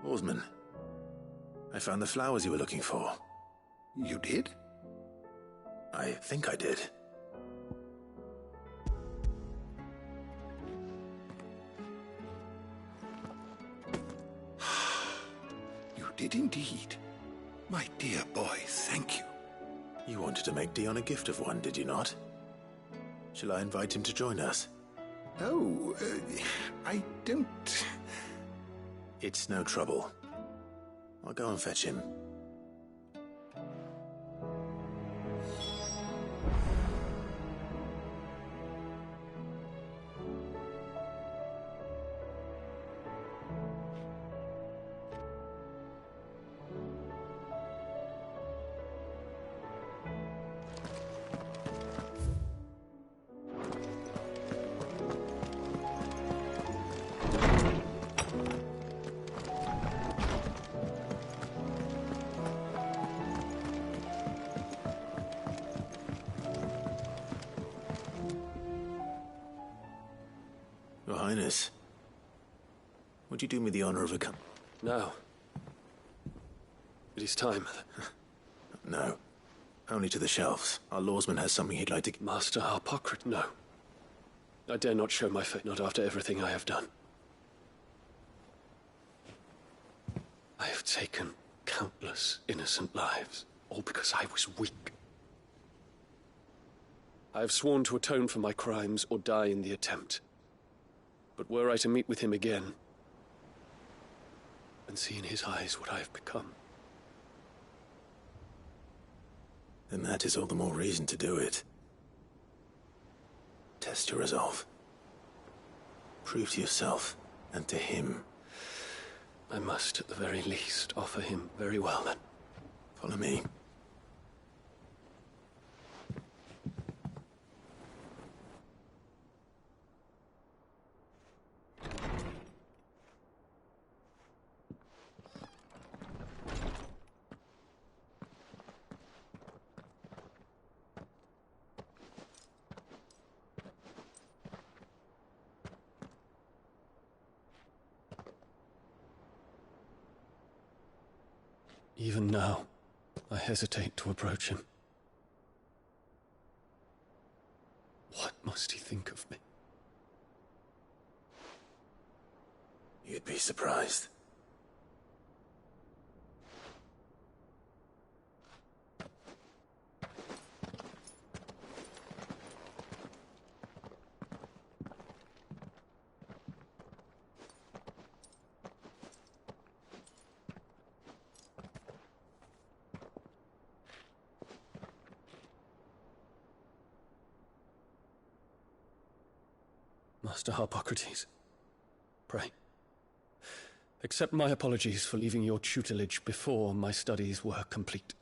Oarsman, I found the flowers you were looking for. You did? I think I did. You did indeed. My dear boy, thank you. You wanted to make Dion a gift of one, did you not? Shall I invite him to join us? Oh, I don't... It's no trouble. I'll go and fetch him. Your Highness, would you do me the honor of a cup? No. It is time. No. Only to the shelves. Our lawsman has something he'd like to... Master Harpocrat, no. I dare not show my face, not after everything I have done. I have taken countless innocent lives, all because I was weak. I have sworn to atone for my crimes or die in the attempt. But were I to meet with him again, and see in his eyes what I have become... Then that is all the more reason to do it. Test your resolve. Prove to yourself, and to him. I must, at the very least, offer him very well, then. Follow me. Even now, I hesitate to approach him. What must he think of me? You'd be surprised. Master Harpocrates, pray, accept my apologies for leaving your tutelage before my studies were complete.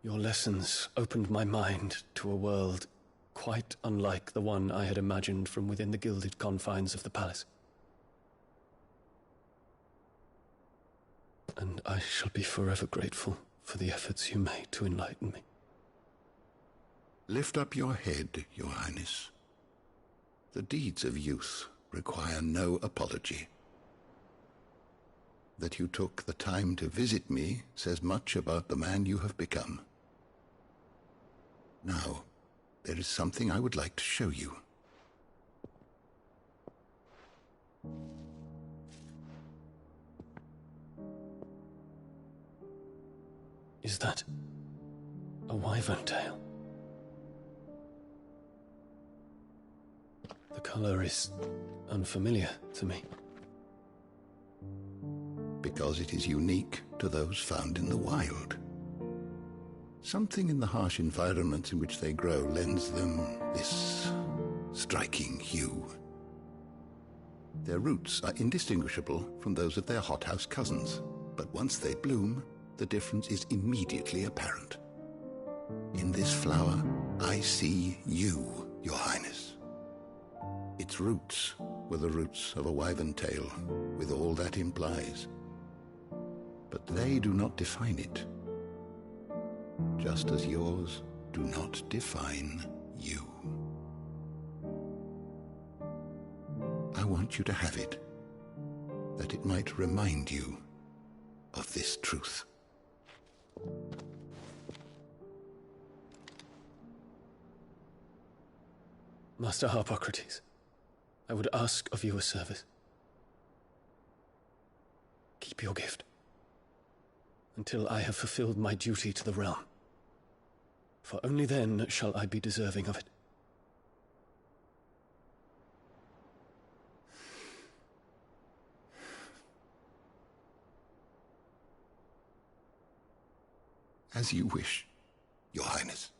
Your lessons opened my mind to a world quite unlike the one I had imagined from within the gilded confines of the palace. And I shall be forever grateful for the efforts you made to enlighten me. Lift up your head, Your Highness. The deeds of youth require no apology. That you took the time to visit me says much about the man you have become. Now, there is something I would like to show you. Is that a wyvern tail? The color is unfamiliar to me. Because it is unique to those found in the wild. Something in the harsh environments in which they grow lends them this striking hue. Their roots are indistinguishable from those of their hothouse cousins, but once they bloom, the difference is immediately apparent. In this flower, I see you, Your Highness. Its roots were the roots of a wyvern tail, with all that implies. But they do not define it, just as yours do not define you. I want you to have it, that it that might remind you of this truth. Master Harpocrates, I would ask of you a service. Keep your gift until I have fulfilled my duty to the realm, for only then shall I be deserving of it. As you wish, Your Highness.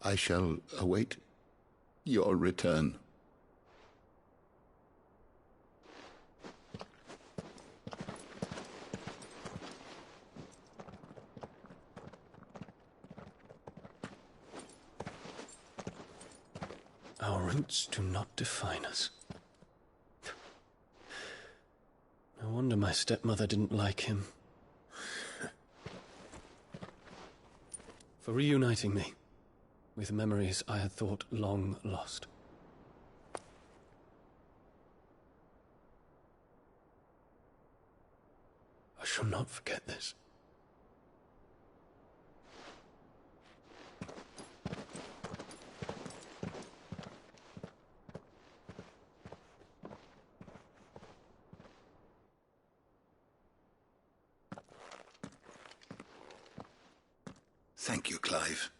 I shall await your return. Our roots do not define us. No wonder my stepmother didn't like him. For reuniting me with memories I had thought long lost. I shall not forget this. Thank you, Clive.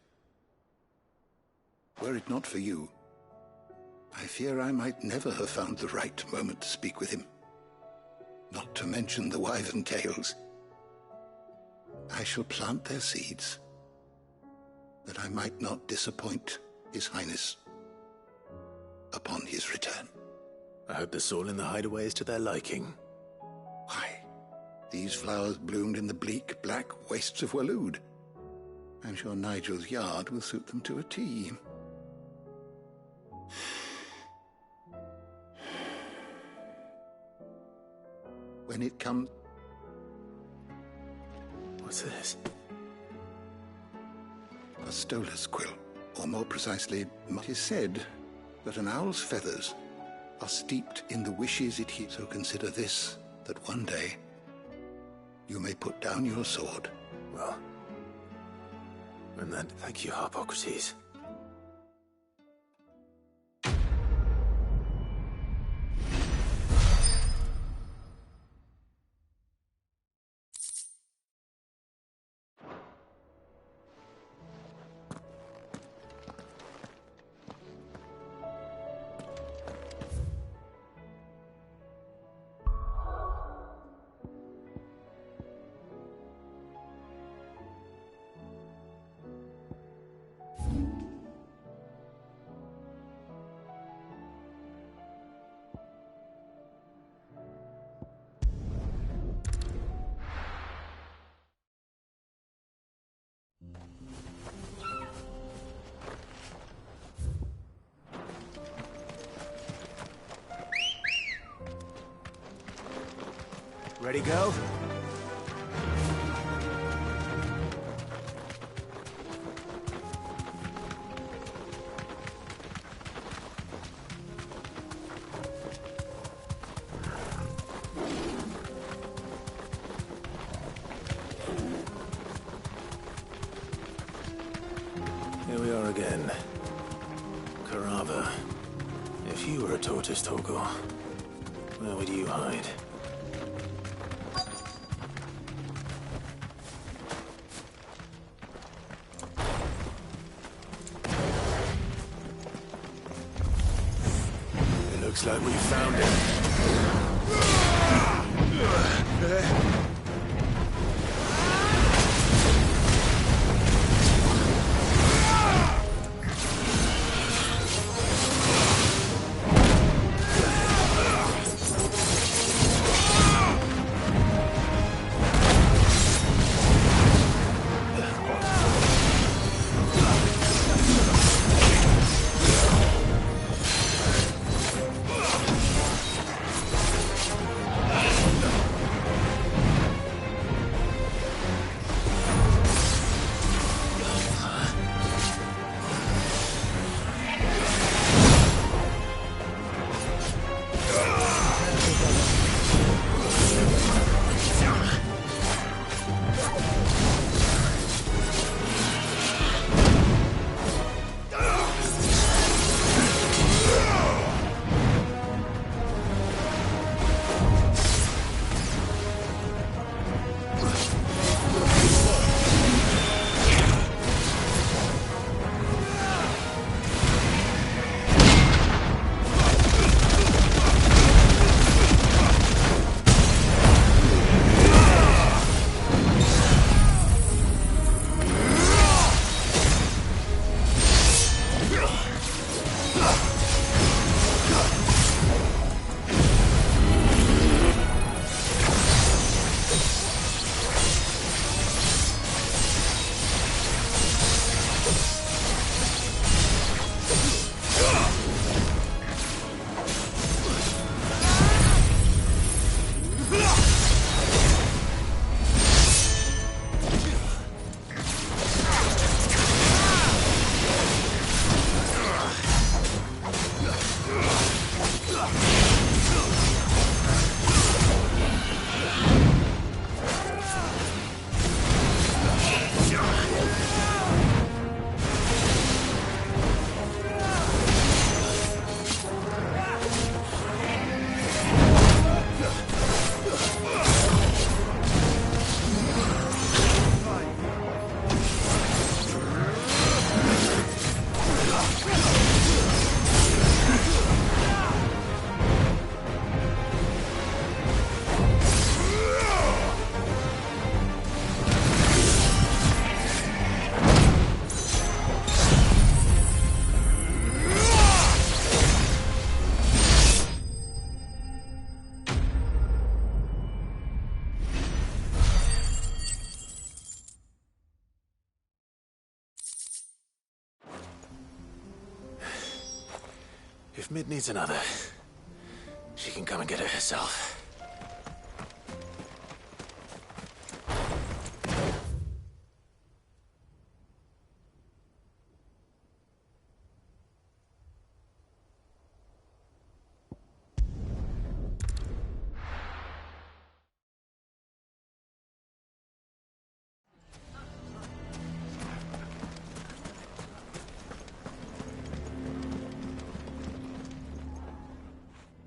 Were it not for you, I fear I might never have found the right moment to speak with him. Not to mention the wyvern tales. I shall plant their seeds, that I might not disappoint His Highness upon his return. I hope the soil in the hideaway is to their liking. Why, these flowers bloomed in the bleak, black wastes of Waloed. I'm sure Nigel's yard will suit them to a T. When it comes... What's this? A stolas quill, or more precisely, it is said that an owl's feathers are steeped in the wishes it hears. So consider this, that one day you may put down your sword. Well, and then thank you, Harpocrates. Ready, go? Here we are again. Carava. If you were a tortoise, Torgor, where would you hide? Looks like we found it. If Mid needs another, she can come and get it herself.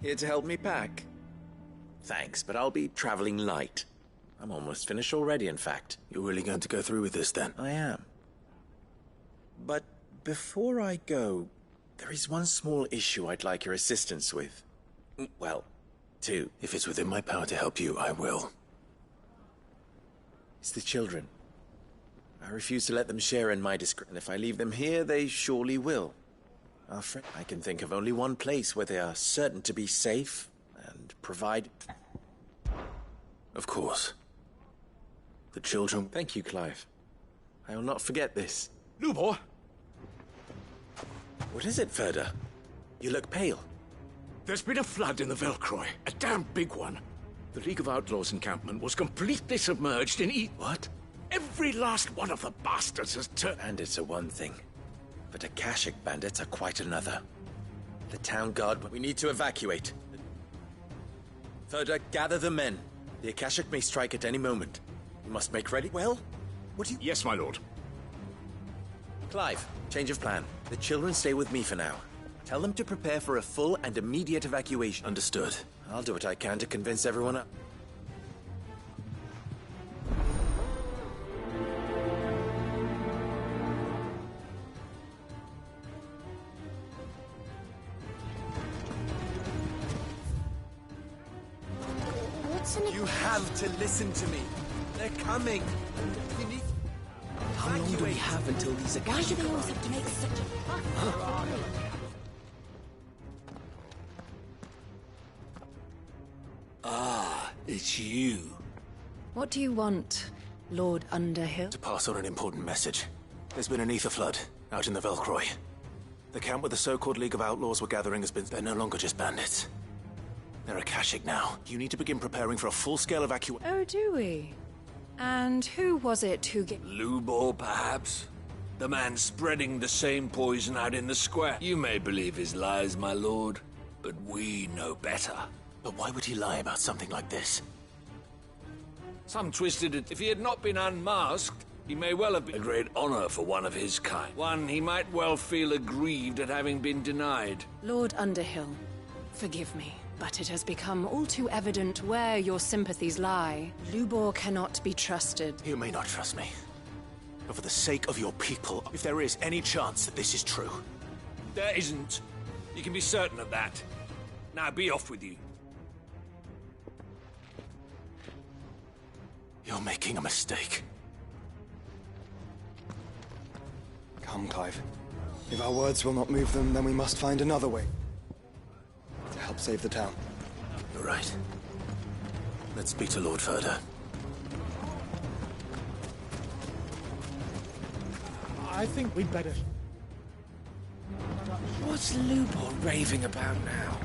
Here to help me pack? Thanks, but I'll be traveling light. I'm almost finished already, in fact. You're really going to go through with this, then? I am. But before I go, there is one small issue I'd like your assistance with. Well, two. If it's within my power to help you, I will. It's the children. I refuse to let them share in my disgrace, and if I leave them here, they surely will. I can think of only one place where they are certain to be safe and provide... Of course. The children... Thank you, Clive. I will not forget this. Lubor! What is it, Ferda? You look pale. There's been a flood in the Velcroy. A damn big one. The League of Outlaws encampment was completely submerged in What? Every last one of the bastards has turned... Bandits are one thing, but Akashic bandits are quite another. The town guard... We need to evacuate. Ferda, gather the men. The Akashic may strike at any moment. You must make ready... Well, what do you... Yes, my lord. Clive, change of plan. The children stay with me for now. Tell them to prepare for a full and immediate evacuation. Understood. I'll do what I can to convince everyone up. You have to listen to me. They're coming. You need... How long do we have until these Akashic... Why do they always have to make such a fuss? Ah, it's you. What do you want, Lord Underhill? To pass on an important message. There's been an ether flood out in the Velcroy. The camp where the so-called League of Outlaws were gathering has been... They're no longer just bandits. They're Akashic now. You need to begin preparing for a full-scale evacuation. Oh, do we? And who was it who Lubor, perhaps? The man spreading the same poison out in the square. You may believe his lies, my lord, but we know better. But why would he lie about something like this? Some twisted it. If he had not been unmasked, he may well have been a great honor for one of his kind. One he might well feel aggrieved at having been denied. Lord Underhill, forgive me, but it has become all too evident where your sympathies lie. Lubor cannot be trusted. You may not trust me. But for the sake of your people, if there is any chance that this is true... There isn't. You can be certain of that. Now be off with you. You're making a mistake. Come, Clive. If our words will not move them, then we must find another way to help save the town. You're right. Let's speak to Lord Ferda. I think we'd better... What's Lubor raving about now?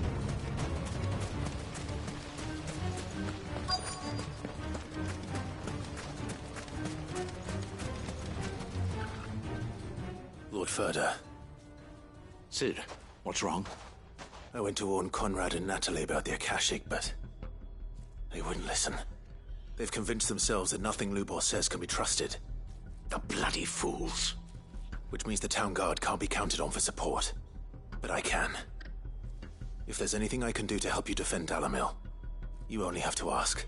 Lord Ferda. Sid, what's wrong? I went to warn Conrad and Natalie about the Akashic, but they wouldn't listen. They've convinced themselves that nothing Lubor says can be trusted. The bloody fools. Which means the town guard can't be counted on for support. But I can. If there's anything I can do to help you defend Dalamil, you only have to ask.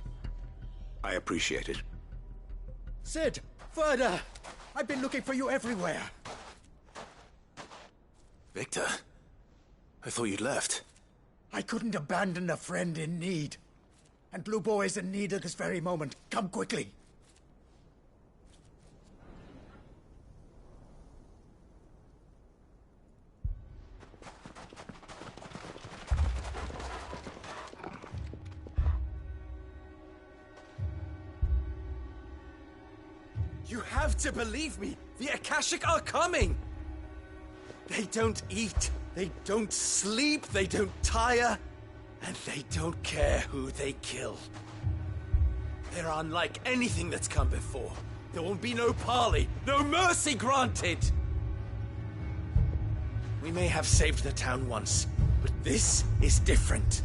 I appreciate it. Sid! Ferda! I've been looking for you everywhere! Victor? I thought you'd left. I couldn't abandon a friend in need. And Lubor is in need at this very moment. Come quickly! You have to believe me! The Akashic are coming! They don't eat, They don't sleep, they don't tire, and they don't care who they kill. They're unlike anything that's come before. There won't be no parley, no mercy granted! We may have saved the town once, but this is different.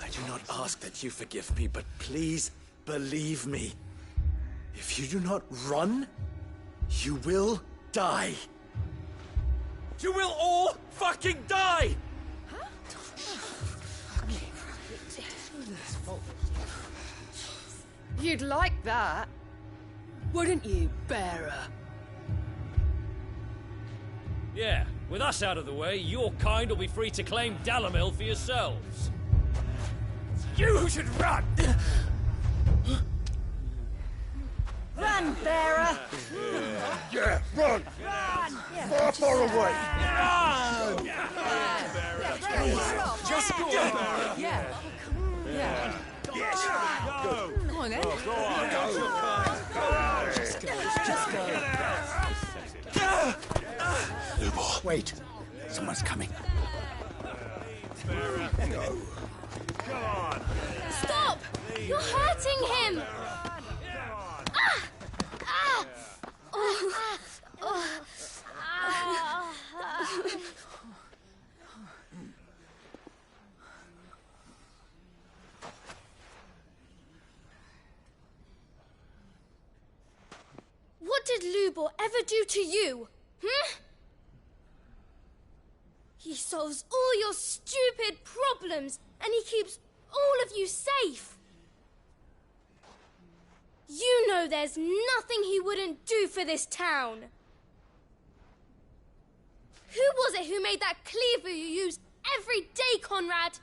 I do not ask that you forgive me, but please believe me. If you do not run, you will die. You will all fucking die! You'd like that, wouldn't you, bearer? Yeah, with us out of the way, your kind will be free to claim Dalamil for yourselves. You should run! Run, bearer! Yeah, run! Run! Far, far away! Run! Just go! Yeah. Yeah. Yes! Go! Come on, then. Go on! Go! Just go. Lubor, wait. Someone's coming. Go! Come on! Stop! You're hurting him! What did Lubor ever do to you? He solves all your stupid problems, and he keeps all of you safe. You know there's nothing he wouldn't do for this town. Who was it who made that cleaver you use every day, Conrad?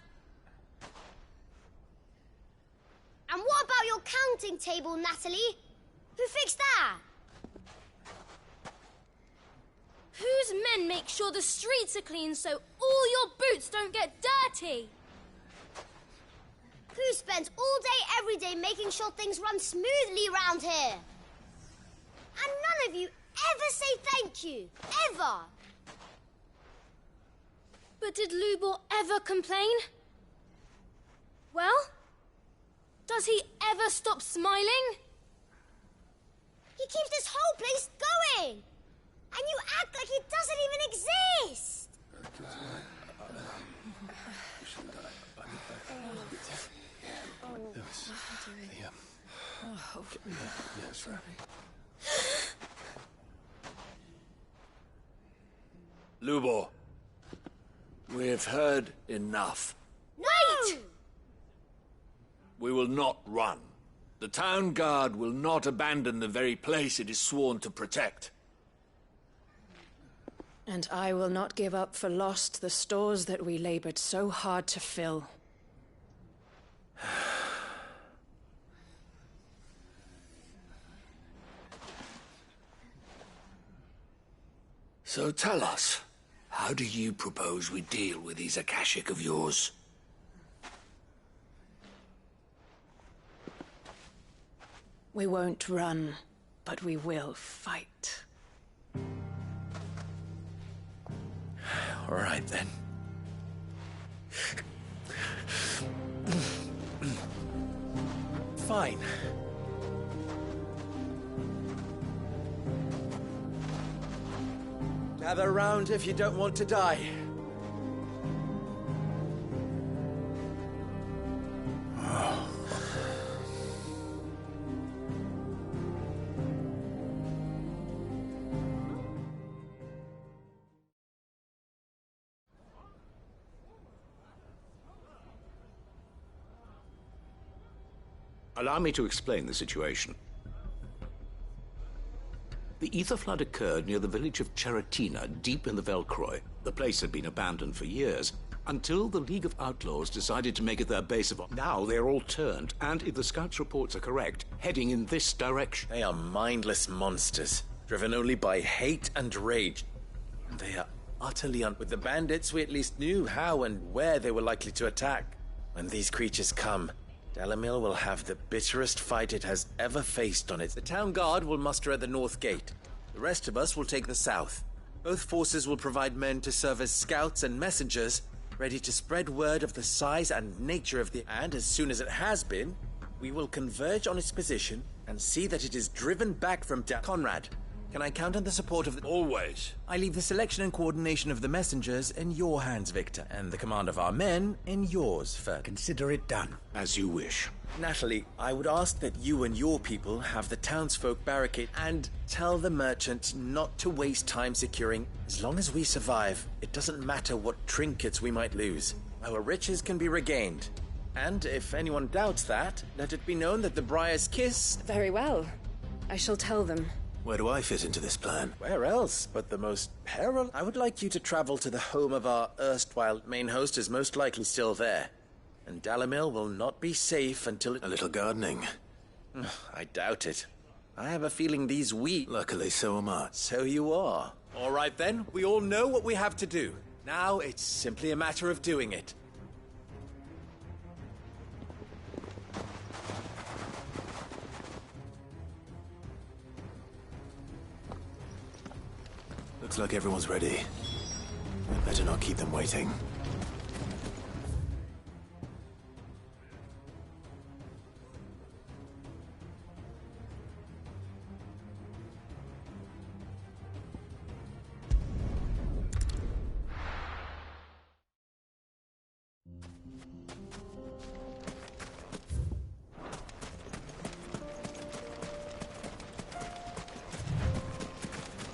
And what about your counting table, Natalie? Who fixed that? Whose men make sure the streets are clean so all your boots don't get dirty? Who spends all day, every day making sure things run smoothly round here? And none of you ever say thank you. Ever. But did Lubor ever complain? Well, does he ever stop smiling? He keeps this whole place going. And you act like it doesn't even exist! Lubor, we've heard enough. Wait! We will not run. The town guard will not abandon the very place it is sworn to protect. And I will not give up for lost the stores that we labored so hard to fill. So tell us, how do you propose we deal with these Akashic of yours? We won't run, but we will fight. All right, then. Fine. Gather round if you don't want to die. Allow me to explain the situation. The ether flood occurred near the village of Cheratina, deep in the Velcroy. The place had been abandoned for years, until the League of Outlaws decided to make it their base of... Now they're all turned, and if the scouts' reports are correct, heading in this direction. They are mindless monsters, driven only by hate and rage. They are utterly With the bandits, we at least knew how and where they were likely to attack. When these creatures come, Dalamil will have the bitterest fight it has ever faced on it. The town guard will muster at the north gate. The rest of us will take the south. Both forces will provide men to serve as scouts and messengers, ready to spread word of the size and nature of the... And as soon as it has been, we will converge on its position and see that it is driven back from... Conrad, can I count on the support of the... Always. I leave the selection and coordination of the messengers in your hands, Victor, and the command of our men in yours, Ferd. Consider it done. As you wish. Natalie, I would ask that you and your people have the townsfolk barricade and tell the merchant not to waste time securing. As long as we survive, it doesn't matter what trinkets we might lose. Our riches can be regained. And if anyone doubts that, let it be known that the Briar's Kiss... Very well. I shall tell them. Where do I fit into this plan? Where else but the most peril? I would like you to travel to the home of our erstwhile main host is most likely still there. And Dalamil will not be safe until it... A little gardening. I doubt it. I have a feeling these weeds... Luckily, so am I. So you are. All right then, we all know what we have to do. Now it's simply a matter of doing it. Looks like everyone's ready. I'd better not keep them waiting.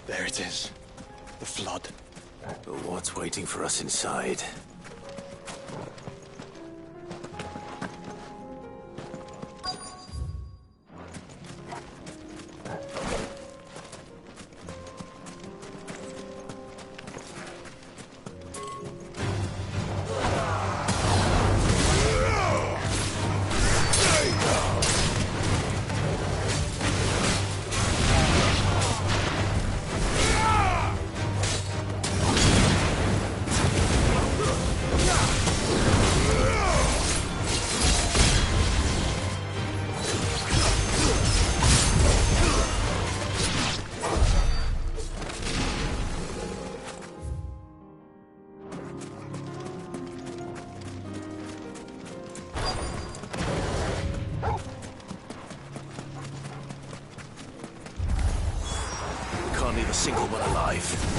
There it is. The flood. But what's waiting for us inside? Leave a single one alive.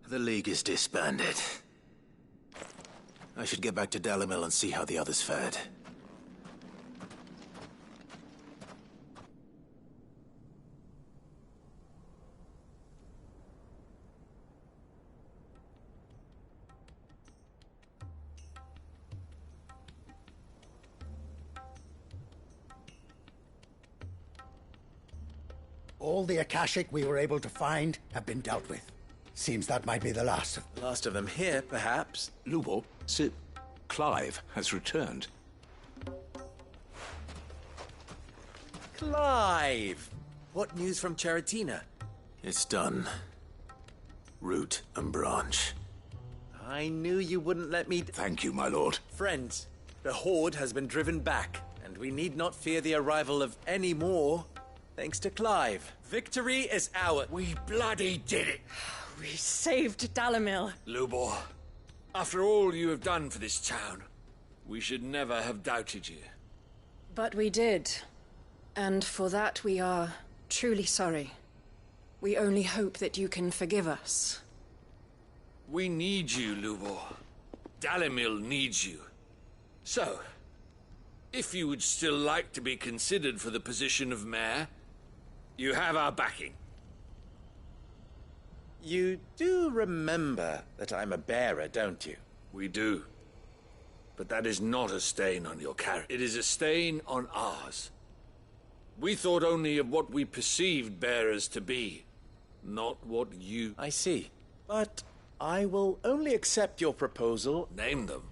The League is disbanded. I should get back to Dalimil and see how the others fared. All the Akashic we were able to find have been dealt with. Seems that might be the last of them. Last of them here, perhaps. Lubor, Sir Clive has returned. Clive! What news from Charatina? It's done. Root and branch. I knew you wouldn't let me... Thank you, my lord. Friends, the Horde has been driven back, and we need not fear the arrival of any more, thanks to Clive. Victory is ours. We bloody did it! We saved Dalimil. Lubor, after all you have done for this town, we should never have doubted you. But we did. And for that we are truly sorry. We only hope that you can forgive us. We need you, Lubor. Dalimil needs you. So, if you would still like to be considered for the position of mayor, you have our backing. You do remember that I'm a bearer, don't you? We do. But that is not a stain on your character. It is a stain on ours. We thought only of what we perceived bearers to be, not what you... I see. But I will only accept your proposal. Name them.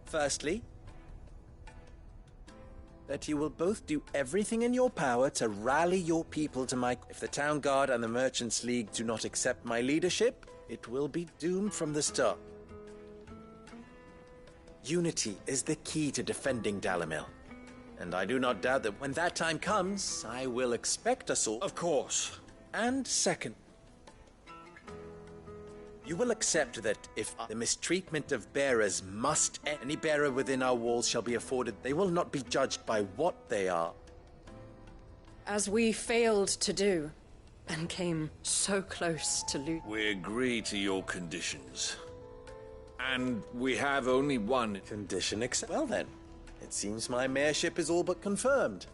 Firstly, that you will both do everything in your power to rally your people to my... If the Town Guard and the Merchants League do not accept my leadership, it will be doomed from the start. Unity is the key to defending Dalimil. And I do not doubt that when that time comes, I will expect us all... Of course. And second, you will accept that if the mistreatment of bearers must end, any bearer within our walls shall be afforded, they will not be judged by what they are. As we failed to do, and came so close to lose. We agree to your conditions. And we have only one condition accept. Well then, it seems my mayorship is all but confirmed.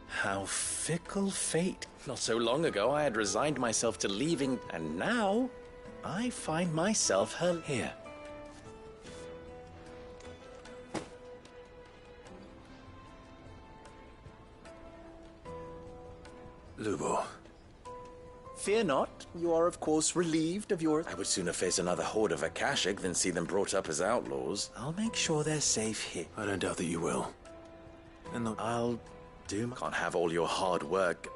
How fickle fate. Not so long ago I had resigned myself to leaving, and now I find myself here. Lubor. Fear not, you are of course relieved of your... I would sooner face another horde of Akashic than see them brought up as outlaws. I'll make sure they're safe here. I don't doubt that you will. And I'll do... Can't have all your hard work.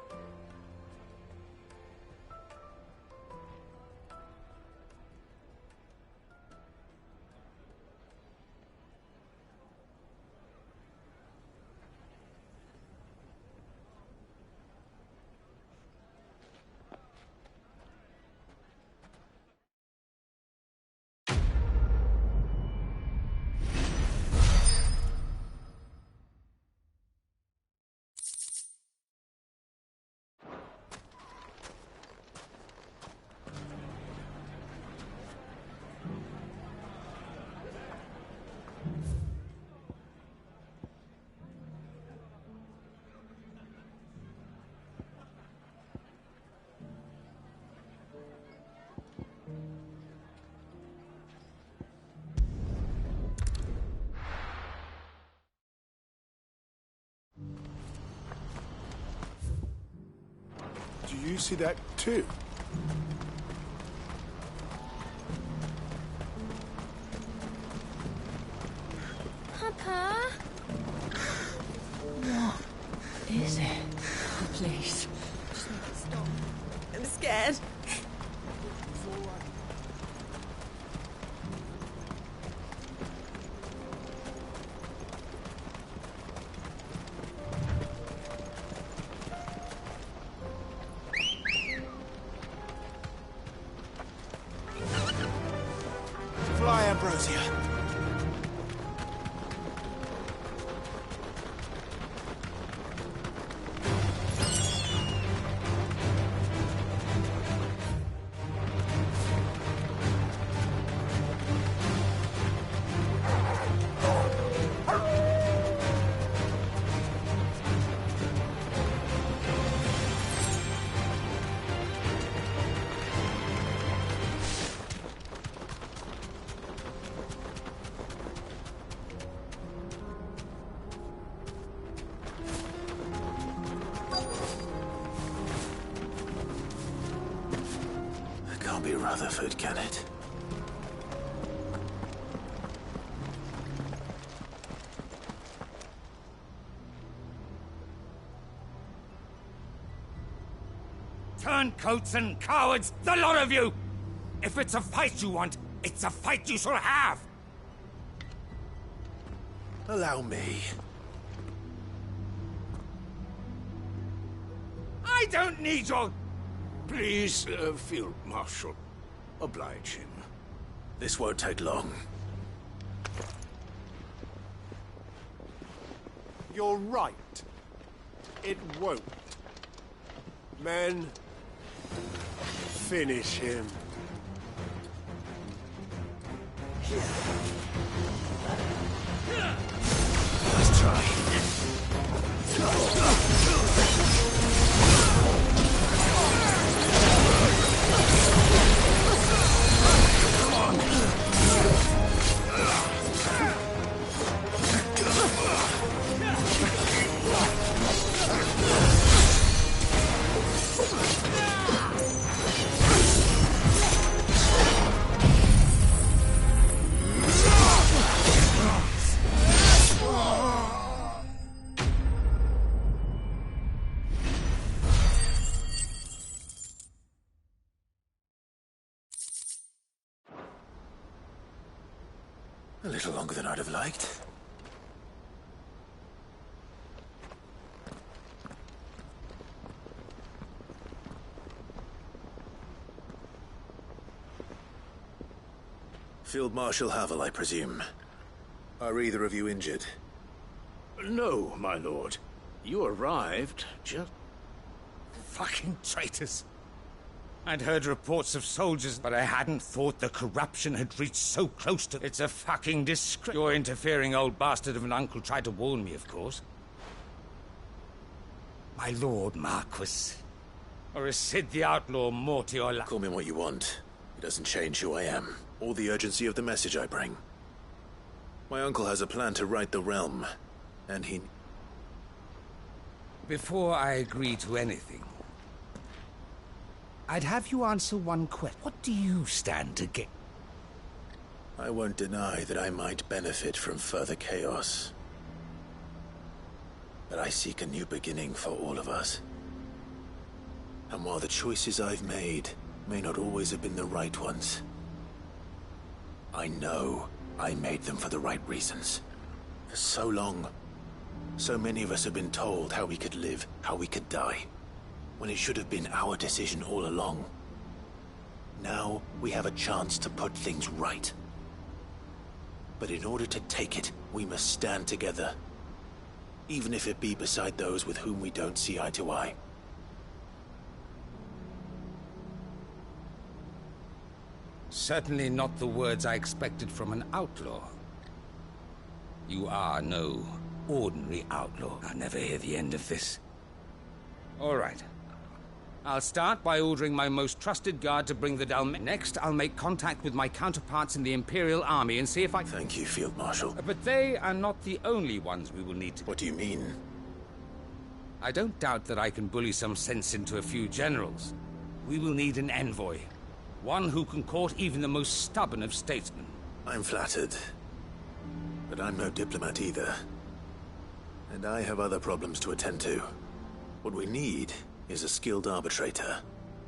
Do you see that too? Papa? What is it? Oh, please. Stop. I'm scared. Fly, Ambrosia. can't be Rutherford, can it? Turncoats and cowards, the lot of you! If it's a fight you want, it's a fight you shall have! Allow me. I don't need your... Please, Field Marshal, oblige him. This won't take long. You're right. It won't. Men, finish him. Let's try. A little longer than I'd have liked. Field Marshal Havel, I presume. Are either of you injured? No, my lord. You arrived just... Fucking traitors. I'd heard reports of soldiers, but I hadn't thought the corruption had reached so close to... It's a fucking disgrace. Your interfering old bastard of an uncle tried to warn me, of course. My lord Marquis. Or is Sid the Outlaw more to your life? Call me what you want. It doesn't change who I am, or the urgency of the message I bring. My uncle has a plan to right the realm, and he... Before I agree to anything, I'd have you answer one question. What do you stand to gain? I won't deny that I might benefit from further chaos. But I seek a new beginning for all of us. And while the choices I've made may not always have been the right ones, I know I made them for the right reasons. For so long, so many of us have been told how we could live, how we could die, when it should have been our decision all along. Now we have a chance to put things right. But in order to take it, we must stand together, even if it be beside those with whom we don't see eye to eye. Certainly not the words I expected from an outlaw. You are no ordinary outlaw. I'll never hear the end of this. All right. I'll start by ordering my most trusted guard to bring the Dalmatian. Next, I'll make contact with my counterparts in the Imperial Army and see if I... Thank you, Field Marshal. But they are not the only ones we will need to... What do you mean? I don't doubt that I can bully some sense into a few generals. We will need an envoy. One who can court even the most stubborn of statesmen. I'm flattered. But I'm no diplomat either. And I have other problems to attend to. What we need is a skilled arbitrator.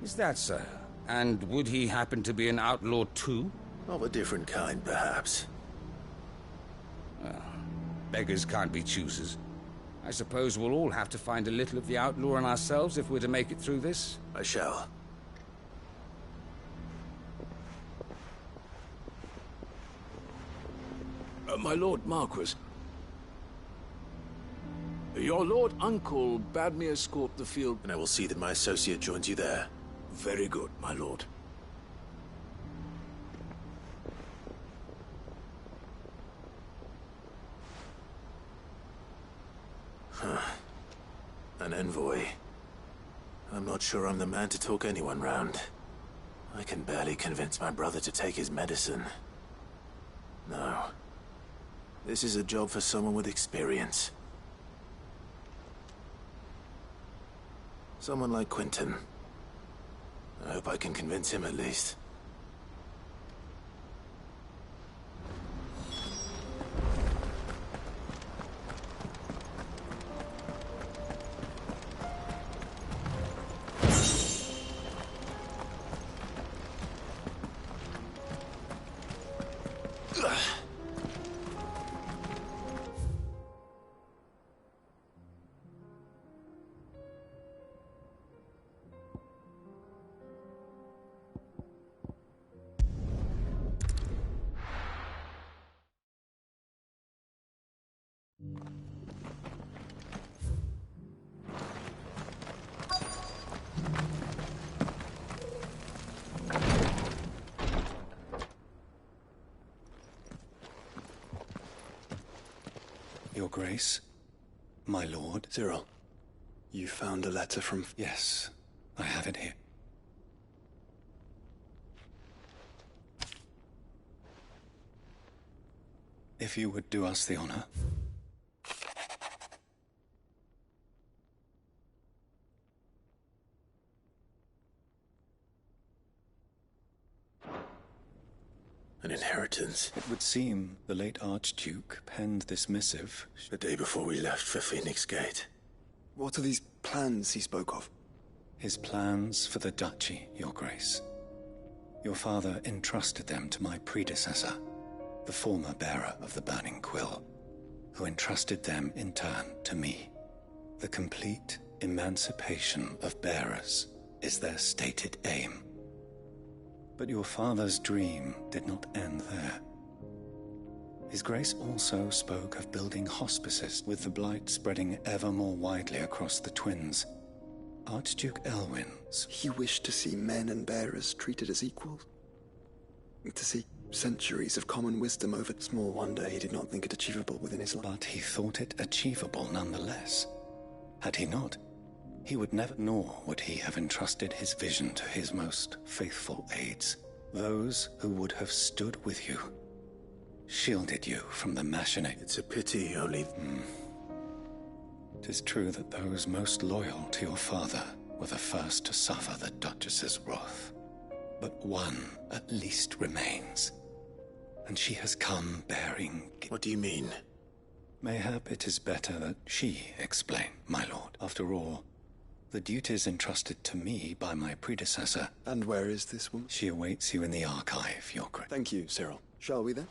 Is that so? And would he happen to be an outlaw too? Of a different kind, perhaps. Well, beggars can't be choosers. I suppose we'll all have to find a little of the outlaw in ourselves if we're to make it through this. I shall. My Lord Marquis, your Lord Uncle bade me escort the field... And I will see that my associate joins you there. Very good, my lord. Huh. An envoy. I'm not sure I'm the man to talk anyone round. I can barely convince my brother to take his medicine. No. This is a job for someone with experience. Someone like Quentin. I hope I can convince him at least. Grace, my lord. Cyril, you found a letter from... Yes, I have it here. If you would do us the honor. An inheritance. It would seem the late Archduke penned this missive the day before we left for Phoenix Gate. What are these plans he spoke of? His plans for the duchy, Your Grace. Your father entrusted them to my predecessor, the former bearer of the Burning Quill, who entrusted them in turn to me. The complete emancipation of bearers is their stated aim. But your father's dream did not end there. His Grace also spoke of building hospices, with the blight spreading ever more widely across the twins. Archduke Elwin's... He wished to see men and bearers treated as equals. To see centuries of common wisdom over... Small wonder he did not think it achievable within his life. But he thought it achievable nonetheless. Had he not, he would never, nor would he have entrusted his vision to his most faithful aides, those who would have stood with you, shielded you from the machinations. It's a pity only... 'Tis true that those most loyal to your father were the first to suffer the Duchess's wrath. But one at least remains, and she has come bearing... What do you mean? Mayhap it is better that she explain, my lord. After all, the duties entrusted to me by my predecessor... And where is this woman? She awaits you in the archive, Your Grace. Thank you, Cyril. Shall we then?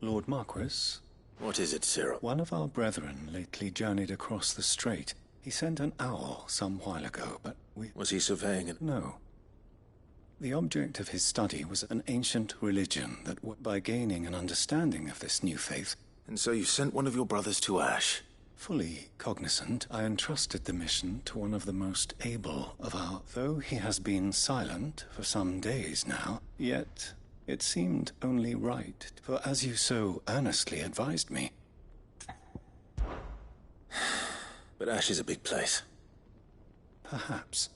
Lord Marquis? What is it, Cyril? One of our brethren lately journeyed across the strait. He sent an owl some while ago, but we... Was he surveying it? No. The object of his study was an ancient religion that, by gaining an understanding of this new faith... And so you sent one of your brothers to Ash? Fully cognizant, I entrusted the mission to one of the most able of our... Though he has been silent for some days now, yet... It seemed only right, for as you so earnestly advised me. But Ash is a big place. Perhaps.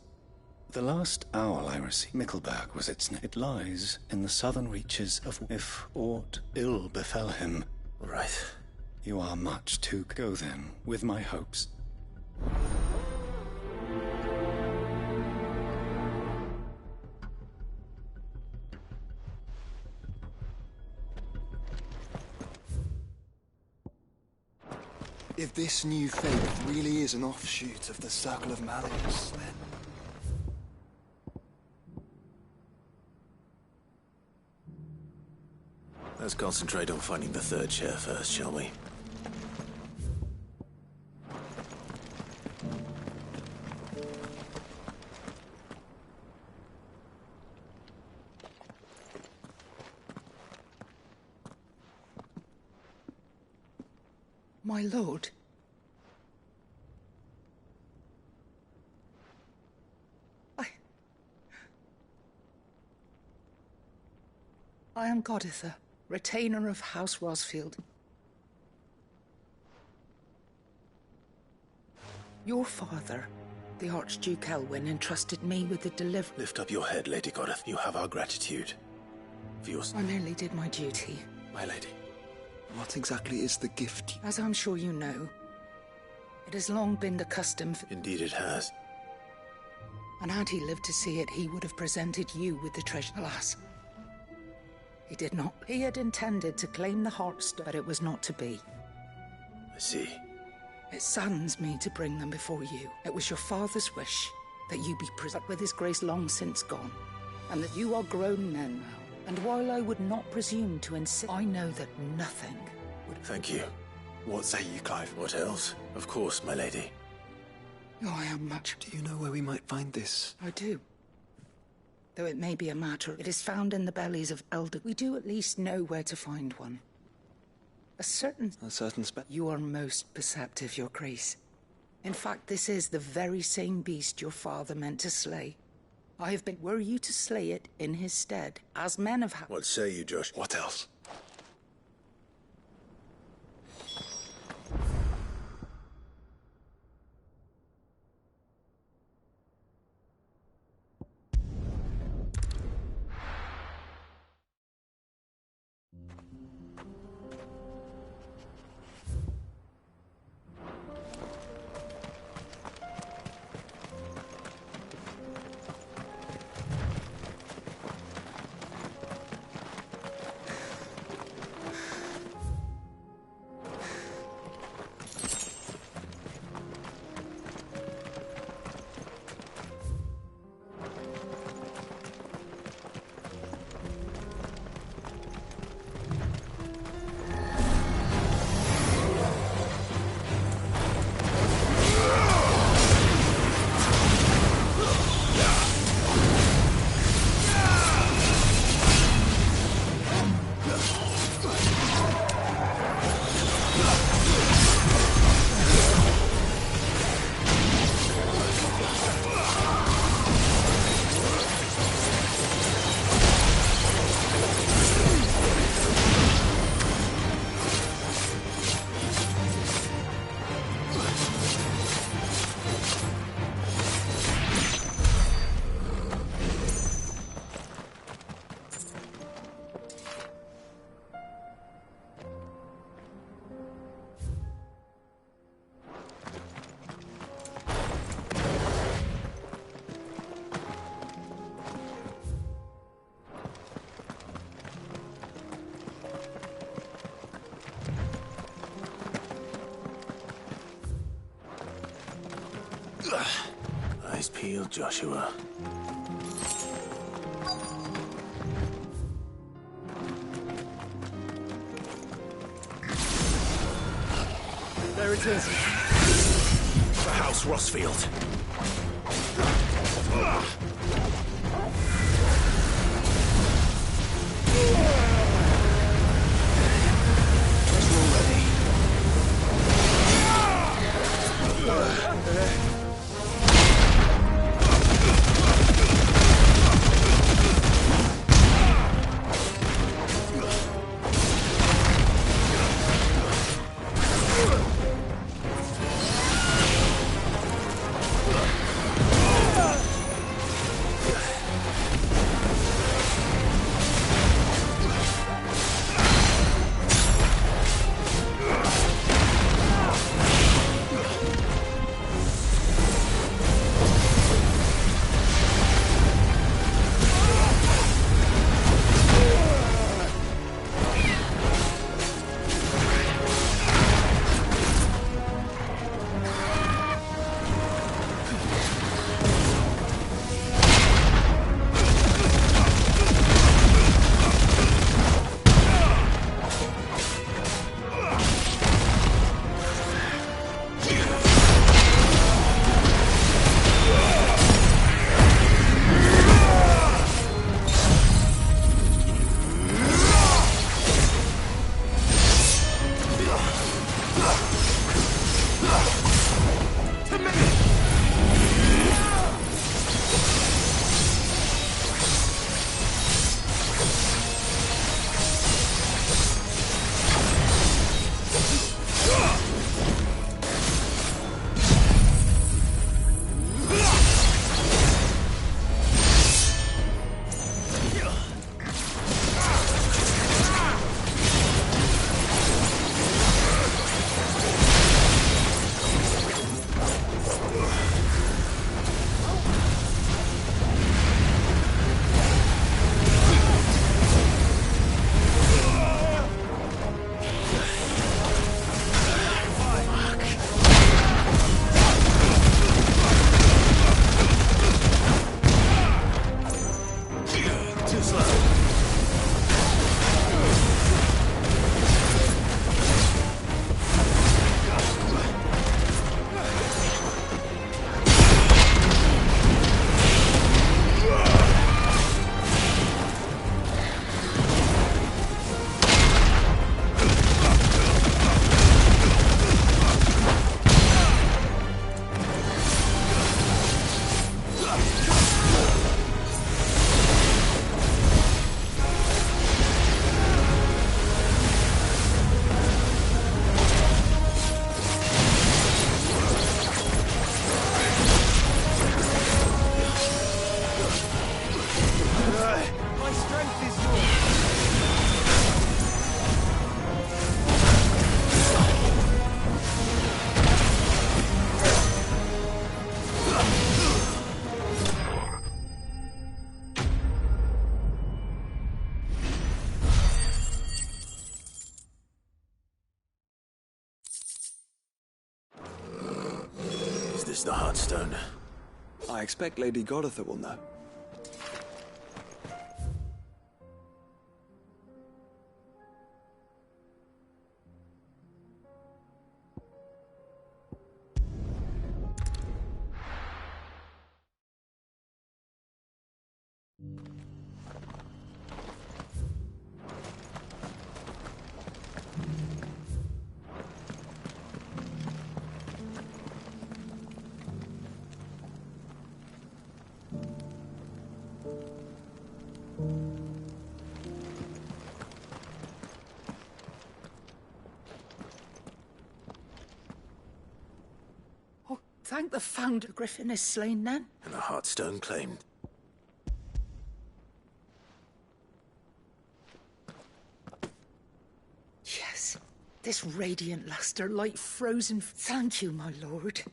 The last owl I received, Mickleburg was its name. It lies in the southern reaches of... If aught ill befell him... Right. You are much to go then, with my hopes. If this new faith really is an offshoot of the Circle of Malleus, then... Let's concentrate on finding the third chair first, shall we? My lord. I am Goditha, retainer of House Rosfield. Your father, the Archduke Elwin, entrusted me with the delivery... Lift up your head, Lady Godith. You have our gratitude. For your... I merely did my duty. My lady. What exactly is the gift? As I'm sure you know, it has long been the custom for... Indeed it has. And had he lived to see it, he would have presented you with the treasure. Alas, he did not. He had intended to claim the Heartstone, but it was not to be. I see. It saddens me to bring them before you. It was your father's wish that you be present, with his grace long since gone, and that you are grown men now. And while I would not presume to insist, I know that nothing would... Thank you. What say you, Clive? What else? Of course, my lady. Oh, I am much. Do you know where we might find this? I do. Though it may be a matter, it is found in the bellies of elder. We do at least know where to find one. A certain spell. You are most perceptive, Your Grace. In fact, this is the very same beast your father meant to slay. I have been. Were you to slay it in his stead, as men have had? What say you, Josh? What else? Eyes peeled, Joshua. There it is. The House Rossfield. Where's the Heartstone? I expect Lady Goditha will know. Thank the founder. Griffin is slain then. And the Heartstone claimed. Yes. This radiant luster, like frozen... Thank you, my lord.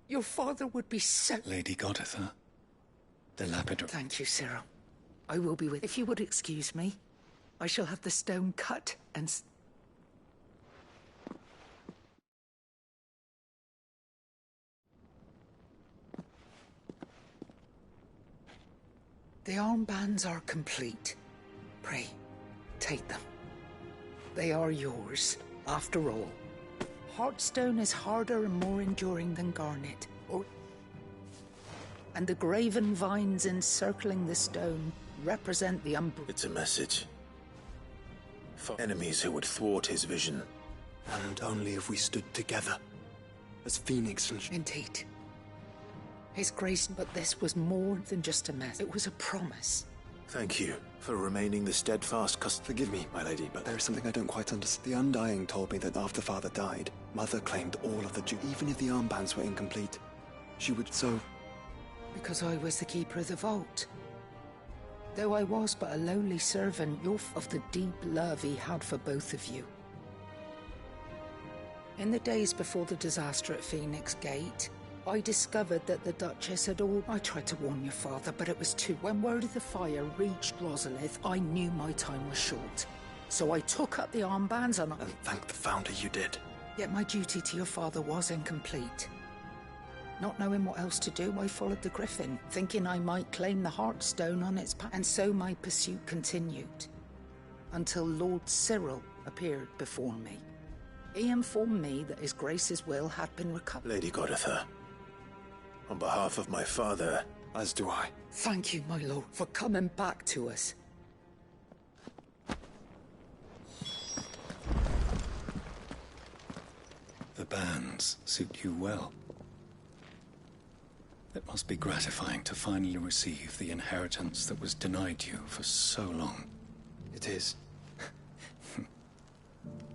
Your father would be so... Lady Goditha, the lapidary... Thank you, Cyril. I will be with... If you would excuse me, I shall have the stone cut and... The armbands are complete. Pray, take them. They are yours, after all. Heartstone is harder and more enduring than garnet, and the graven vines encircling the stone represent the It's a message. For enemies who would thwart his vision. And only if we stood together, as Phoenix and... Indeed. His Grace, but this was more than just a mess. It was a promise. Thank you for remaining the steadfast Forgive me, my lady, but there is something I don't quite understand. The Undying told me that after Father died, Mother claimed all of the even if the armbands were incomplete. She would so... Because I was the keeper of the vault. Though I was but a lowly servant, of the deep love he had for both of you. In the days before the disaster at Phoenix Gate, I discovered that the Duchess had all... I tried to warn your father, but it was too... When word of the fire reached Rosalith, I knew my time was short. So I took up the armbands and thank the Founder you did. Yet my duty to your father was incomplete. Not knowing what else to do, I followed the Griffin, thinking I might claim the Heartstone on its path. And so my pursuit continued, until Lord Cyril appeared before me. He informed me that His Grace's will had been recovered. Lady Goditha, on behalf of my father... As do I. Thank you, my lord, for coming back to us. The bands suit you well. It must be gratifying to finally receive the inheritance that was denied you for so long. It is.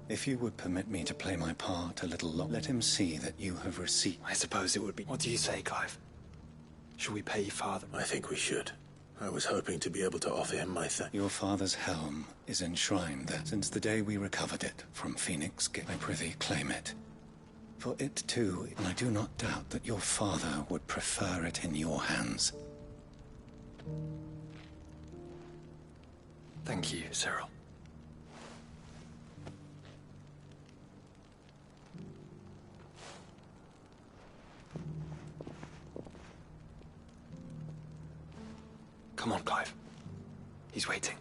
If you would permit me to play my part a little longer, let him see that you have received... I suppose it would be... What do you say, Clive? Should we pay Father? I think we should. I was hoping to be able to offer him my thanks. Your father's helm is enshrined there since the day we recovered it from Phoenix Gate. I prithee claim it. For it too, and I do not doubt that your father would prefer it in your hands. Thank you, Cyril. Come on, Clive. He's waiting.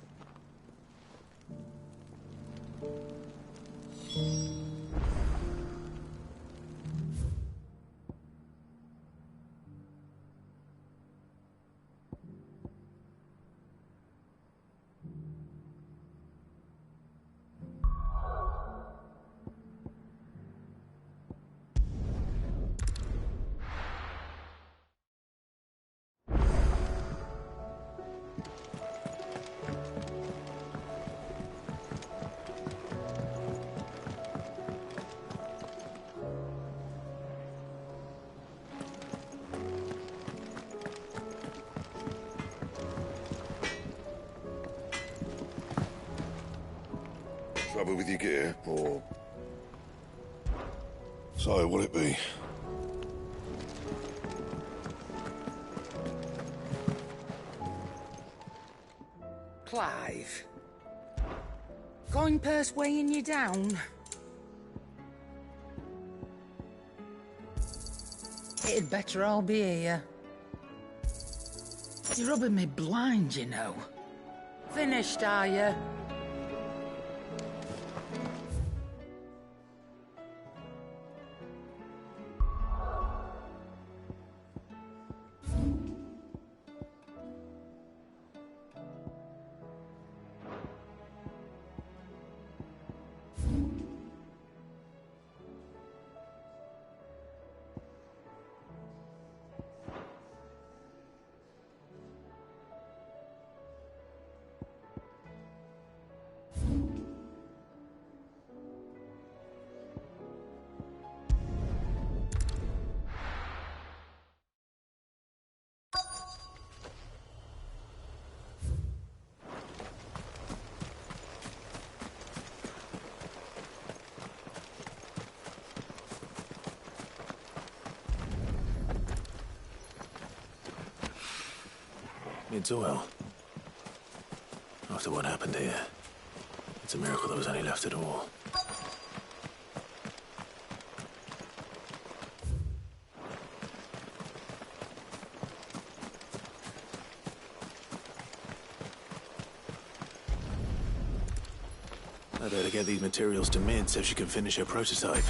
Trouble with your gear, or... So, what'll it be? Clive. Coin purse weighing you down? It'd better all be here. You're rubbing me blind, you know. Finished, are you? It's oil. After what happened here, it's a miracle there was any left at all. I better get these materials to Mid so she can finish her prototype.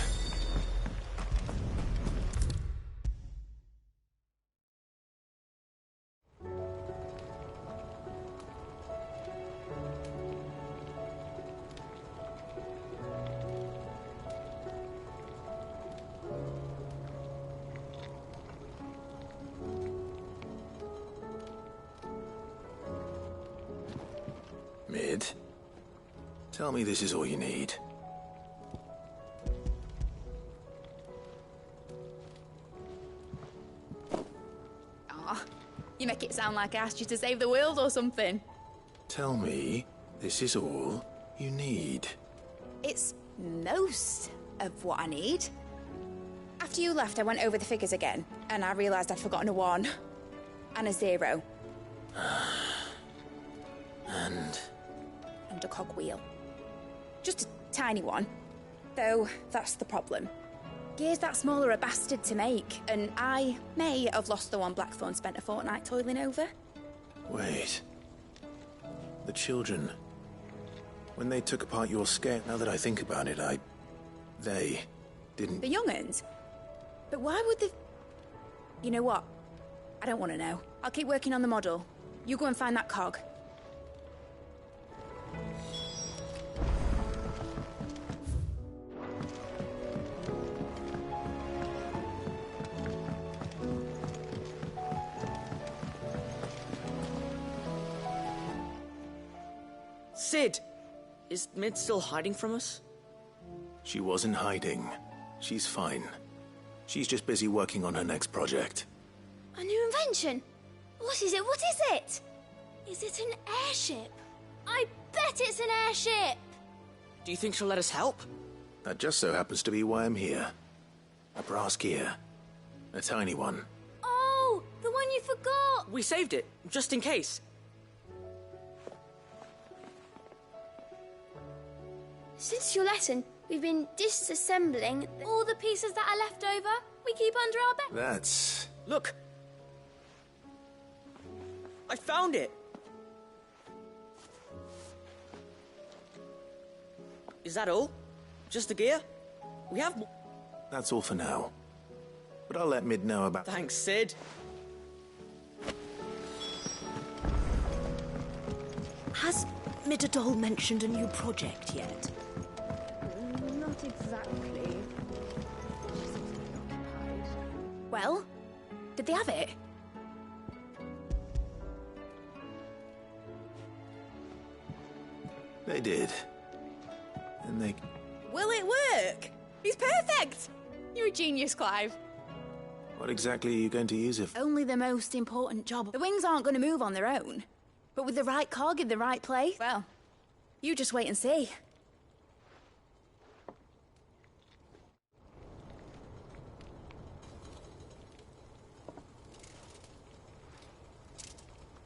Mid, tell me this is all you need. Aw, you make it sound like I asked you to save the world or something. Tell me this is all you need. It's most of what I need. After you left, I went over the figures again, and I realised I'd forgotten a 1 and a 0. And a cogwheel. Just a tiny one. Though, that's the problem. Gears that small are a bastard to make, and I may have lost the one Blackthorn spent a fortnight toiling over. Wait. The children. When they took apart your scale, now that I think about it, they didn't... The young'uns? But why would they... You know what? I don't want to know. I'll keep working on the model. You go and find that cog. Sid! Is Mid still hiding from us? She wasn't hiding. She's fine. She's just busy working on her next project. A new invention? What is it? What is it? Is it an airship? I bet it's an airship! Do you think she'll let us help? That just so happens to be why I'm here. A brass gear. A tiny one. Oh, the one you forgot! We saved it, just in case. Since your lesson, we've been disassembling all the pieces that are left over. We keep under our bed. That's... Look! I found it! Is that all? Just the gear? We have more. That's all for now. But I'll let Mid know about... Thanks, Sid. Has Mid at all mentioned a new project yet? Not exactly. She seems to be occupied. Well, did they have it? They did. And they... Will it work? He's perfect! You're a genius, Clive. What exactly are you going to use it for? Only the most important job. The wings aren't going to move on their own. But with the right cog in the right place, well, you just wait and see.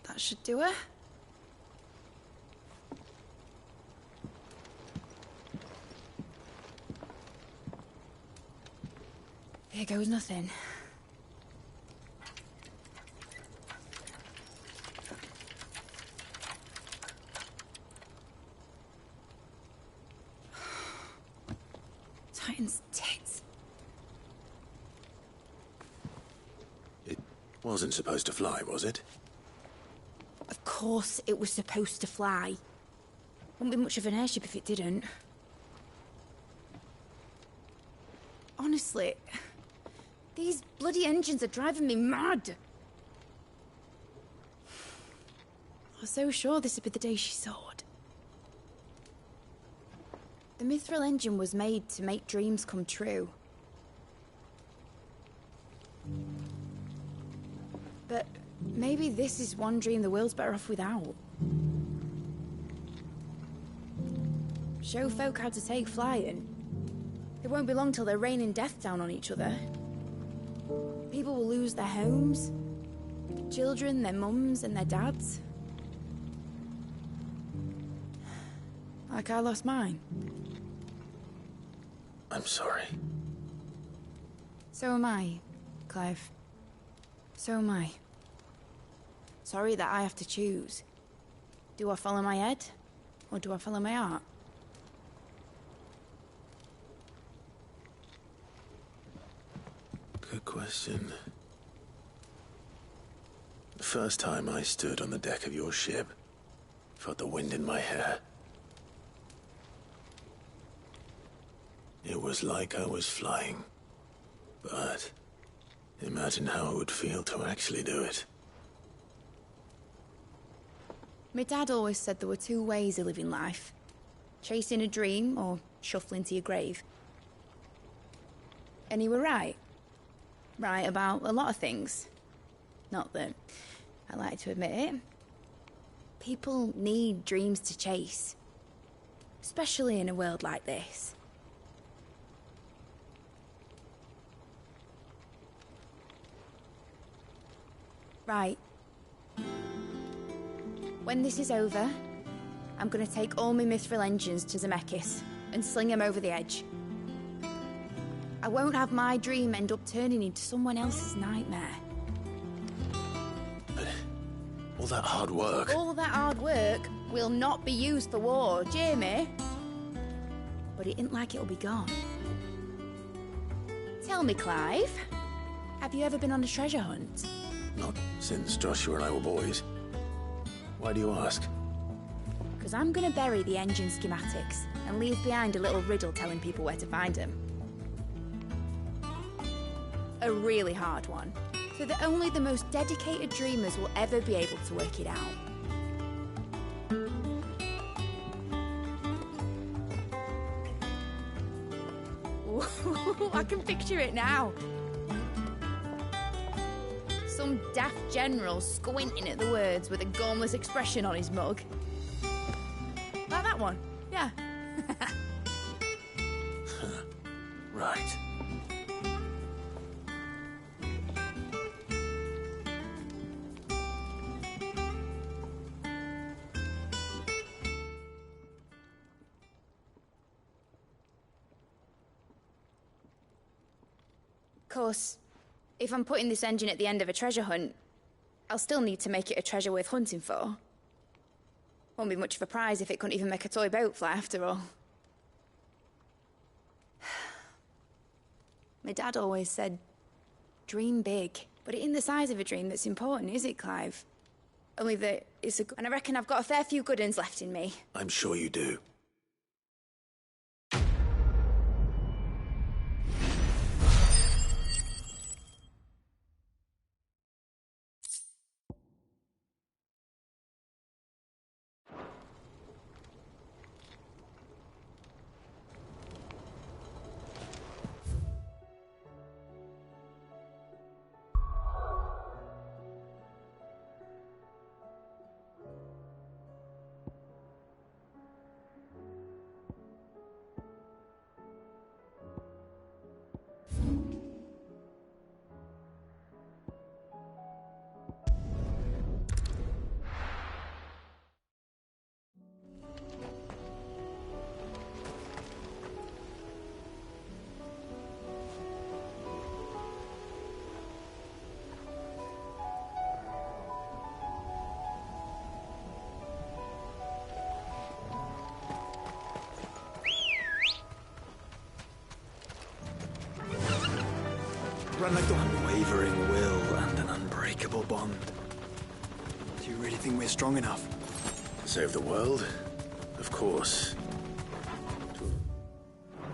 That should do it. Here goes nothing. Titan's tits. It wasn't supposed to fly, was it? Of course it was supposed to fly. Wouldn't be much of an airship if it didn't. Honestly, these bloody engines are driving me mad. I was so sure this would be the day she soared. The Mithril engine was made to make dreams come true. But maybe this is one dream the world's better off without. Show folk how to take flying. It won't be long till they're raining death down on each other. People will lose their homes, children, their mums and their dads. Like I lost mine. I'm sorry. So am I, Clive. So am I. Sorry that I have to choose. Do I follow my head, or do I follow my heart? Good question. The first time I stood on the deck of your ship, felt the wind in my hair. It was like I was flying. But imagine how it would feel to actually do it. My dad always said there were two ways of living life. Chasing a dream or shuffling to your grave. And he were right. Right about a lot of things. Not that I like to admit it. People need dreams to chase. Especially in a world like this. Right. When this is over, I'm gonna take all my Mithril engines to Zemeckis and sling them over the edge. I won't have my dream end up turning into someone else's nightmare. But all that hard work... All that hard work will not be used for war, Jamie. But it ain't like it'll be gone. Tell me, Clive, have you ever been on a treasure hunt? Not since Joshua and I were boys. Why do you ask? Because I'm gonna bury the engine schematics and leave behind a little riddle telling people where to find them. A really hard one, so that only the most dedicated dreamers will ever be able to work it out. Ooh, I can picture it now. Some daft general squinting at the words with a gormless expression on his mug. Like that one, yeah. Right. Of course, if I'm putting this engine at the end of a treasure hunt, I'll still need to make it a treasure worth hunting for. Won't be much of a prize if it couldn't even make a toy boat fly after all. My dad always said, dream big. But it ain't the size of a dream that's important, is it, Clive? Only that it's a... And I reckon I've got a fair few good uns left in me. I'm sure you do. Run like the unwavering will and an unbreakable bond. Do you really think we're strong enough? To save the world? Of course. To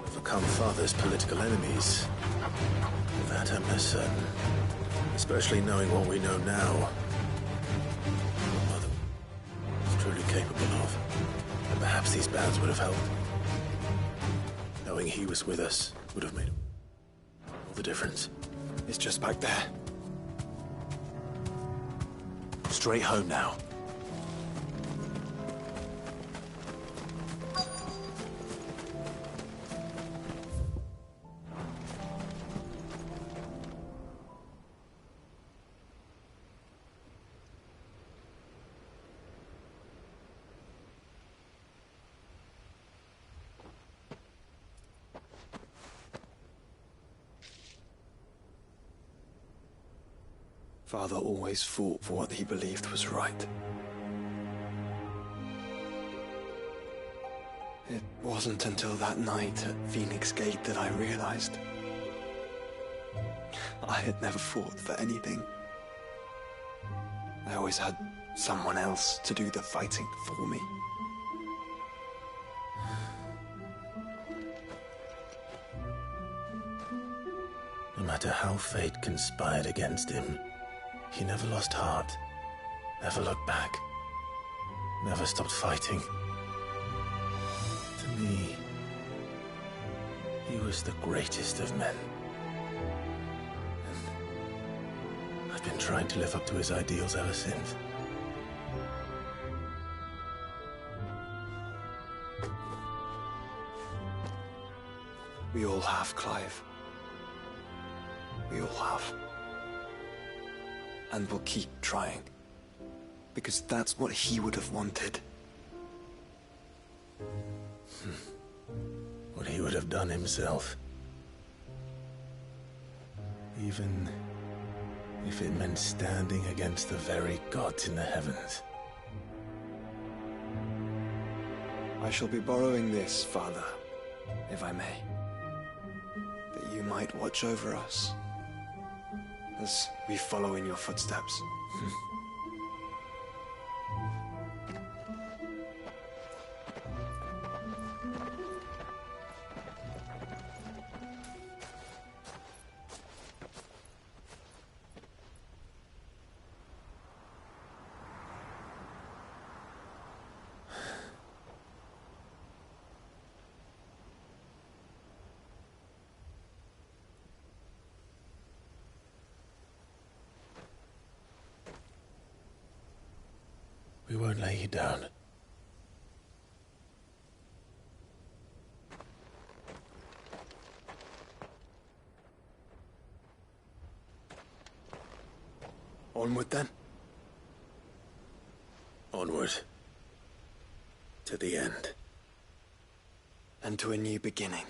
overcome Father's political enemies? Of that I'm less certain. Especially knowing what we know now. What Mother was truly capable of. And perhaps these bands would have helped. Knowing he was with us would have made all the difference. It's just back there. Straight home now. Father always fought for what he believed was right. It wasn't until that night at Phoenix Gate that I realized I had never fought for anything. I always had someone else to do the fighting for me. No matter how fate conspired against him, he never lost heart, never looked back, never stopped fighting. To me, he was the greatest of men. And I've been trying to live up to his ideals ever since. We all have, Clive. We all have. And we'll keep trying. Because that's what he would have wanted. What he would have done himself. Even if it meant standing against the very gods in the heavens. I shall be borrowing this, Father, if I may. That you might watch over us as we follow in your footsteps. We won't lay you down. Onward, then? Onward. To the end. And to a new beginning.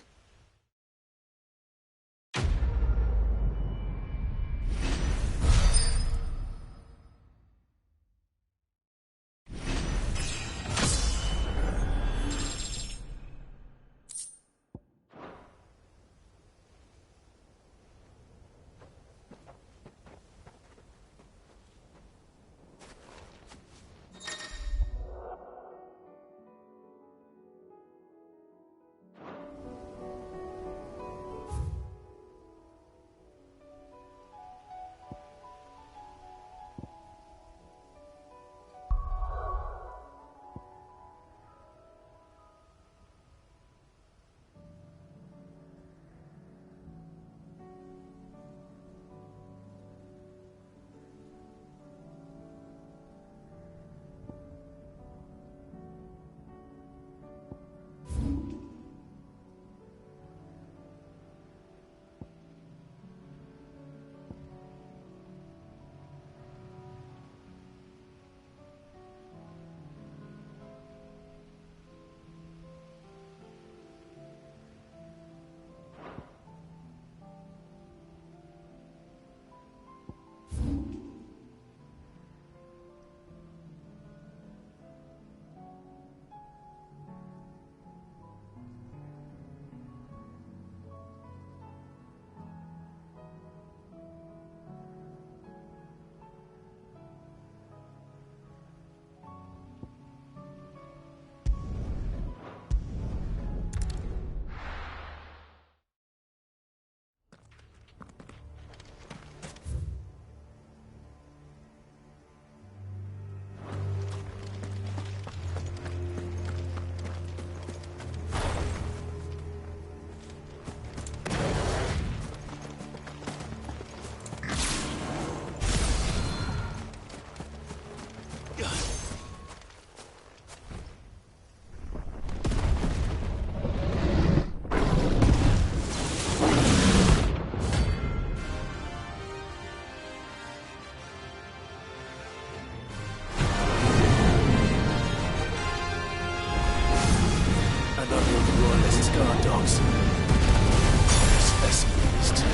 won't be able to roar unless it's guard dogs. This beast.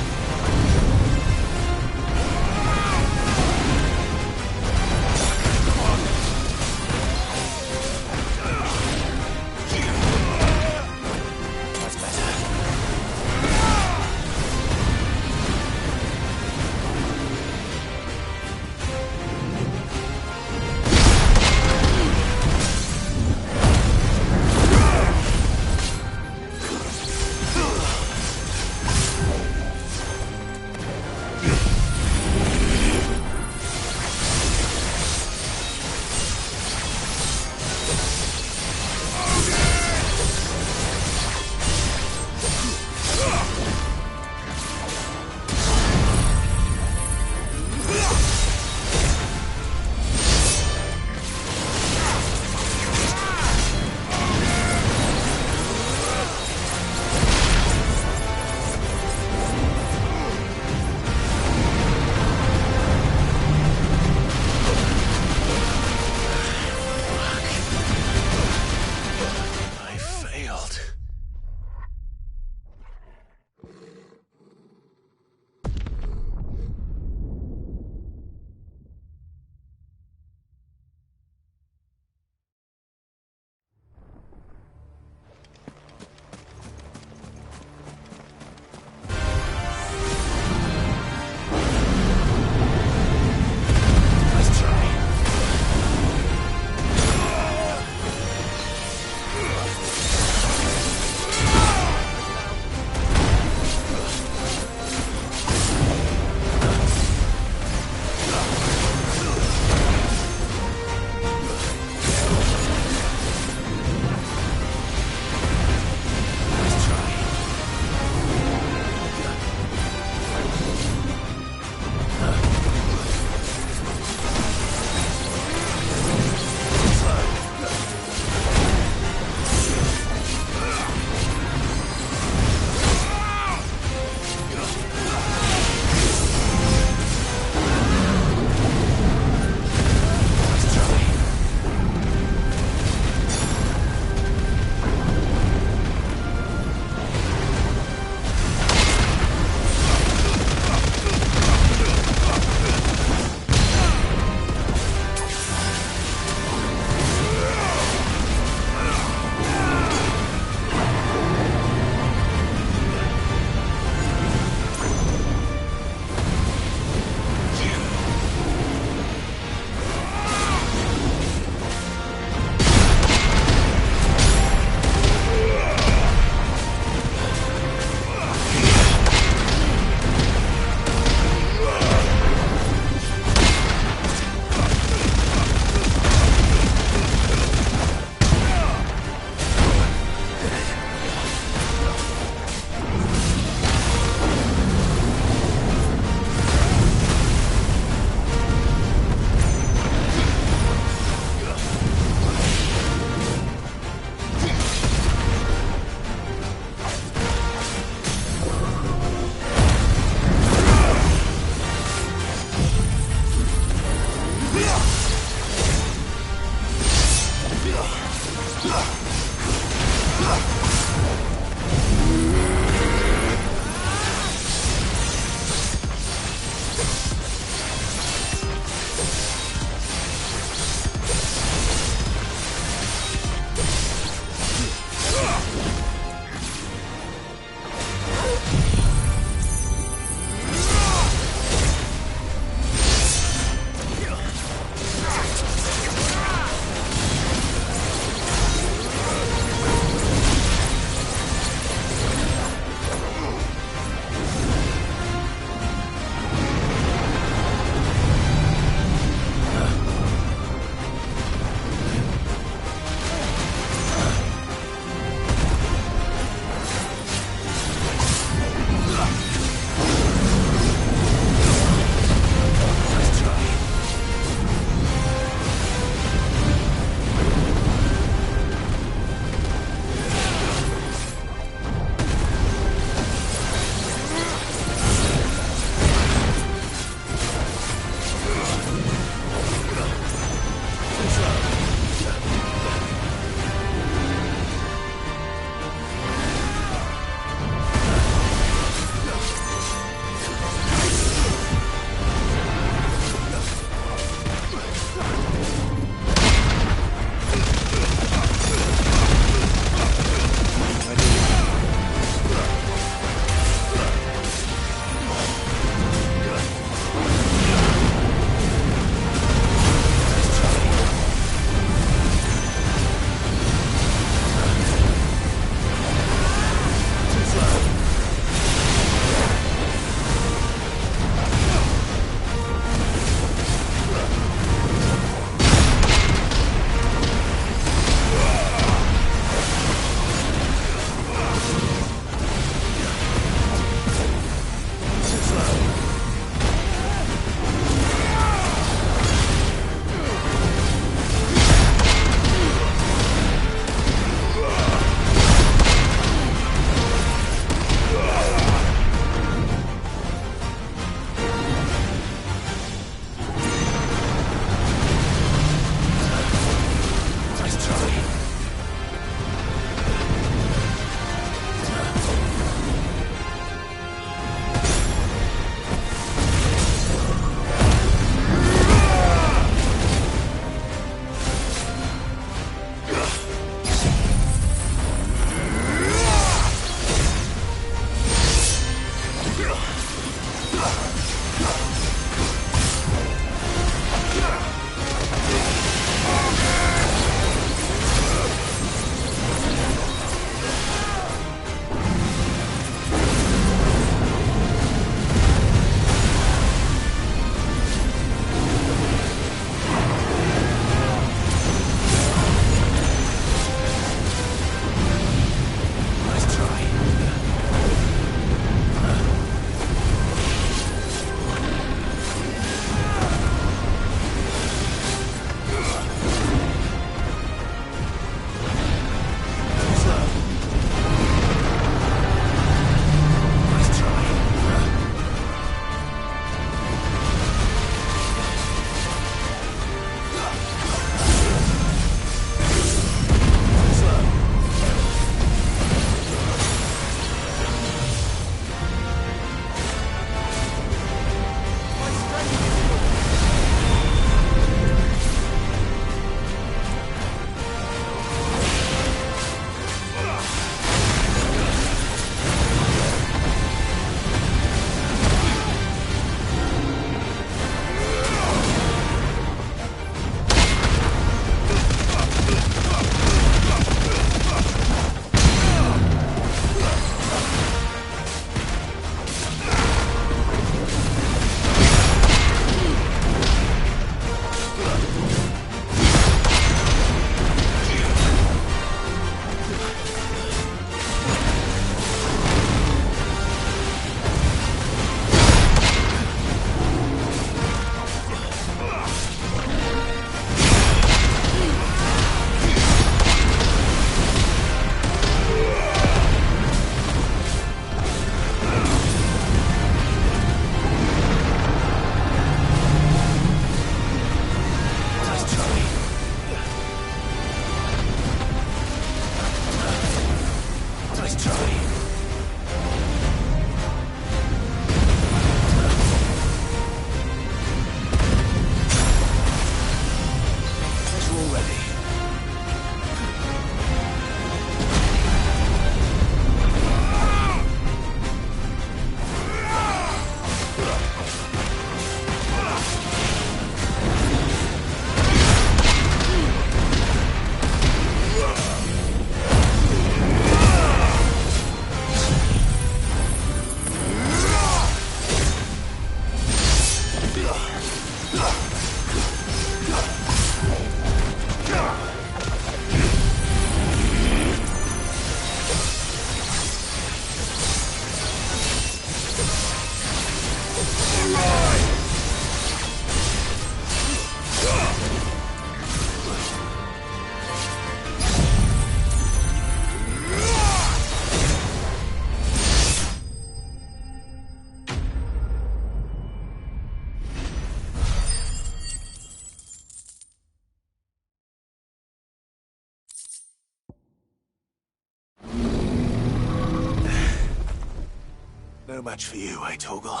No match for you, eh, Torgal?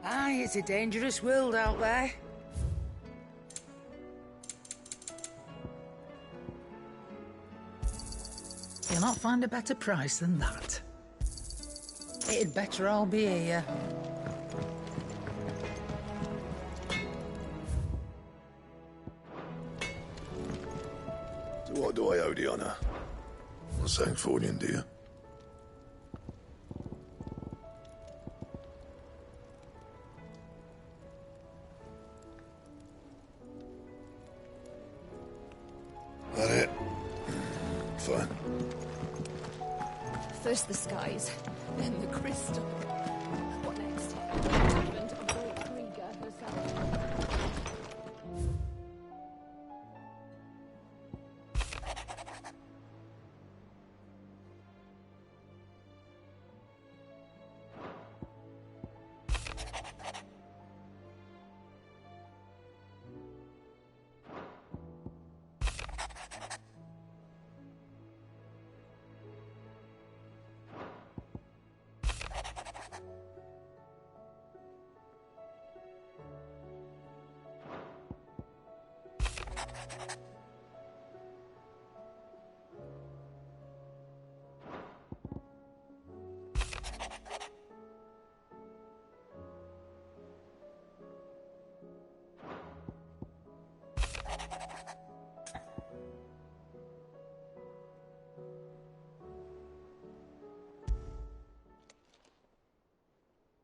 Aye, it's a dangerous world out there. You'll not find a better price than that. It'd better all be here. So what do I owe the honour? Not saying Fordian, do you? That it? Fine. First the skies, then the crystal. What next? The advent of Great Krieger herself.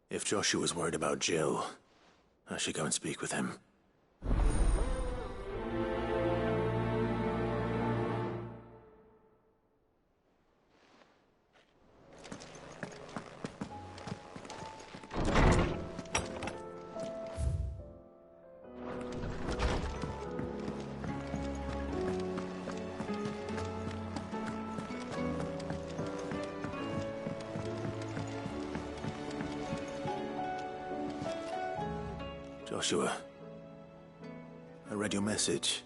If Joshua's worried about Jill, I should go and speak with him. Joshua, I read your message.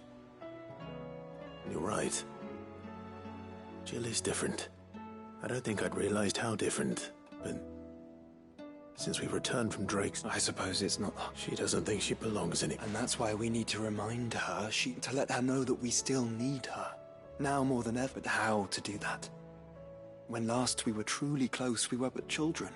You're right. Jill is different. I don't think I'd realized how different, but since we returned from Drake's... I suppose it's not... She doesn't think she belongs in it. And that's why we need to remind her, to let her know that we still need her. Now more than ever. But how to do that? When last we were truly close, we were but children.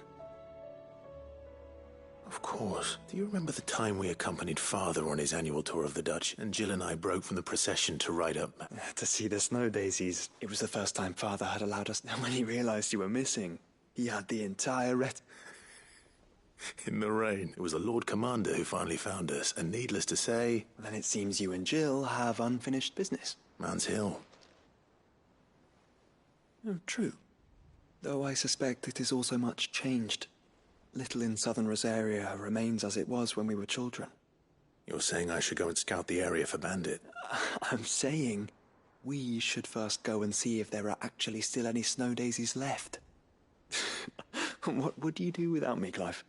Of course. Do you remember the time we accompanied Father on his annual tour of the Dutch, and Jill and I broke from the procession to ride up... To see the snow daisies. It was the first time Father had allowed us... And when he realized you were missing, he had the entire In the rain. It was the Lord Commander who finally found us, and needless to say... Then it seems you and Jill have unfinished business. Man's Hill. Oh, true. Though I suspect it is also much changed. Little in southern Rosaria remains as it was when we were children. You're saying I should go and scout the area for Bandit? I'm saying we should first go and see if there are actually still any snow daisies left. What would you do without me, Clive?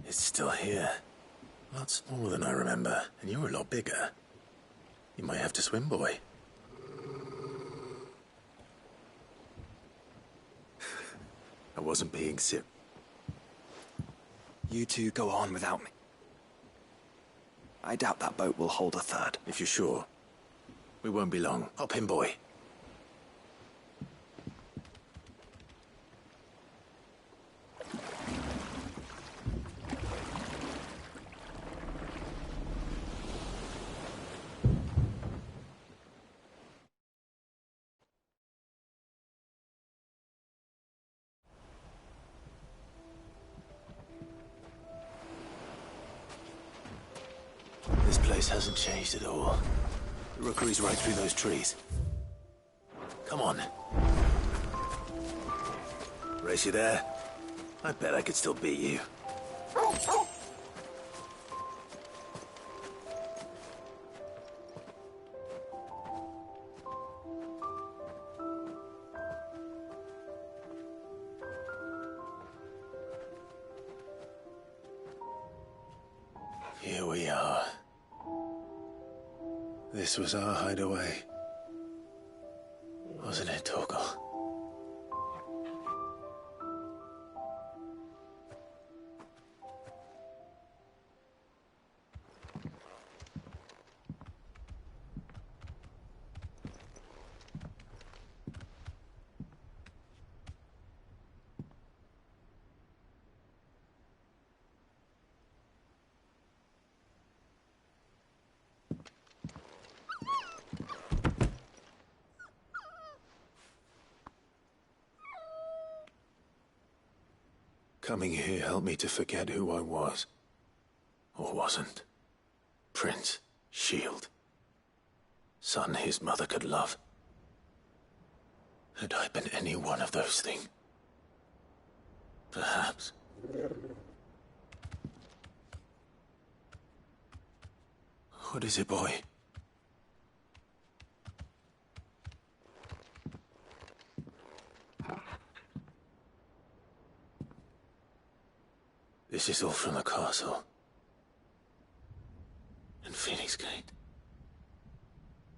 It's still here. A lot smaller than I remember, and you're a lot bigger. You might have to swim, boy. I wasn't being serious. You two go on without me. I doubt that boat will hold a third. If you're sure. We won't be long. Hop in, boy. This place hasn't changed at all. The rookery's right through those trees. Come on. Race you there? I bet I could still beat you. Here we are. This was our hideaway. Wasn't it, Torgal? Coming here helped me to forget who I was. Or wasn't. Prince, shield. Son his mother could love. Had I been any one of those things? Perhaps. What is it, boy? This is all from the castle. And Phoenix Gate.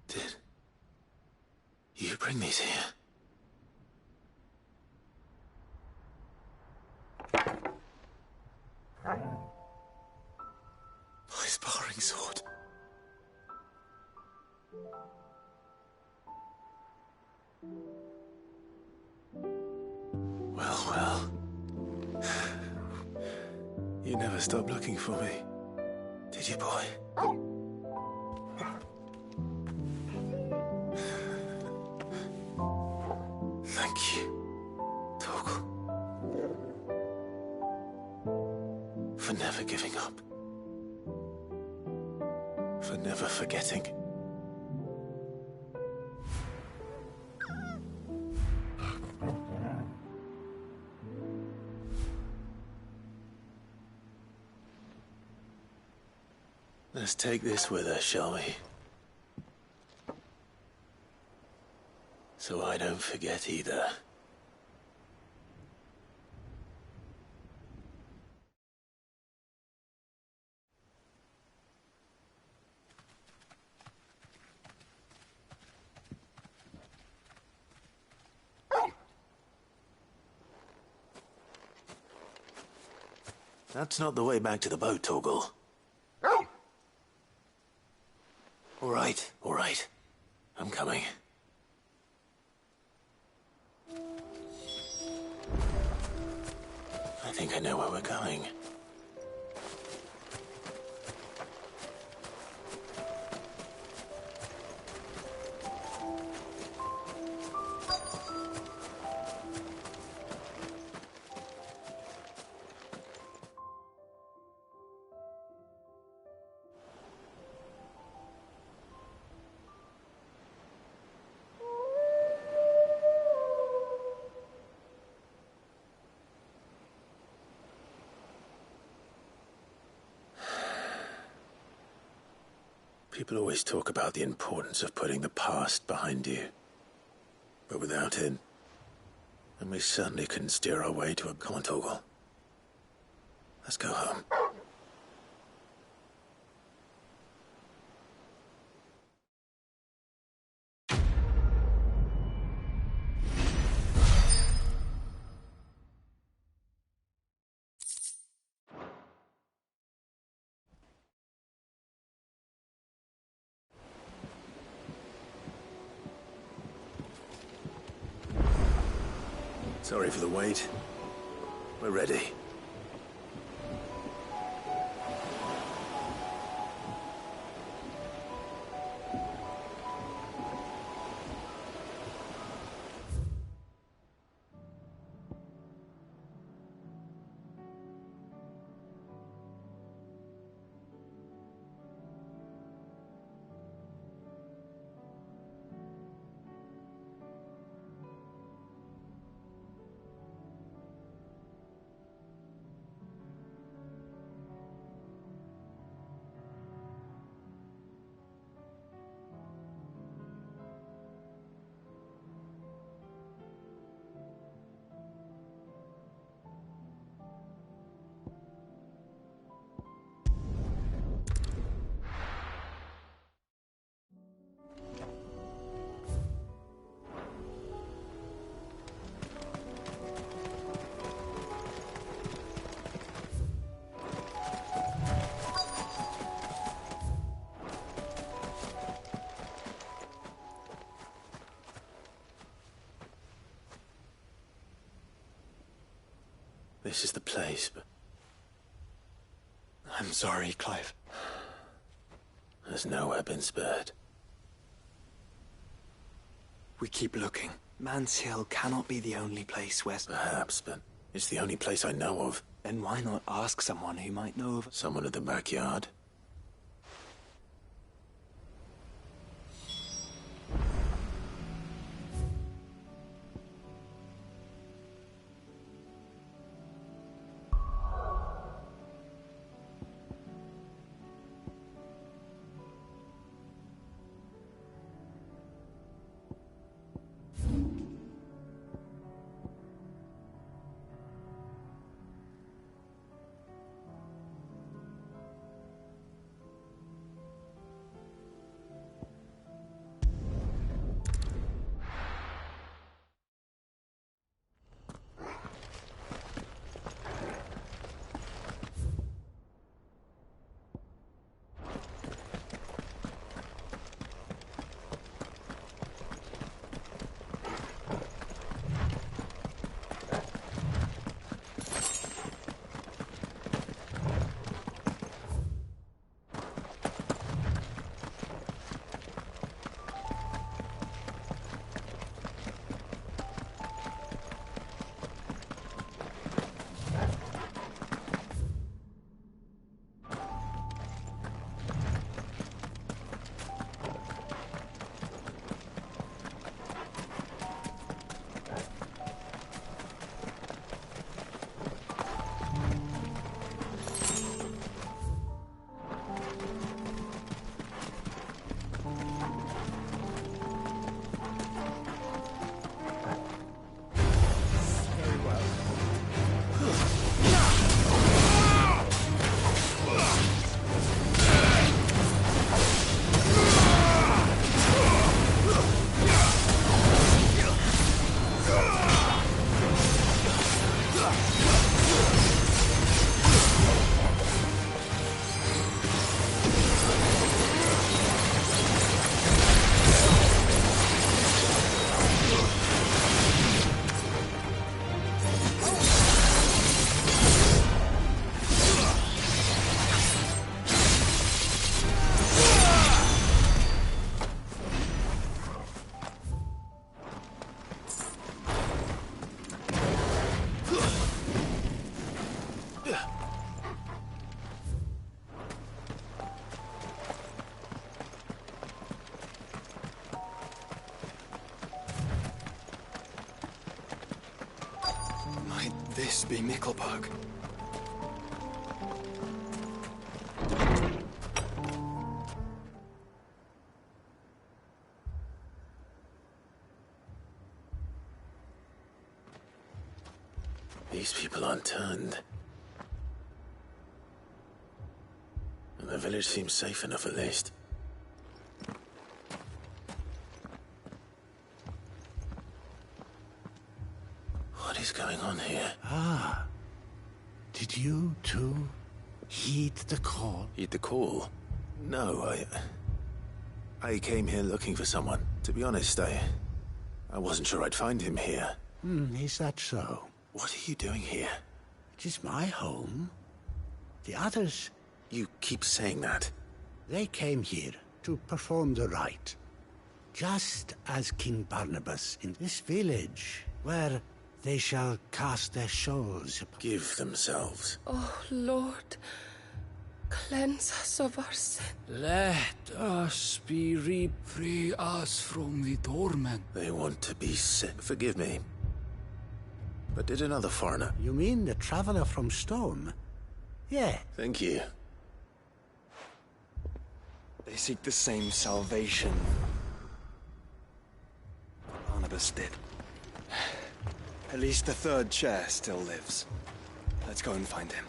Did you bring these here? My sparring sword. Well, well. You never stopped looking for me, did you, boy? Thank you, Torgal. For never giving up. For never forgetting. Let's take this with us, shall we? So I don't forget either. That's not the way back to the boat, Torgal. All right. I'm coming. I think I know where we're going. People always talk about the importance of putting the past behind you. But without it, and we certainly couldn't steer our way to a common Torgal. Let's go home. Sorry for the wait. We're ready. This is the place, but... I'm sorry, Clive. There's nowhere been spared. We keep looking. Man's Hill cannot be the only place where... Perhaps, but it's the only place I know of. Then why not ask someone who might know of... Someone in the backyard? This be Mickleburg. These people aren't turned. village seems safe enough at least. What is going on here? Ah. Did you, too, heed the call? Heed the call? No, I came here looking for someone. To be honest, I wasn't sure I'd find him here. Is that so? What are you doing here? It is my home. The others... You keep saying that. They came here to perform the rite. Just as King Barnabas in this village, where they shall cast their souls upon... Give themselves. Oh, Lord, cleanse us of our sin. Let us be free us from the torment. They want to be set. Forgive me. But did another foreigner... You mean the traveler from Stone? Yeah. Thank you. They seek the same salvation Barnabas did. At least the third chair still lives. Let's go and find him.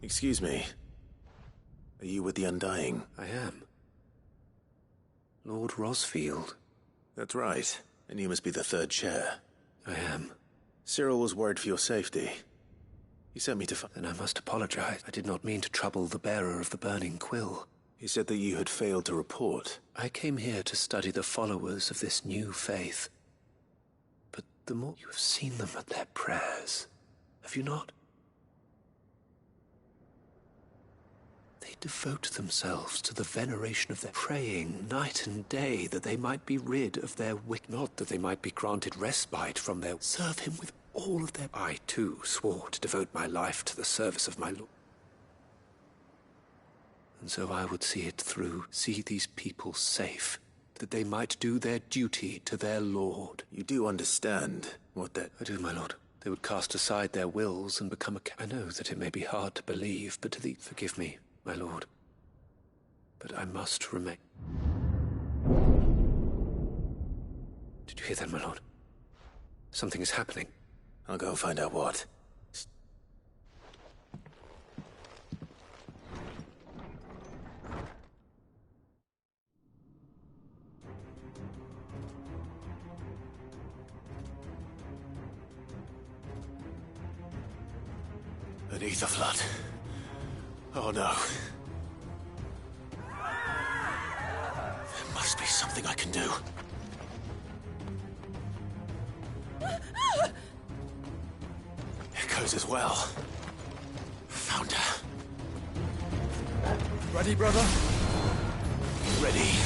Excuse me. Are you with the Undying? I am. Lord Rosfield. That's right. And you must be the third chair. I am. Cyril was worried for your safety. He sent me to Then I must apologize. I did not mean to trouble the bearer of the burning quill. He said that you had failed to report. I came here to study the followers of this new faith. But the more you have seen them at their prayers, have you not? They devote themselves to the veneration of their praying night and day that they might be rid of their not that they might be granted respite from their serve him with all of their... I too swore to devote my life to the service of my Lord. And so I would see it through, see these people safe, that they might do their duty to their Lord. You do understand what that... I do, my Lord. They would cast aside their wills and become a... I know that it may be hard to believe, but to the... Forgive me, my Lord. But I must remain. Did you hear that, my Lord? Something is happening. I'll go and find out what. Beneath the flood. Oh no. There must be something I can do. Echoes as well. Found her. Ready, brother? Ready.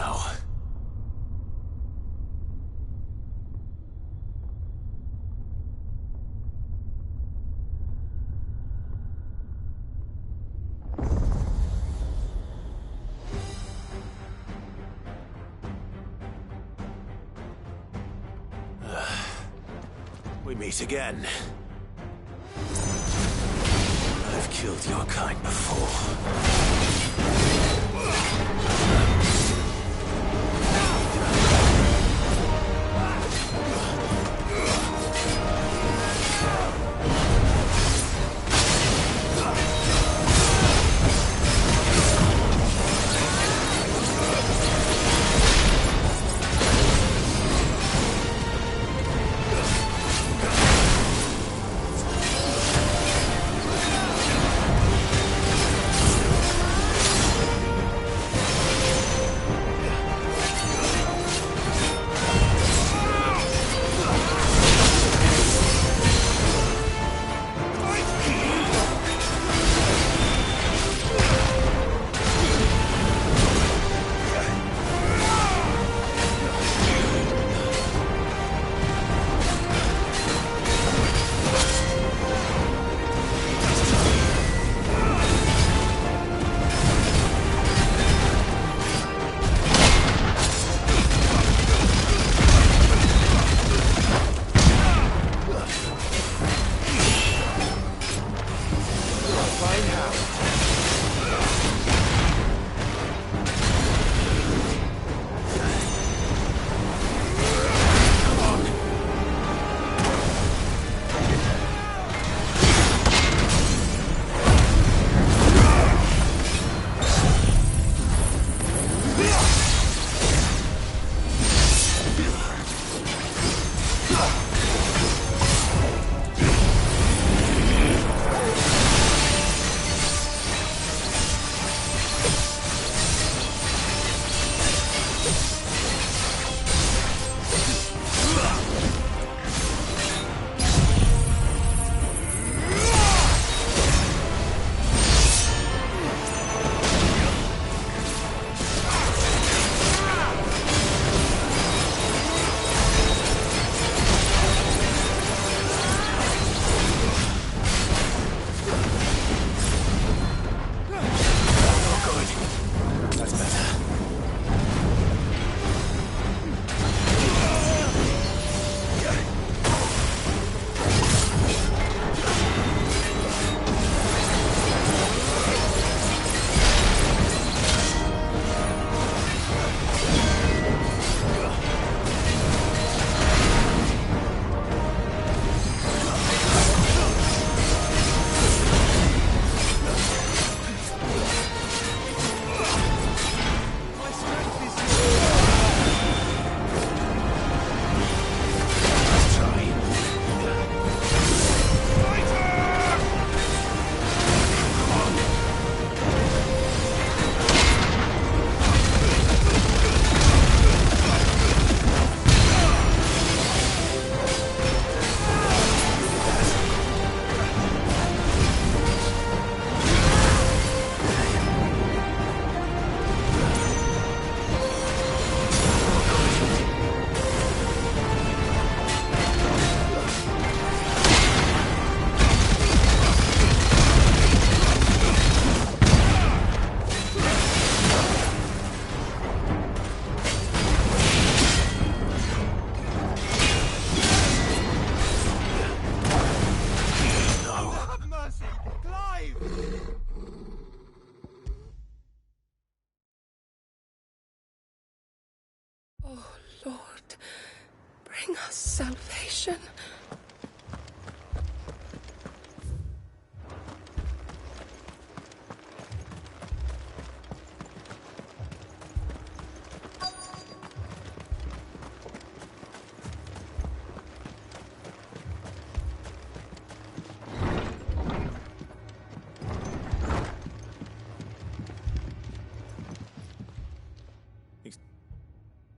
now. We meet again. I've killed your kind before. Oh, Lord, bring us salvation.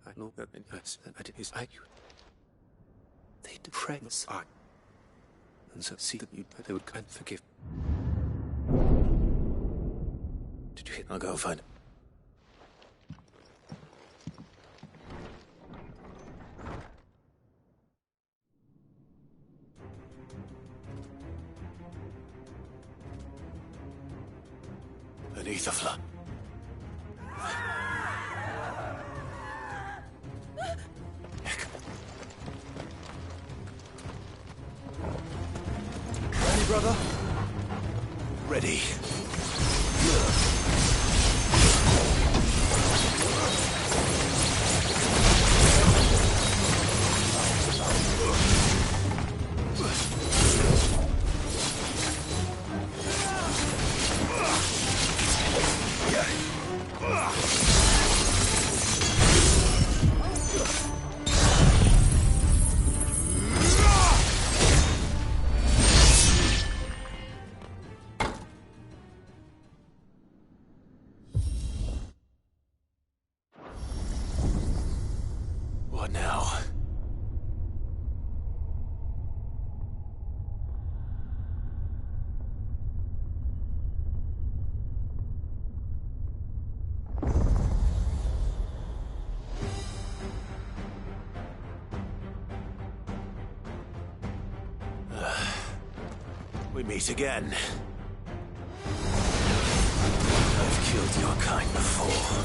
I know that it is you. They pray us I. And so see that they would kind forgive. Did you hear? I'll go find An ether flood. Ready, brother? Ready. What now? We meet again. I've killed your kind before.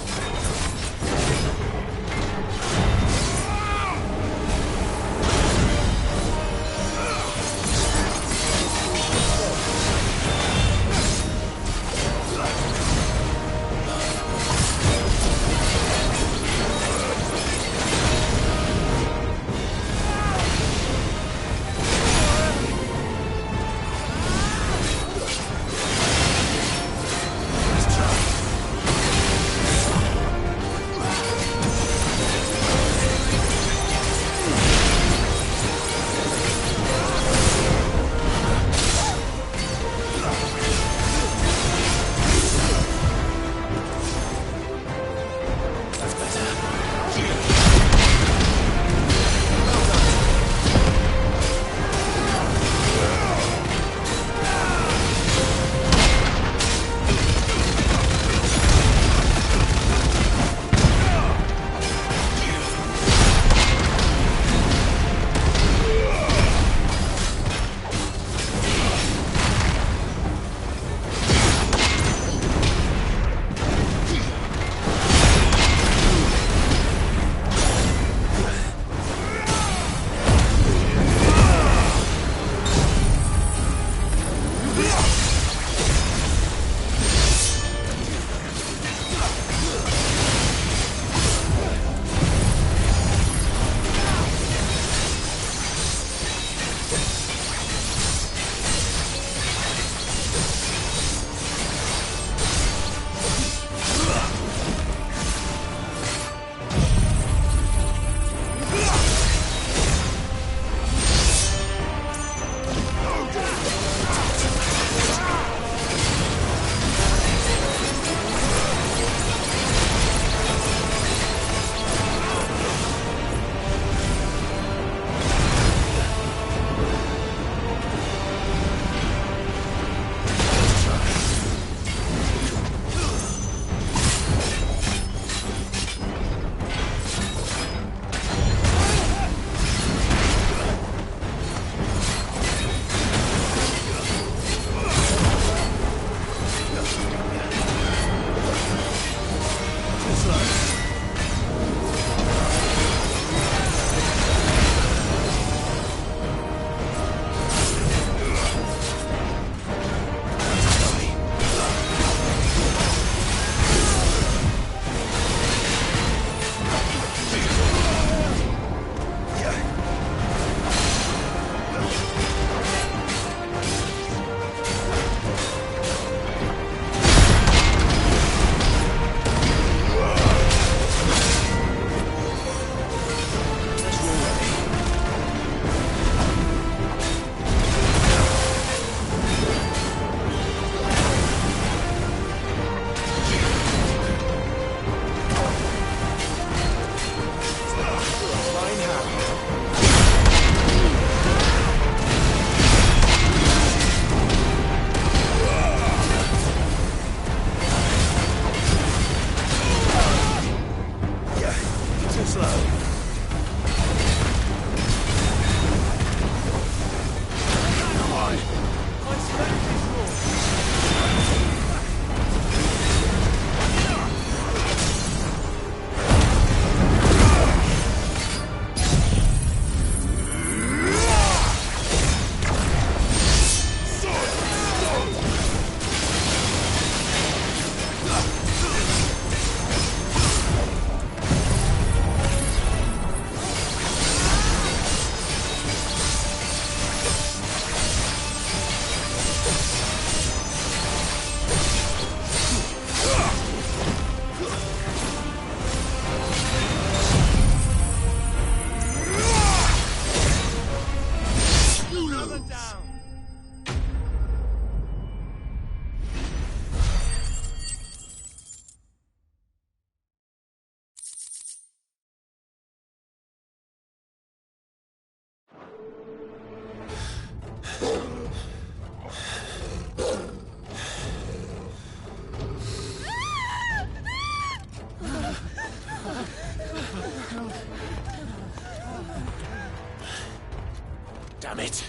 Damn it!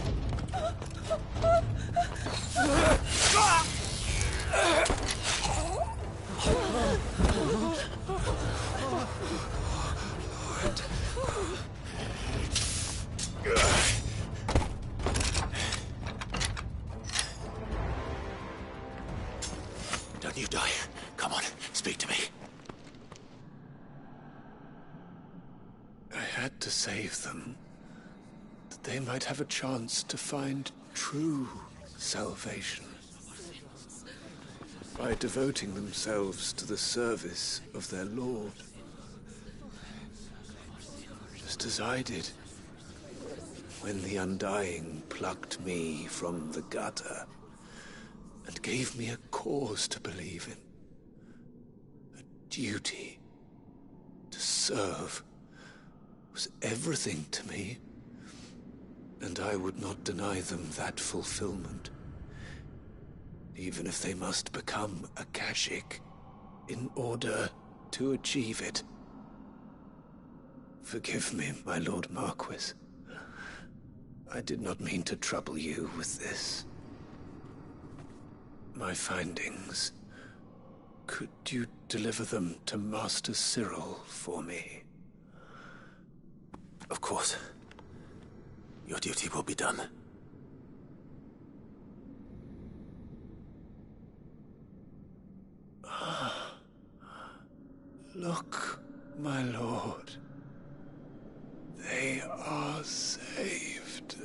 Don't you die. Come on, speak to me. I had to save them, that they might have a chance to find true salvation by devoting themselves to the service of their Lord, just as I did when the Undying plucked me from the gutter and gave me a cause to believe in. A duty to serve was everything to me, and I would not deny them that fulfillment, even if they must become a Kashik in order to achieve it. Forgive me, my Lord Marquis. I did not mean to trouble you with this. My findings. Could you deliver them to Master Cyril for me? Of course. Your duty will be done. Look, my lord. They are saved.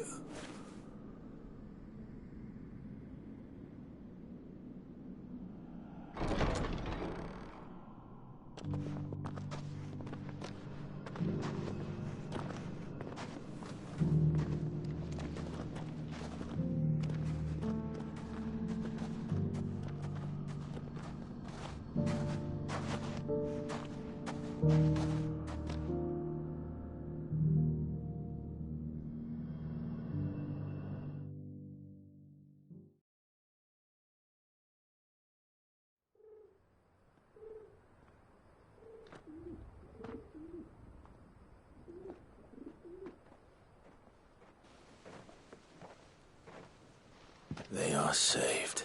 They are saved.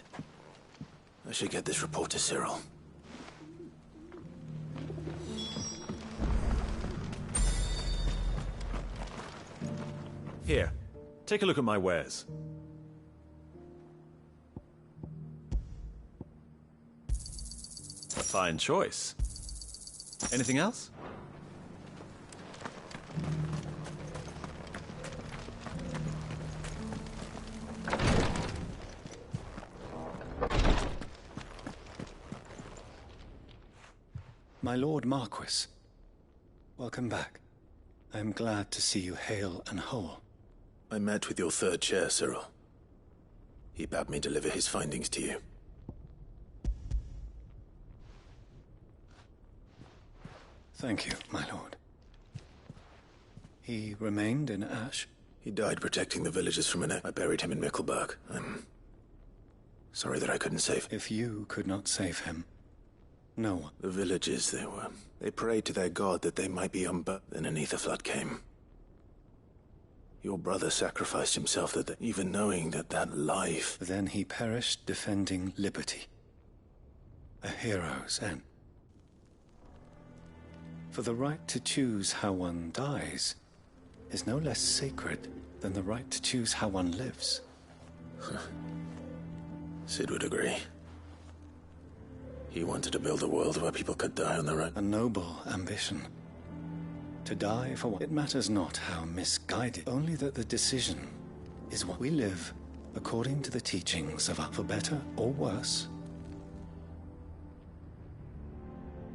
I should get this report to Cyril. Here, take a look at my wares. A fine choice. Anything else? My Lord Marquis, welcome back. I am glad to see you hale and whole. I met with your third chair, Cyril. He bade me deliver his findings to you. Thank you, my lord. He remained in Ash? He died protecting the villagers from an... I buried him in Mickelberg. I'm sorry that I couldn't save him. If you could not save him, no one. The villagers, they prayed to their god that they might be Then an ether flood came. Your brother sacrificed himself even knowing that life... Then he perished defending liberty. A hero's end. For the right to choose how one dies is no less sacred than the right to choose how one lives. Sid would agree. He wanted to build a world where people could die on their own. A noble ambition. To die for what... It matters not how misguided, only that the decision is what we live according to the teachings of for better or worse.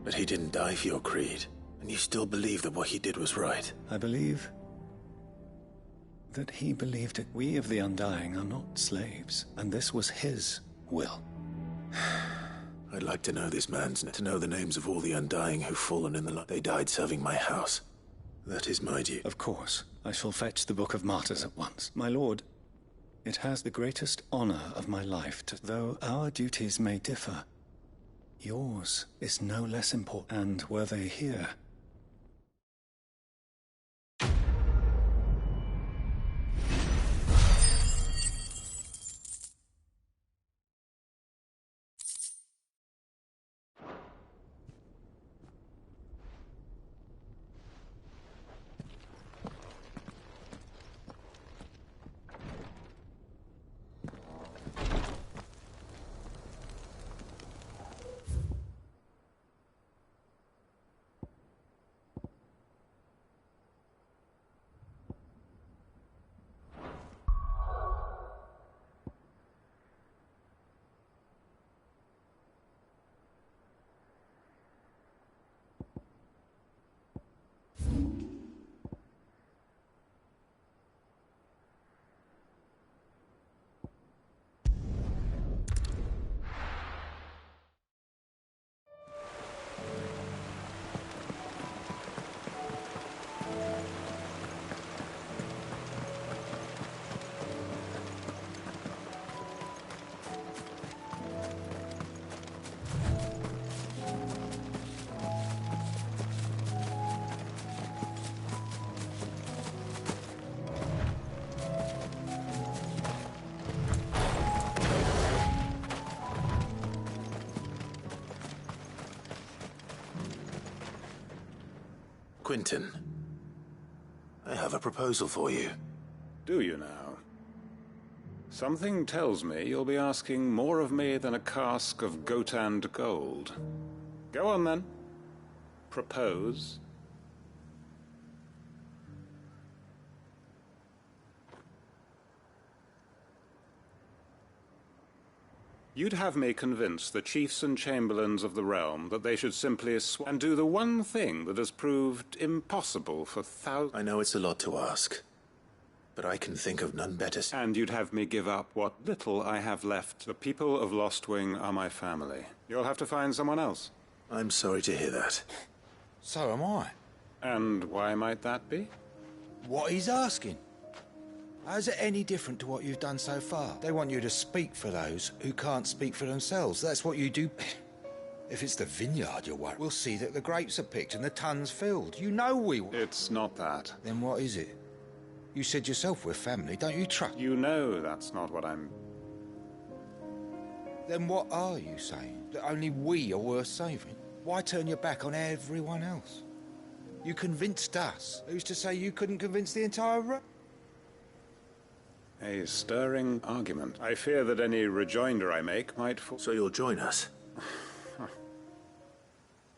But he didn't die for your creed, and you still believe that what he did was right. I believe that he believed it. We of the Undying are not slaves, and this was his will. I'd like to know this man's to know the names of all the Undying who've fallen in the light. They died serving my house. That is my duty. Of course. I shall fetch the Book of Martyrs at once. My lord, it has the greatest honor of my life to... Though our duties may differ, yours is no less important. And were they here... Quinton, I have a proposal for you. Do you now? Something tells me you'll be asking more of me than a cask of Gotand gold. Go on then. Propose. You'd have me convince the chiefs and chamberlains of the realm that they should simply and do the one thing that has proved impossible for thousands. I know it's a lot to ask, but I can think of none better. And you'd have me give up what little I have left. The people of Lostwing are my family. You'll have to find someone else. I'm sorry to hear that. So am I. And why might that be? What he's asking. How's it any different to what you've done so far? They want you to speak for those who can't speak for themselves. That's what you do. If it's the vineyard you're worried, we'll see that the grapes are picked and the tons filled. You know we will. It's not that. Then what is it? You said yourself we're family, don't you trust? You know that's not what I'm... Then what are you saying? That only we are worth saving? Why turn your back on everyone else? You convinced us. Who's to say you couldn't convince the entire room? A stirring argument. I fear that any rejoinder I make might fall. So you'll join us?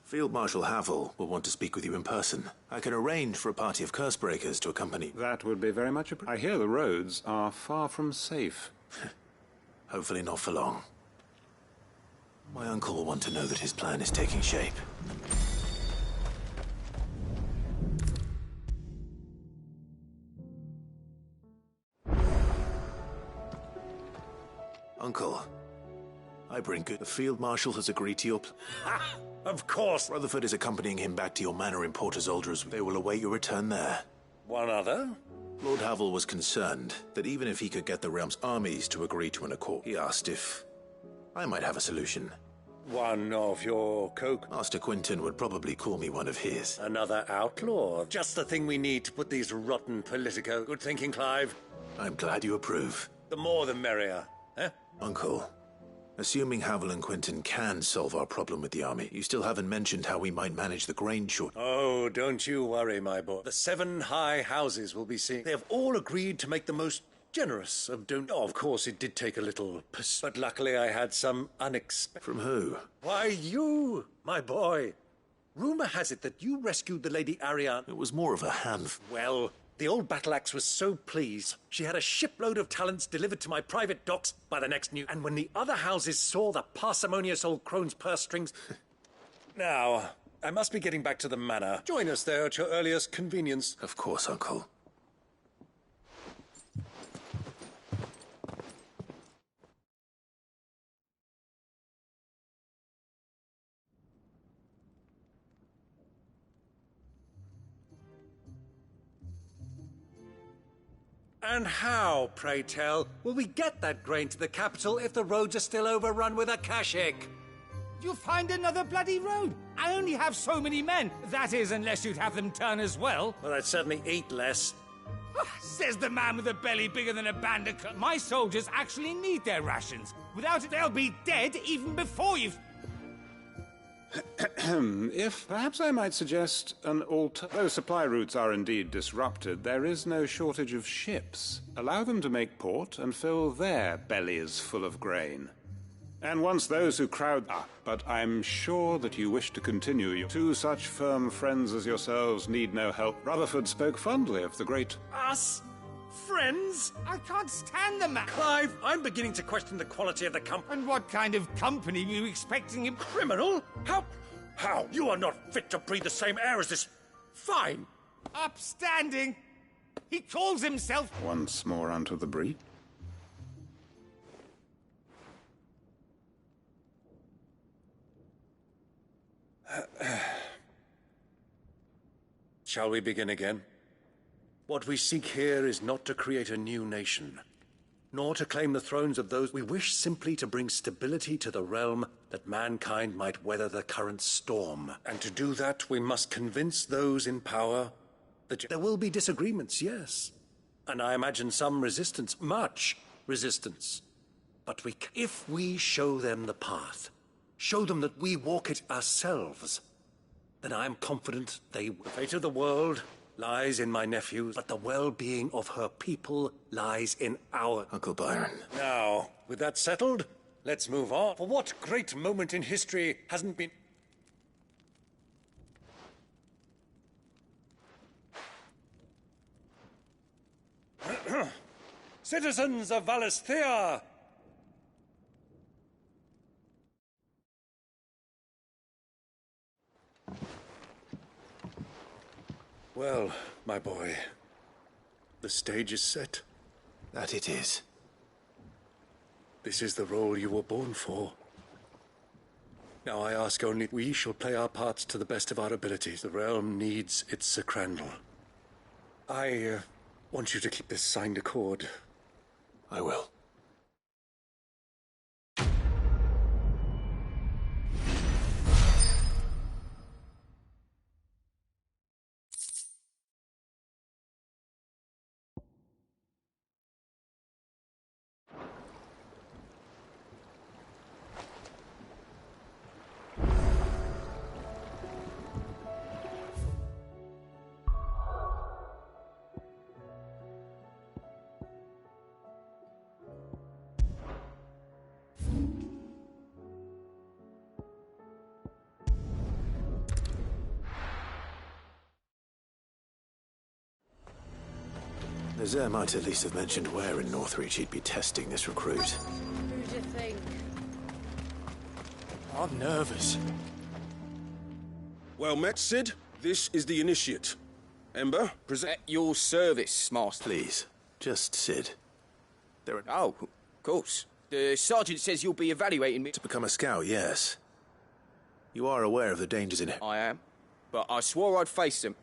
Field Marshal Havel will want to speak with you in person. I can arrange for a party of curse-breakers to accompany. That would be very much appreciated. I hear the roads are far from safe. Hopefully not for long. My uncle will want to know that his plan is taking shape. Uncle, I bring good. The Field Marshal has agreed to your Of course. Rutherford is accompanying him back to your manor in Port Isolde. They will await your return there. One other? Lord Havel was concerned that even if he could get the realm's armies to agree to an accord, he asked if I might have a solution. One of your Master Quinton would probably call me one of his. Another outlaw? Just the thing we need to put these rotten politico. Good thinking, Clive. I'm glad you approve. The more the merrier, eh? Uncle, assuming Havel and Quinton can solve our problem with the army, you still haven't mentioned how we might manage the grain shortage. Oh, don't you worry, my boy. The 7 high houses will be seeing. They have all agreed to make the most generous of Oh, of course, it did take a little but luckily I had some unexpected... From who? Why, you, my boy. Rumor has it that you rescued the Lady Ariane. It was more of a handful. Well, the old battle axe was so pleased, she had a shipload of talents delivered to my private docks by the next new... And when the other houses saw the parsimonious old crone's purse strings... Now, I must be getting back to the manor. Join us there at your earliest convenience. Of course, Uncle. And how, pray tell, will we get that grain to the capital if the roads are still overrun with akashic? You'll find another bloody road. I only have so many men. That is, unless you'd have them turn as well. Well, I'd certainly eat less. Says the man with a belly bigger than a bandit. My soldiers actually need their rations. Without it, they'll be dead even before you've... If perhaps I might suggest an Though supply routes are indeed disrupted, there is no shortage of ships. Allow them to make port and fill their bellies full of grain. And once those who crowd... but I'm sure that you wish to continue your... Two such firm friends as yourselves need no help. Rutherford spoke fondly of the great... Us? Friends? I can't stand the man. Clive, I'm beginning to question the quality of the company. And what kind of company were you expecting him? Criminal? How? You are not fit to breathe the same air as this... Fine. Upstanding. He calls himself... Once more unto the breach. Shall we begin again? What we seek here is not to create a new nation, nor to claim the thrones of those. We wish simply to bring stability to the realm that mankind might weather the current storm. And to do that, we must convince those in power that there will be disagreements, yes. And I imagine some resistance, much resistance. But if we show them the path, show them that we walk it ourselves, then I am confident the fate of the world lies in my nephews, but the well-being of her people lies in our... Uncle Byron. Now, with that settled, let's move on. For what great moment in history hasn't been... Citizens of Valisthea! Well, my boy, the stage is set. That it is. This is the role you were born for. Now I ask only, we shall play our parts to the best of our abilities. The realm needs its Sir Crandall. I want you to keep this signed accord. I will. Nazaire might at least have mentioned where in Northreach he'd be testing this recruit. Who'd you think? I'm nervous. Well met, Sid. This is the Initiate. Ember, present... At your service, Master. Please, just Sid. There are... Oh, of course. The Sergeant says you'll be evaluating me... To become a scout, yes. You are aware of the dangers in it. I am. But I swore I'd face them.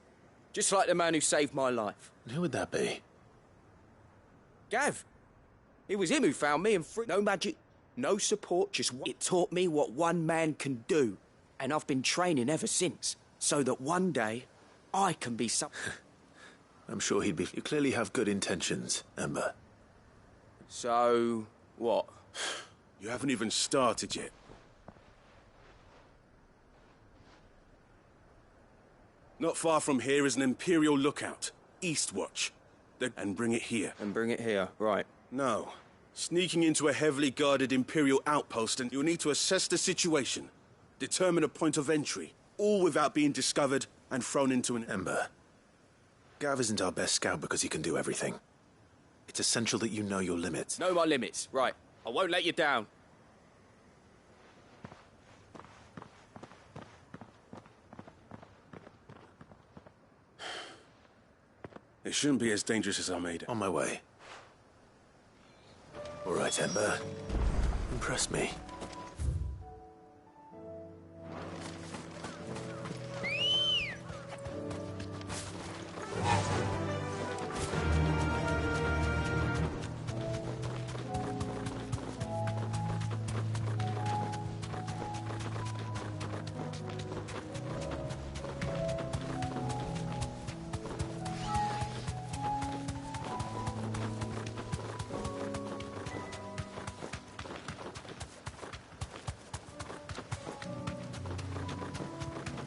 Just like the man who saved my life. And who would that be? Gav. It was him who found me and no magic, no support, just it taught me what one man can do. And I've been training ever since, so that one day I can be some... I'm sure he'd be... You clearly have good intentions, Ember. So, what? You haven't even started yet. Not far from here is an Imperial lookout, Eastwatch. And bring it here. And bring it here, right. No. Sneaking into a heavily guarded Imperial outpost, and you'll need to assess the situation, determine a point of entry, all without being discovered and thrown into an... Ember, Gav isn't our best scout because he can do everything. It's essential that you know your limits. Know my limits, right. I won't let you down. It shouldn't be as dangerous as I made it. On my way. All right, Ember. Impress me.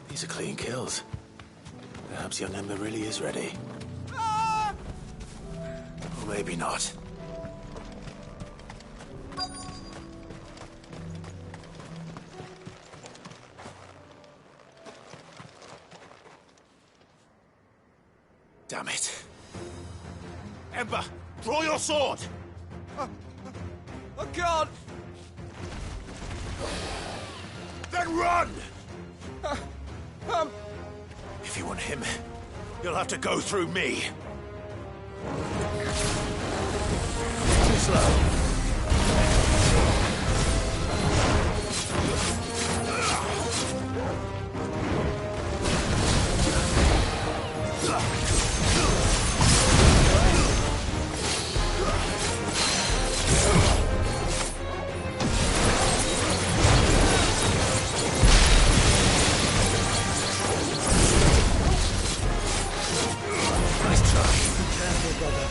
These are clean kills. Perhaps young Ember really is ready. Or maybe not. Damn it. Ember, draw your sword! I can't! Then run! If you want him, you'll have to go through me. Too slow. Nice try. Careful, brother.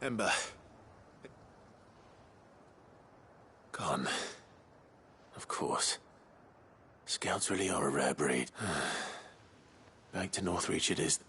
Ember. Gone. Of course. Scouts really are a rare breed. Back to Northreach it is.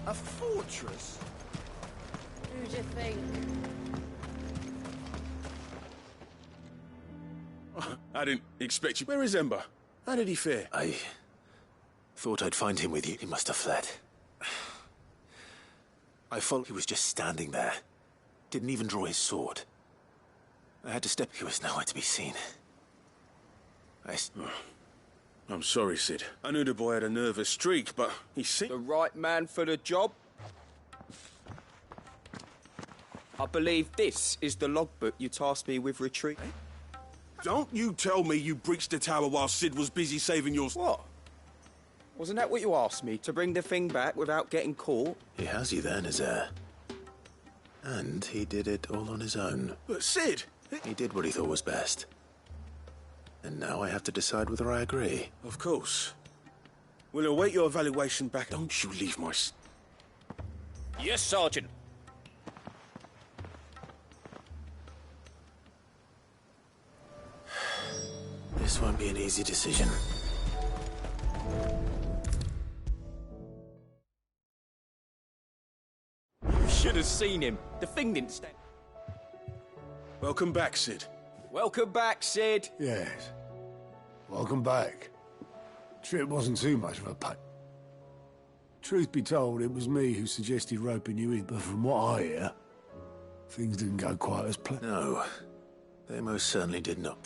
A fortress? Who'd you think? I didn't expect you. Where is Ember? How did he fare? I thought I'd find him with you. He must have fled. I followed. He was just standing there. Didn't even draw his sword. I had to step. He was nowhere to be seen. I'm sorry, Sid. I knew the boy had a nervous streak, but he seemed... The right man for the job? I believe this is the logbook you tasked me with retrieving. Don't you tell me you breached the tower while Sid was busy saving your... What? Wasn't that what you asked me? To bring the thing back without getting caught? He has you there in his air. And he did it all on his own. But Sid... He did what he thought was best. And now I have to decide whether I agree. Of course. We'll await your evaluation back. Don't you leave my... Yes, Sergeant. This won't be an easy decision. You should have seen him. The thing didn't stand. Welcome back, Sid. Welcome back, Sid. Yes. Welcome back. Trip wasn't too much of a pain. Truth be told, it was me who suggested roping you in, but from what I hear, things didn't go quite as planned. No, they most certainly did not.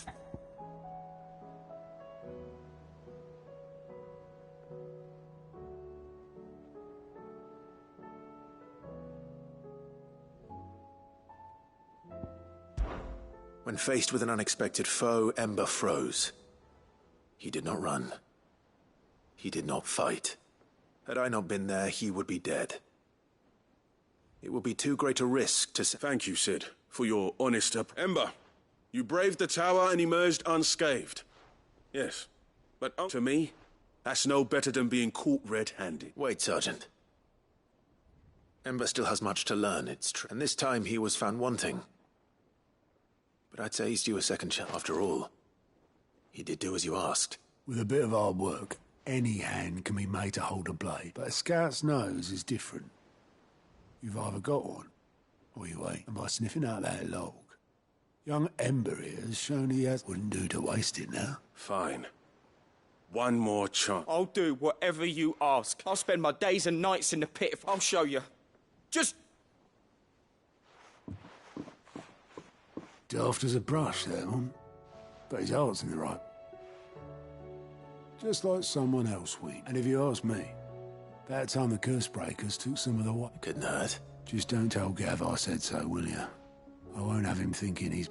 When faced with an unexpected foe, Ember froze. He did not run. He did not fight. Had I not been there, he would be dead. It would be too great a risk to... Thank you, Sid, for your honest... Ember, you braved the tower and emerged unscathed. Yes, but to me, that's no better than being caught red-handed. Wait, Sergeant. Ember still has much to learn, it's true. And this time he was found wanting. But I'd say he's due a second chance. After all, he did do as you asked. With a bit of hard work, any hand can be made to hold a blade. But a scout's nose is different. You've either got one, or you ain't. And by sniffing out that log, young Ember here has shown he has... Wouldn't do to waste it now. Fine. One more chance. I'll do whatever you ask. I'll spend my days and nights in the pit if I'll show you. Just... Daft as a brush, that one. But his heart's in the right. Just like someone else, we. And if you ask me, about time the curse breakers took some of the what? Couldn't hurt. Just don't tell Gav I said so, will you? I won't have him thinking he's...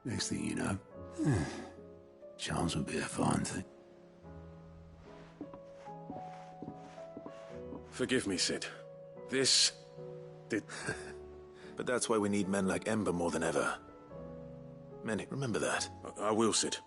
Next thing you know, chance would be a fine thing. Forgive me, Sid. This... did... But that's why we need men like Ember more than ever. Men, remember that. I will, Sid.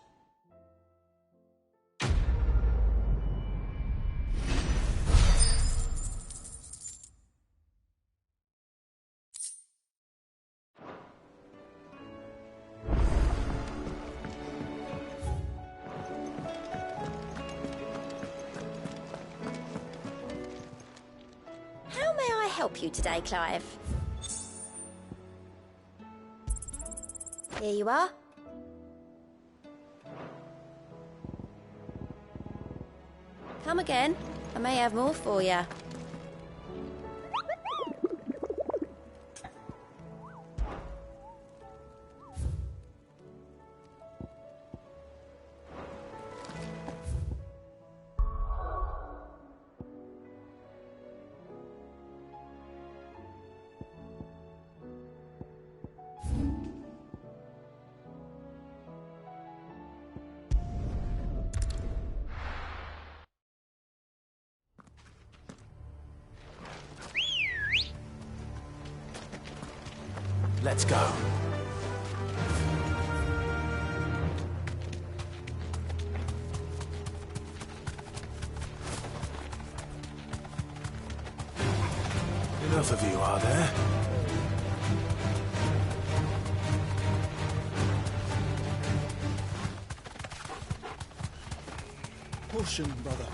How may I help you today, Clive? Here you are. Come again. I may have more for you. Let's go. Enough of you, are there? Caution, brother.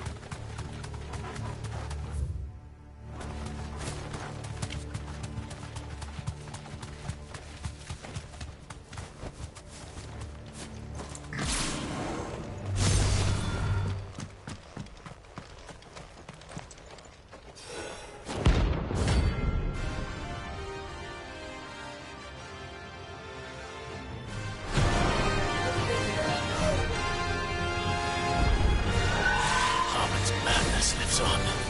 Lives on.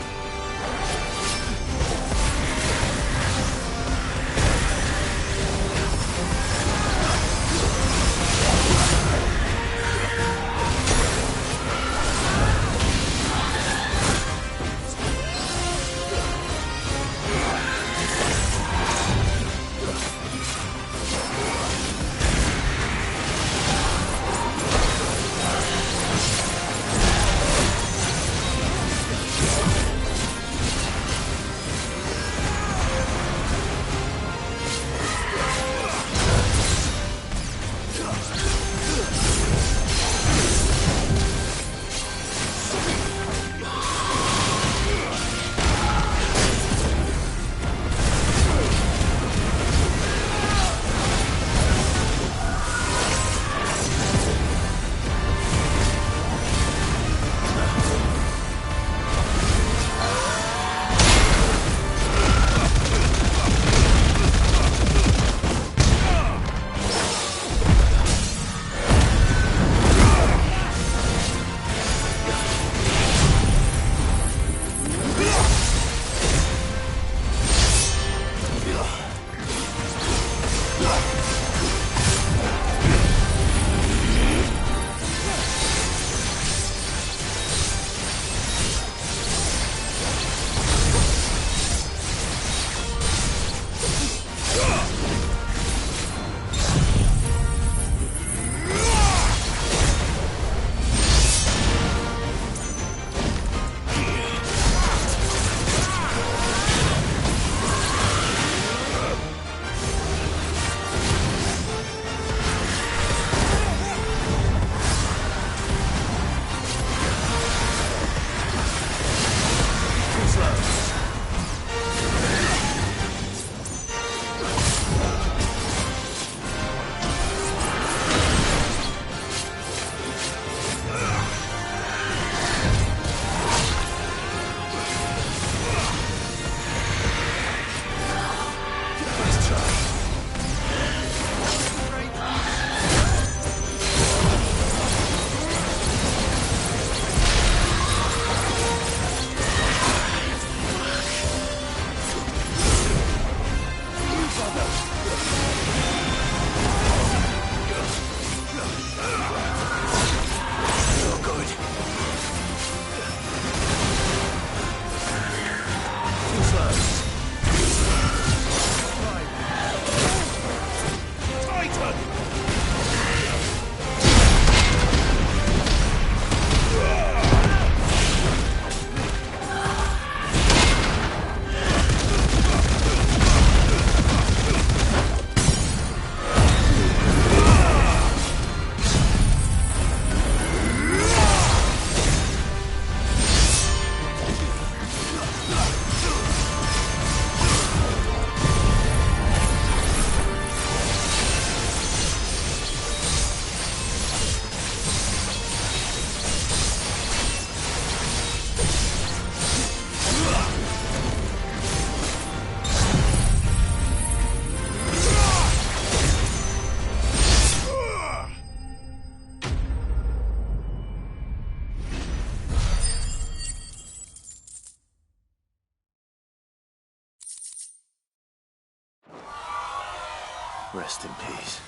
Rest in peace.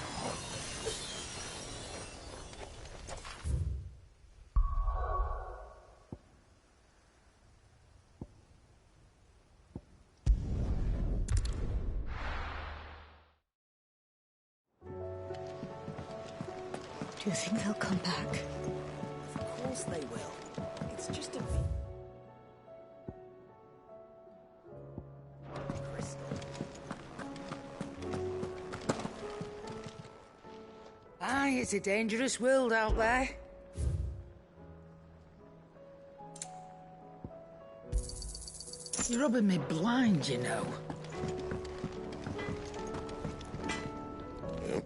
You think they'll come back? Of course they will. It's just a... Aye, it's a dangerous world out there. You're rubbing me blind, you know. Yep.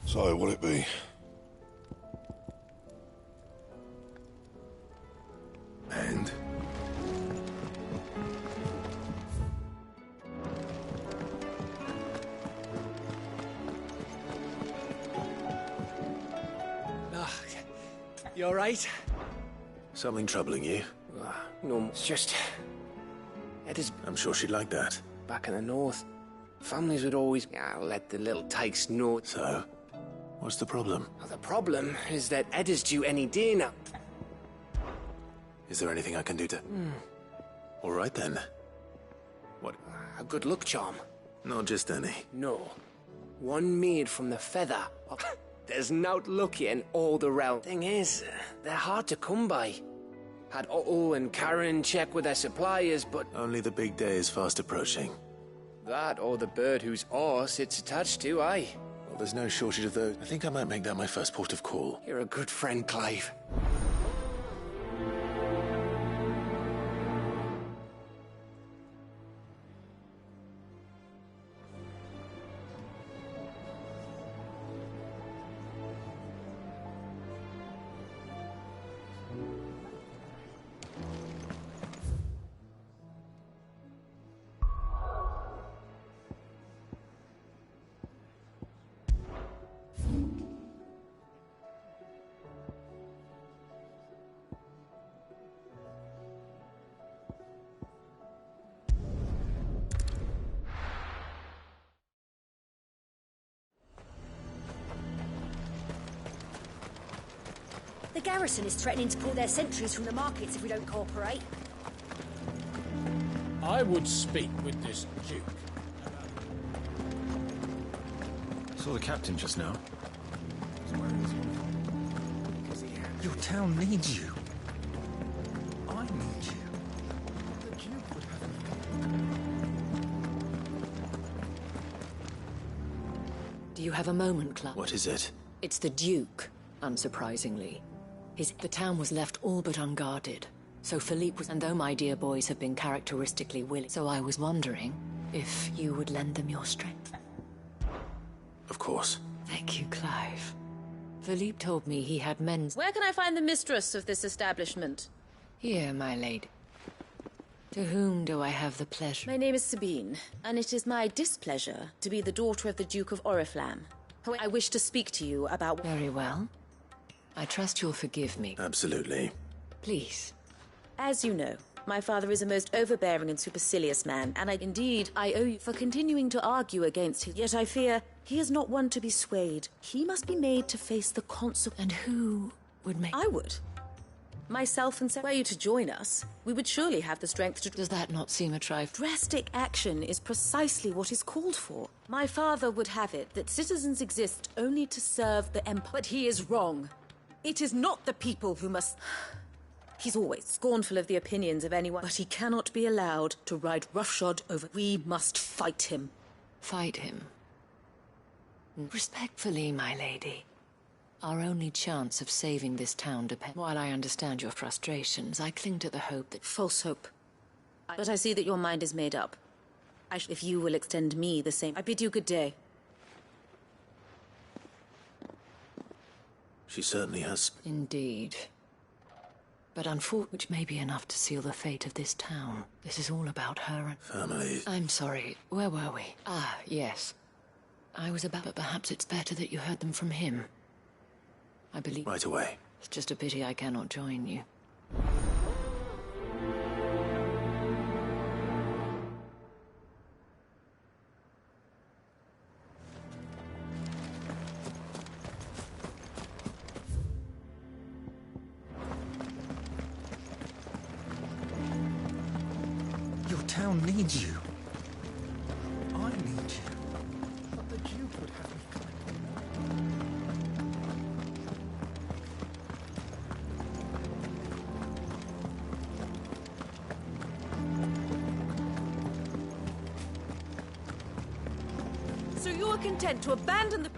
So, what'll it be? And? You alright? Something troubling you? No, it's just... Edda's... I'm sure she'd like that. Back in the north, families would always let the little tykes know. So, what's the problem? Well, the problem is that Edda's due any day now. Is there anything I can do to... All right, then. What? A good luck charm. Not just any. No. One made from the feather. There's not lucky in all the realm. Thing is, they're hard to come by. Had Otto and Karen check with their suppliers, but... Only the big day is fast approaching. That or the bird whose horse it's attached to, aye. Well, there's no shortage of those. I think I might make that my first port of call. You're a good friend, Clive. The garrison is threatening to pull their sentries from the markets if we don't cooperate. I would speak with this Duke. Saw the captain just now. Your town needs you. I need you. The Duke would have me. Do you have a moment, Clive? What is it? It's the Duke, unsurprisingly. The town was left all but unguarded, so Philippe was... And though my dear boys have been characteristically willing, so I was wondering if you would lend them your strength. Of course. Thank you, Clive. Philippe told me he had men... Where can I find the mistress of this establishment? Here, my lady. To whom do I have the pleasure? My name is Sabine, and it is my displeasure to be the daughter of the Duke of Oriflamme. I wish to speak to you about... Very well. I trust you'll forgive me. Absolutely. Please. As you know, my father is a most overbearing and supercilious man, and I owe you for continuing to argue against him. Yet I fear he is not one to be swayed. He must be made to face the consequences. And who would make... I would. Myself and were you to join us, we would surely have the strength to... Does that not seem a trifle? Drastic action is precisely what is called for. My father would have it that citizens exist only to serve the Empire. But he is wrong. It is not the people who must... He's always scornful of the opinions of anyone, but he cannot be allowed to ride roughshod over... We must fight him. Fight him? Respectfully, my lady. Our only chance of saving this town depends... While I understand your frustrations, I cling to the hope that... False hope. But I see that your mind is made up. If you will extend me the same... I bid you good day. She certainly has... Indeed. But unfortunately, which may be enough to seal the fate of this town. This is all about her and... Family. I'm sorry, where were we? Ah, yes. I was about... But perhaps it's better that you heard them from him. I believe... Right away. It's just a pity I cannot join you. Your town needs you. I need you. But the Duke would have me come. are content to abandon the...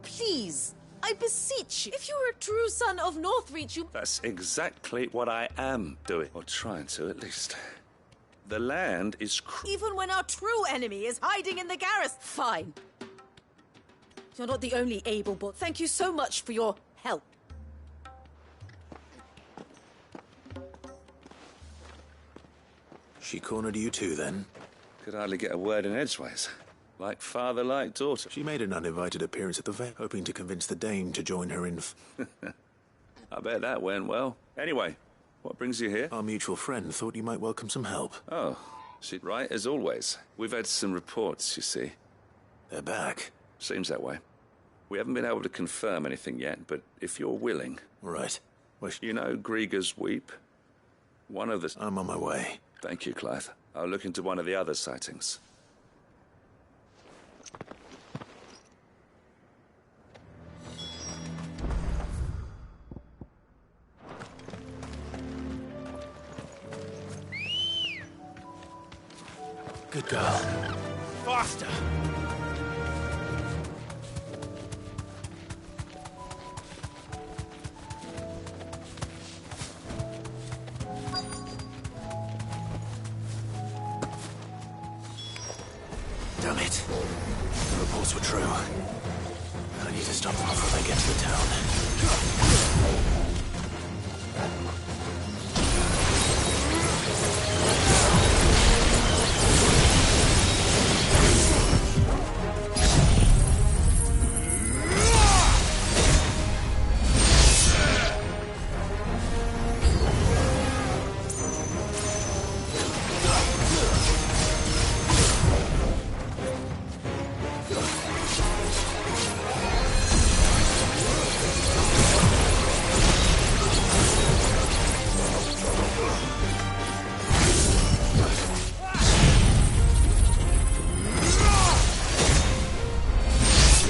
Please, I beseech you. If you were a true son of Northreach, you... That's exactly what I am doing. Or trying to, at least. The land is... Even when our true enemy is hiding in the garrison. Fine. You're not the only able, but thank you so much for your help. She cornered you too, then? Could hardly get a word in edgeways. Like father, like daughter. She made an uninvited appearance at the vet, hoping to convince the Dane to join her in... I bet that went well. Anyway, what brings you here? Our mutual friend thought you might welcome some help. Oh, she's right, as always. We've had some reports, you see. They're back. Seems that way. We haven't been able to confirm anything yet, but if you're willing... Right. You know Grieger's Weep? One of the... I'm on my way. Thank you, Clive. I'll look into one of the other sightings. Good girl. Faster! Damn it. The reports were true. I need to stop them before they get to the town.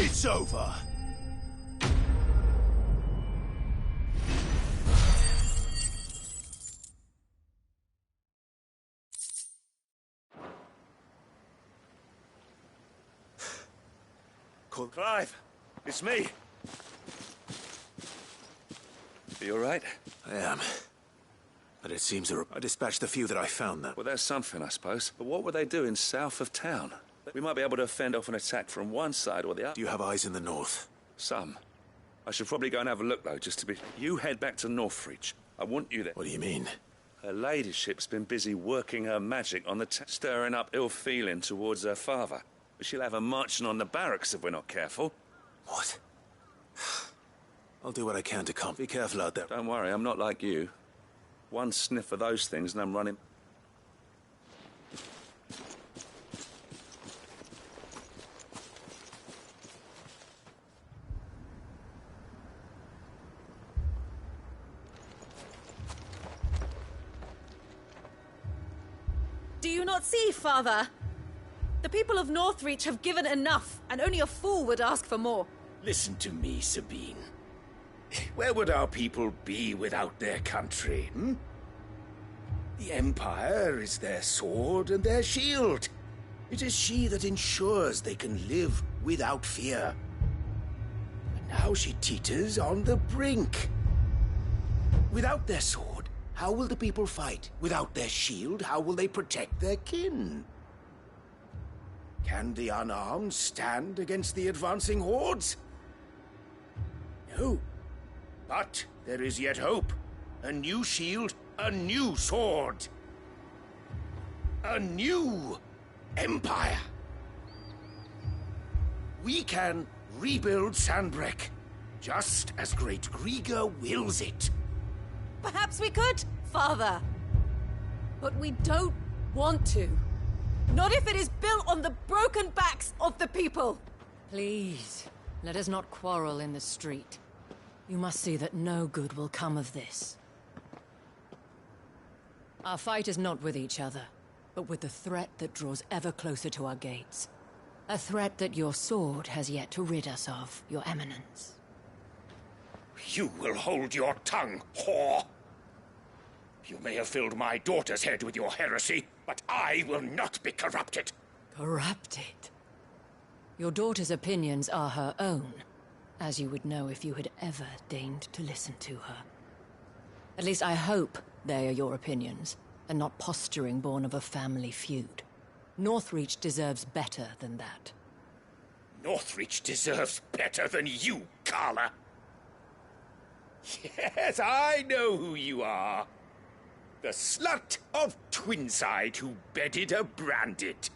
It's over. Clive, it's me. Are you all right? I am. But it seems I dispatched the few that I found, though. Well, there's something, I suppose. But what were they doing south of town? We might be able to fend off an attack from one side or the other. Do you have eyes in the north? Some. I should probably go and have a look, though, just to be... You head back to Northreach. I want you there. What do you mean? Her ladyship's been busy working her magic on the stirring up ill feeling towards her father. But she'll have her marching on the barracks if we're not careful. What? I'll do what I can to calm. Be careful out there. Don't worry, I'm not like you. One sniff of those things and I'm running... Do you not see, Father? The people of Northreach have given enough, and only a fool would ask for more. Listen to me, Sabine. Where would our people be without their country, hmm? The Empire is their sword and their shield. It is she that ensures they can live without fear. And now she teeters on the brink. Without their sword, how will the people fight? Without their shield, how will they protect their kin? Can the unarmed stand against the advancing hordes? No. But there is yet hope. A new shield, a new sword. A new empire. We can rebuild Sandbreck, just as great Grieger wills it. Perhaps we could, Father. But we don't want to. Not if it is built on the broken backs of the people. Please, let us not quarrel in the street. You must see that no good will come of this. Our fight is not with each other, but with the threat that draws ever closer to our gates. A threat that your sword has yet to rid us of, Your Eminence. You will hold your tongue, whore! You may have filled my daughter's head with your heresy, but I will not be corrupted. Corrupted? Your daughter's opinions are her own, as you would know if you had ever deigned to listen to her. At least I hope they are your opinions, and not posturing born of a family feud. Northreach deserves better than that. Northreach deserves better than you, Carla. Yes, I know who you are. The slut of Twinside who bedded a Brandit.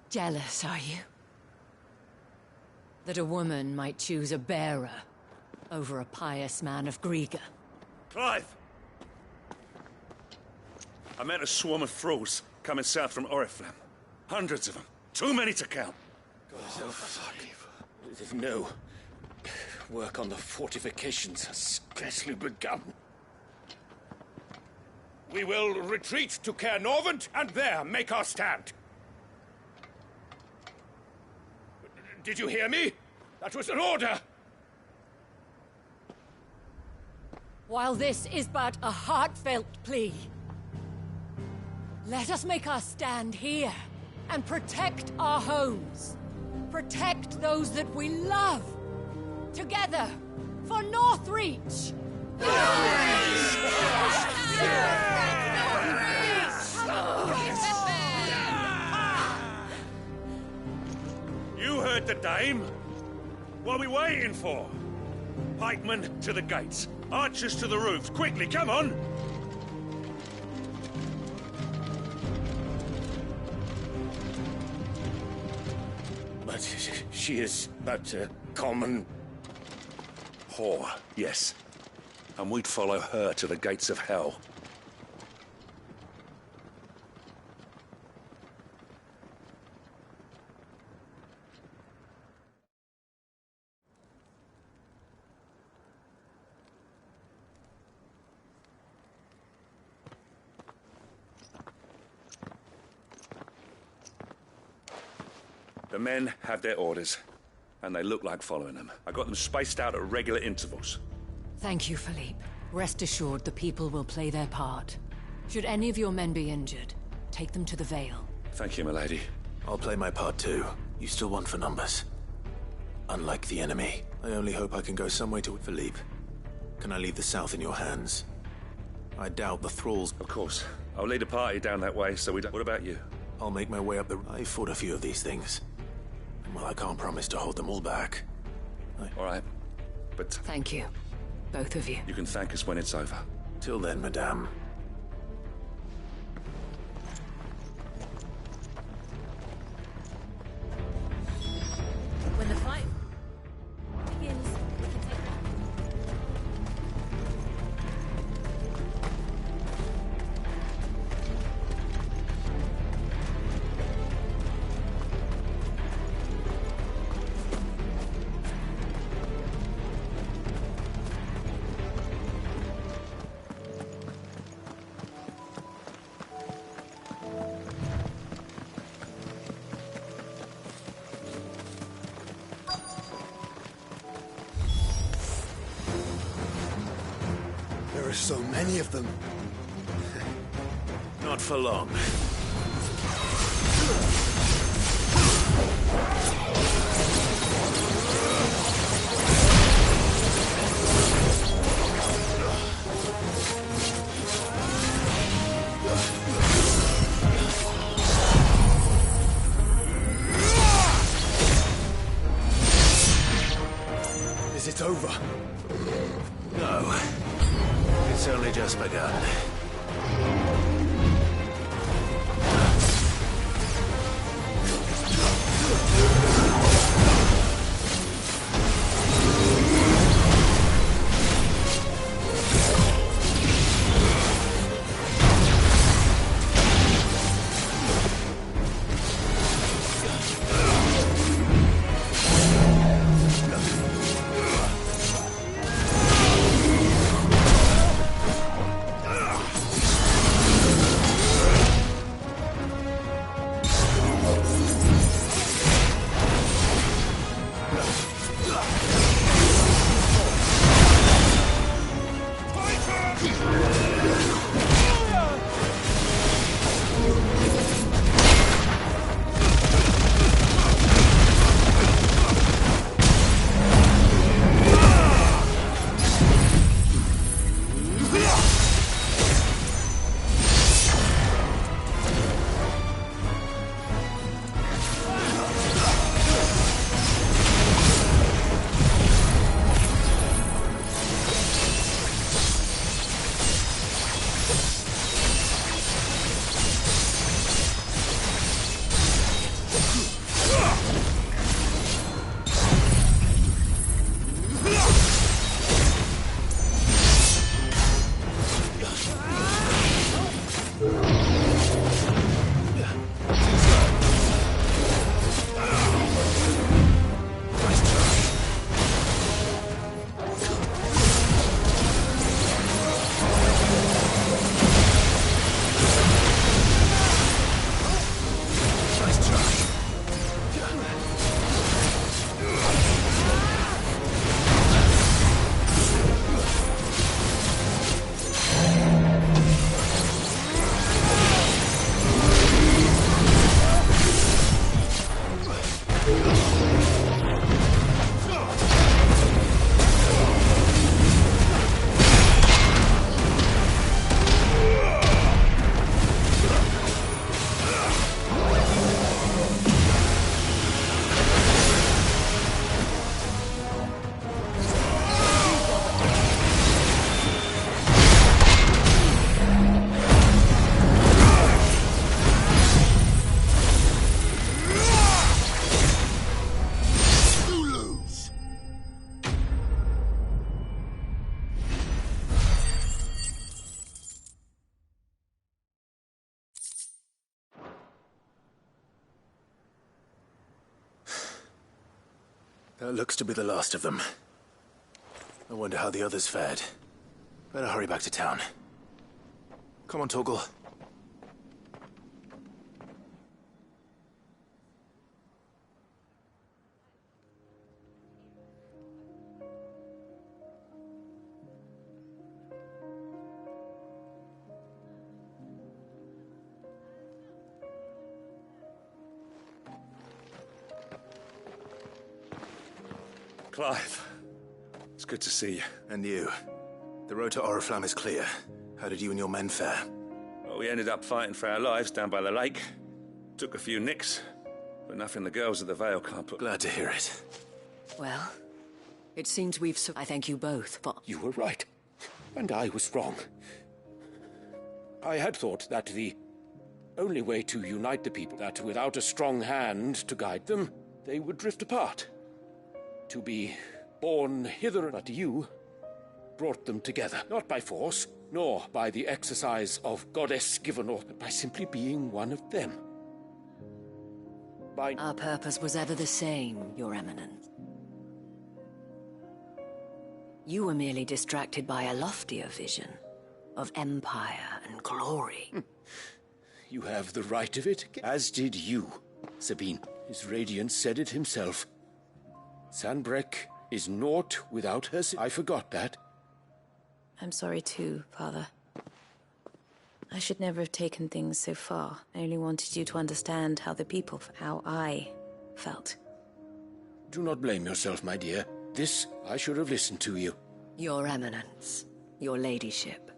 Jealous, are you? That a woman might choose a bearer over a pious man of Griega. Clive! I met a swarm of thralls coming south from Oriflamme. Hundreds of them. Too many to count. No. Work on the fortifications has scarcely begun. We will retreat to Caer Norvent and there make our stand. Did you hear me? That was an order! While this is but a heartfelt plea, let us make our stand here and protect our homes. Protect those that we love. Together, for Northreach! You heard the dame. What are we waiting for? Pikemen to the gates. Archers to the roofs. Quickly, come on! But she is but a common... whore, yes. And we'd follow her to the gates of hell. The men have their orders, and they look like following them. I got them spaced out at regular intervals. Thank you, Philippe. Rest assured the people will play their part. Should any of your men be injured, take them to the Vale. Thank you, milady. I'll play my part too. You still want for numbers. Unlike the enemy, I only hope I can go some way to Philippe. Can I leave the south in your hands? I doubt the thralls... Of course. I'll lead a party down that way, so we don't... What about you? I'll make my way up the... I fought a few of these things. Well, I can't promise to hold them all back. All right, but... Thank you, both of you. You can thank us when it's over. Till then, madame. When the fight begins, we can take that. There are so many of them. Not for long. Is it over? No. It's only just begun. That looks to be the last of them. I wonder how the others fared. Better hurry back to town. Come on, Torgal. Clive, it's good to see you. And you. The road to Oriflamme is clear. How did you and your men fare? Well, we ended up fighting for our lives down by the lake. Took a few nicks, but nothing the girls at the Vale can't put... Glad to hear it. Well, it seems we've... I thank you both for... You were right, and I was wrong. I had thought that the only way to unite the people, that without a strong hand to guide them, they would drift apart. To be born hither, but you brought them together, not by force, nor by the exercise of goddess-given authority, but by simply being one of them. Our purpose was ever the same, Your Eminence. You were merely distracted by a loftier vision of empire and glory. You have the right of it, as did you, Sabine. His radiance said it himself. Sanbreque is naught without her. I forgot that. I'm sorry too, Father. I should never have taken things so far. I only wanted you to understand how how I felt. Do not blame yourself, my dear. I should have listened to you. Your Eminence, your ladyship.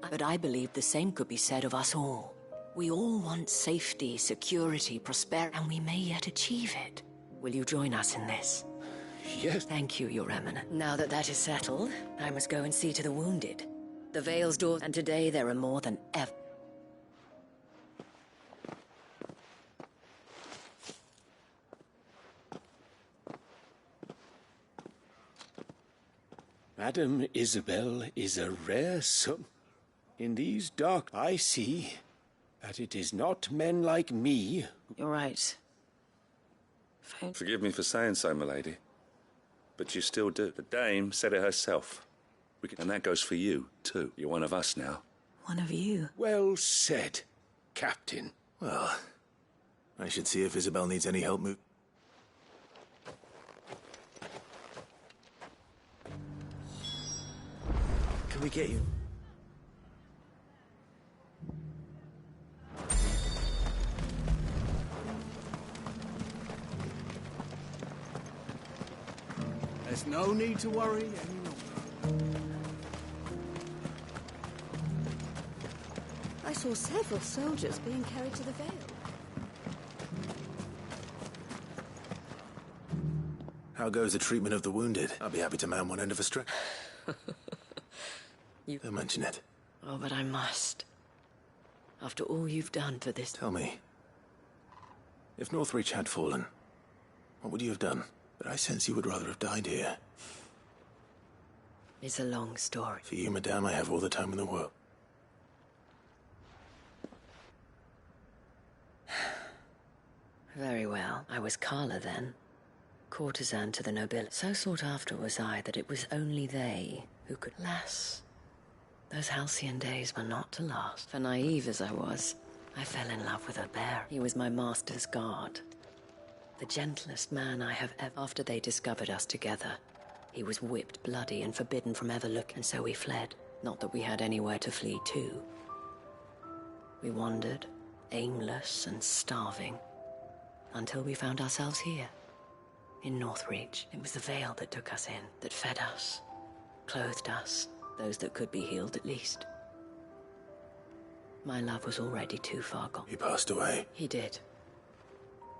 But I believe the same could be said of us all. We all want safety, security, prosperity, and we may yet achieve it. Will you join us in this? Yes. Thank you, Your Eminence. Now that that is settled, I must go and see to the wounded. The Vale's doors, and today there are more than ever. Madame Isabel is a rare soul. In these dark, I see that it is not men like me. You're right. Forgive me for saying so, my lady, but you still do. The dame said it herself. And that goes for you, too. You're one of us now. One of you? Well said, Captain. Well, I should see if Isabel needs any help move. Can we get you? There's no need to worry any longer. I saw several soldiers being carried to the Vale. How goes the treatment of the wounded? I'll be happy to man one end of a stretcher. Don't mention it. Oh, but I must. After all you've done for this... Tell me, if Northreach had fallen, what would you have done? But I sense you would rather have died here. It's a long story. For you, madame, I have all the time in the world. Very well. I was Carla then. Courtesan to the nobility. So sought after was I that it was only they who could... Alas, those halcyon days were not to last. For naive as I was, I fell in love with a bear. He was my master's guard. The gentlest man I have ever... After they discovered us together, he was whipped bloody and forbidden from ever looking, and so we fled. Not that we had anywhere to flee to. We wandered, aimless and starving, until we found ourselves here, in Northreach. It was the Vale that took us in, that fed us, clothed us, those that could be healed at least. My love was already too far gone. He passed away. He did.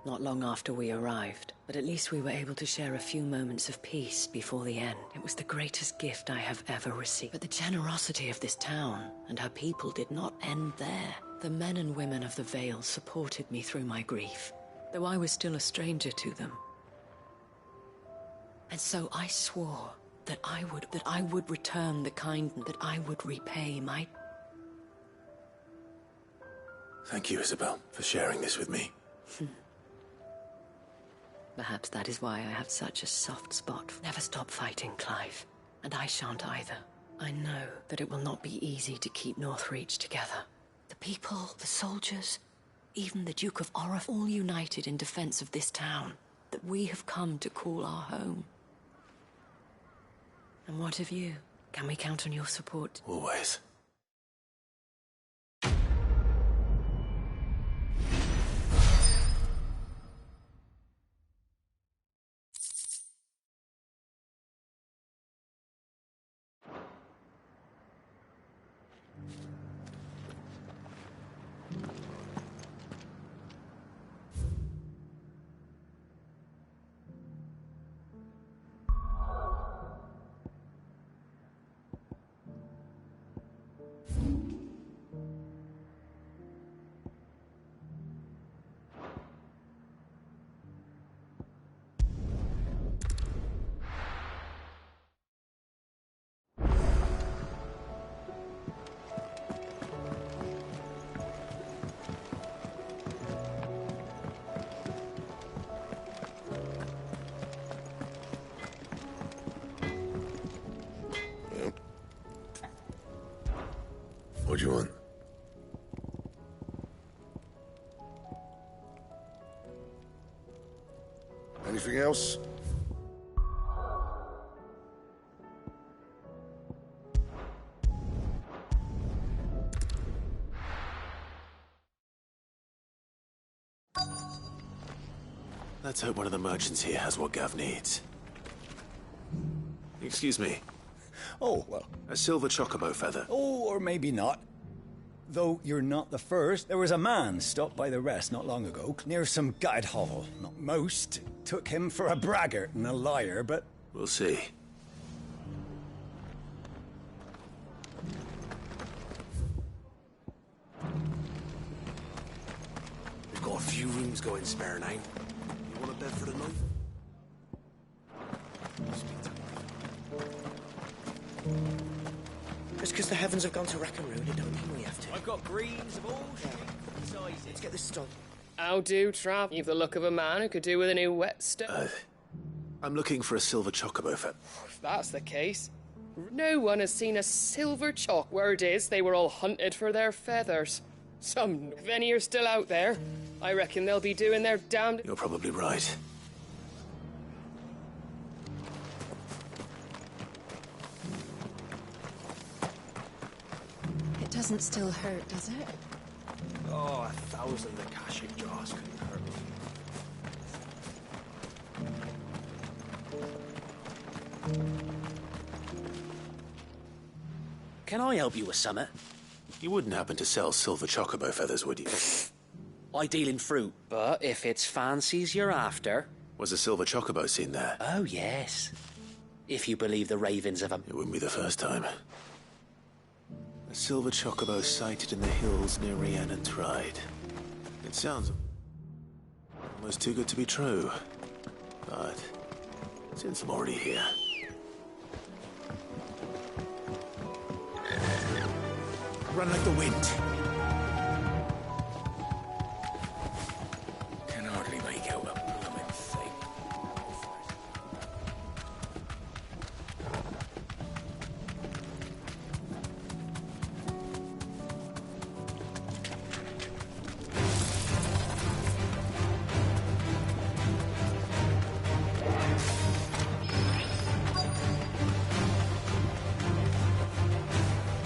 Not long after we arrived, but at least we were able to share a few moments of peace before the end. It was the greatest gift I have ever received. But the generosity of this town and her people did not end there. The men and women of the Vale supported me through my grief, though I was still a stranger to them. And so I swore that I would return the kindness, that I would repay my... Thank you, Isabel, for sharing this with me. Perhaps that is why I have such a soft spot. Never stop fighting, Clive. And I shan't either. I know that it will not be easy to keep Northreach together. The people, the soldiers, even the Duke of Orif, all united in defense of this town that we have come to call our home. And what of you? Can we count on your support? Always. What do you want? Anything else? Let's hope one of the merchants here has what Gav needs. Excuse me. Oh, well. A silver chocobo feather. Oh, or maybe not. Though you're not the first. There was a man stopped by the rest not long ago, near some guide hovel. Not most. Took him for a braggart and a liar, but... We'll see. We've got a few rooms going spare now. You want a bed for the night? Just because the heavens have gone to rack and ruin, it don't mean we have to. I've got greens of all sizes. Let's get this done. How do, Trav? You've the look of a man who could do with a new whetstone. I'm looking for a silver chocobo feather. If that's the case, no one has seen a silver chalk. Word is, they were all hunted for their feathers. If any are still out there, I reckon they'll be doing their damned... You're probably right. It doesn't still hurt, does it? Oh, 1,000 Akashic jars couldn't hurt me. Can I help you with something? You wouldn't happen to sell silver chocobo feathers, would you? I deal in fruit, but if it's fancies you're after... Was a silver chocobo seen there? Oh, yes. If you believe the ravens of a... It wouldn't be the first time. A silver chocobo sighted in the hills near Rhiannon Tride. It sounds almost too good to be true. But since I'm already here... Run like the wind. Can hardly make out a blooming thing.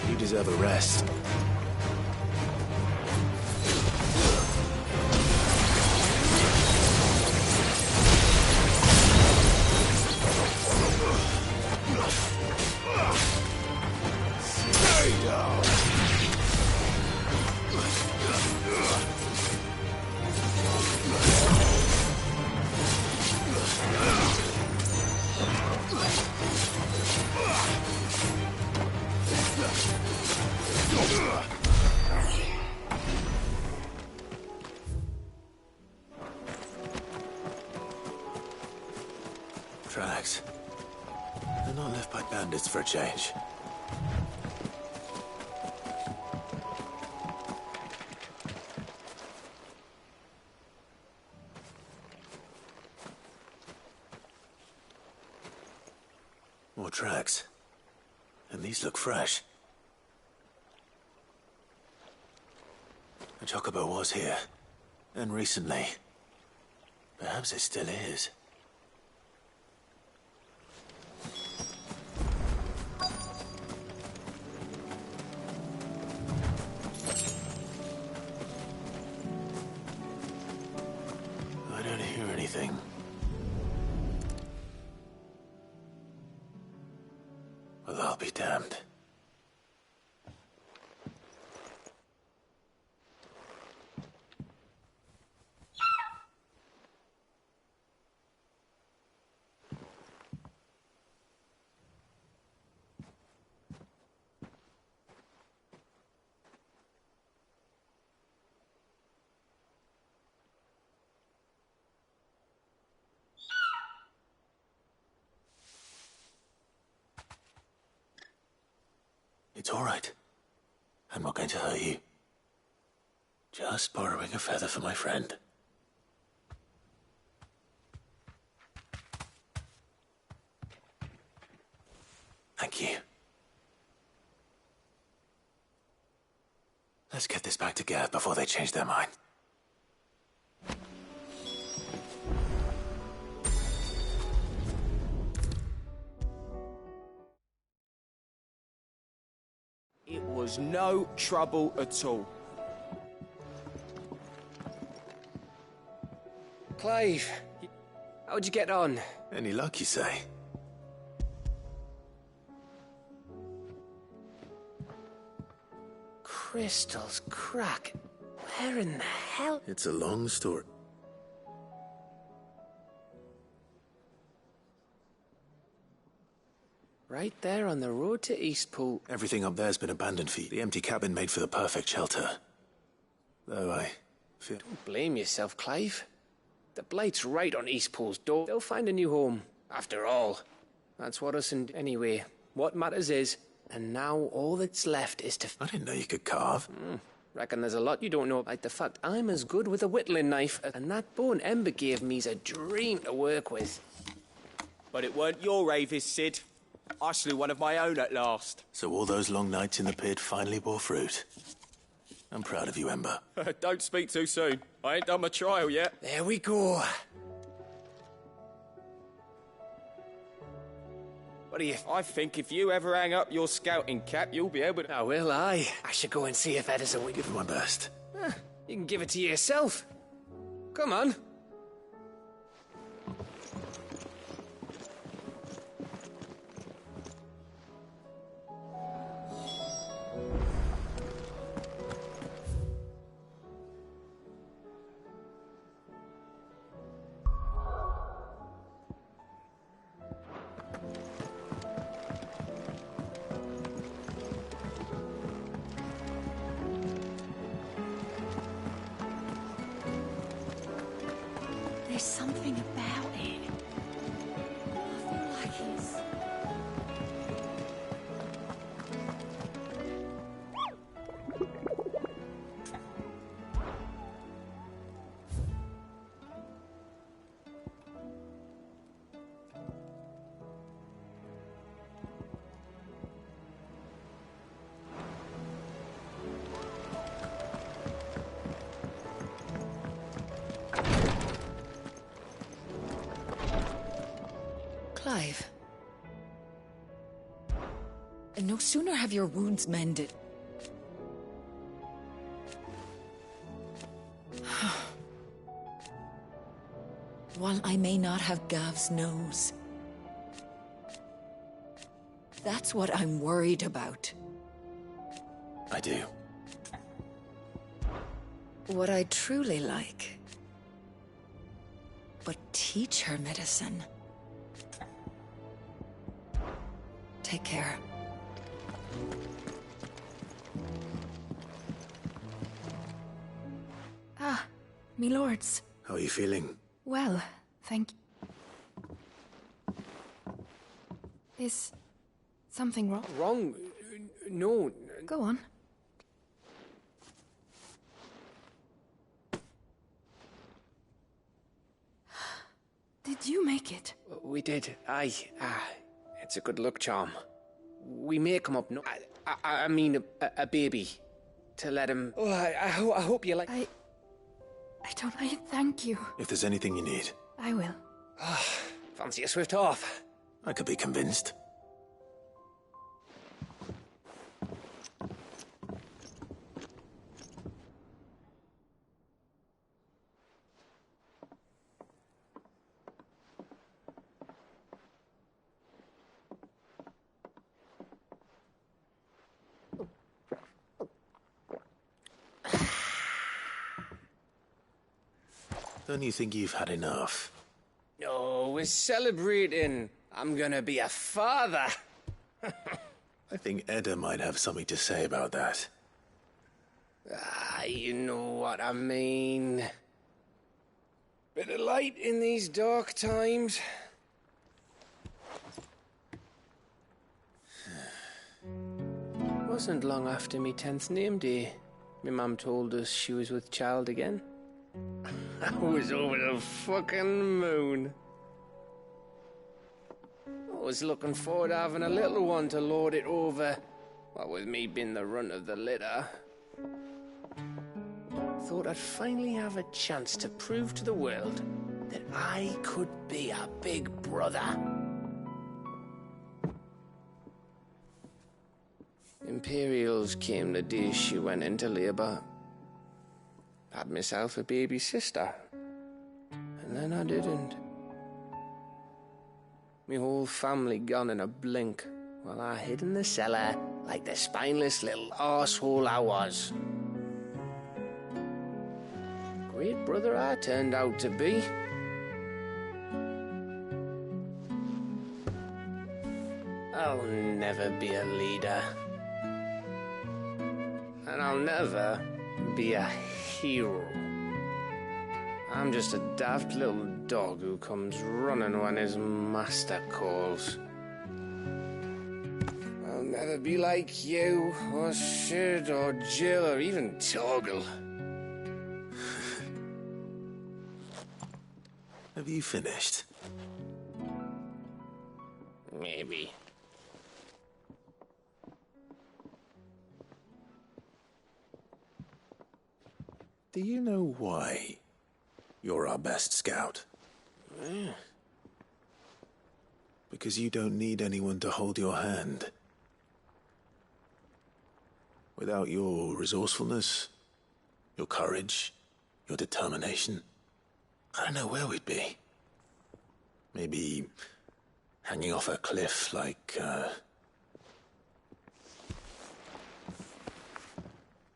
You deserve a rest. Stay down. Tracks. They're not left by bandits for a change. More tracks. And these look fresh. The chocobo was here. And recently. Perhaps it still is. I don't hear anything. Well, I'll be damned. It's all right. I'm not going to hurt you. Just borrowing a feather for my friend. Thank you. Let's get this back to Gav before they change their mind. It was no trouble at all. Clive, how'd you get on? Any luck, you say? Crystals crack. Where in the hell? It's a long story. Right there on the road to Eastpool. Everything up there's been abandoned for you. The empty cabin made for the perfect shelter. Though I feel... Don't blame yourself, Clive. The Blight's right on Eastpool's door. They'll find a new home. After all, that's what us and... Anyway, what matters is, and now all that's left is to... I didn't know you could carve. Reckon there's a lot you don't know, like the fact I'm as good with a whittling knife, and that bone Ember gave me's a dream to work with. But it weren't your Avis, Sid. I slew one of my own at last. So all those long nights in the pit finally bore fruit. I'm proud of you, Ember. Don't speak too soon. I ain't done my trial yet. There we go. What do you... I think if you ever hang up your scouting cap, you'll be able to... Now, will I? I should go and see if Ed is a wing. Give it my best. You can give it to yourself. Come on. There's something about it. I feel like it's... Clive. And no sooner have your wounds mended. While I may not have Gav's nose, that's what I'm worried about. I do. What I truly like. But teach her medicine. Take care. Ah, me lords. How are you feeling? Well, thank you. Is something wrong? Wrong? No. Go on. Did you make it? We did. Aye. It's a good luck charm. We may come up no... I mean, a baby. To let him... Oh, I hope you like... I don't mind, thank you. If there's anything you need. I will. Fancy a swift off. I could be convinced. Don't you think you've had enough? No, we're celebrating. I'm gonna be a father. I think Edda might have something to say about that. You know what I mean. Bit of light in these dark times. Wasn't long after me 10th name day. My mum told us she was with child again. I was over the fucking moon. I was looking forward to having a little one to lord it over. What with me being the runt of the litter. Thought I'd finally have a chance to prove to the world that I could be a big brother. Imperials came the day she went into labour. Had myself a baby sister. And then I didn't. Me whole family gone in a blink, while I hid in the cellar like the spineless little arsehole I was. Great brother I turned out to be. I'll never be a leader. And I'll never be a hero. I'm just a daft little dog who comes running when his master calls. I'll never be like you, or Sid, or Jill, or even Torgal. Have you finished? Maybe. Do you know why you're our best scout? Yeah. Because you don't need anyone to hold your hand. Without your resourcefulness, your courage, your determination, I don't know where we'd be. Maybe hanging off a cliff like,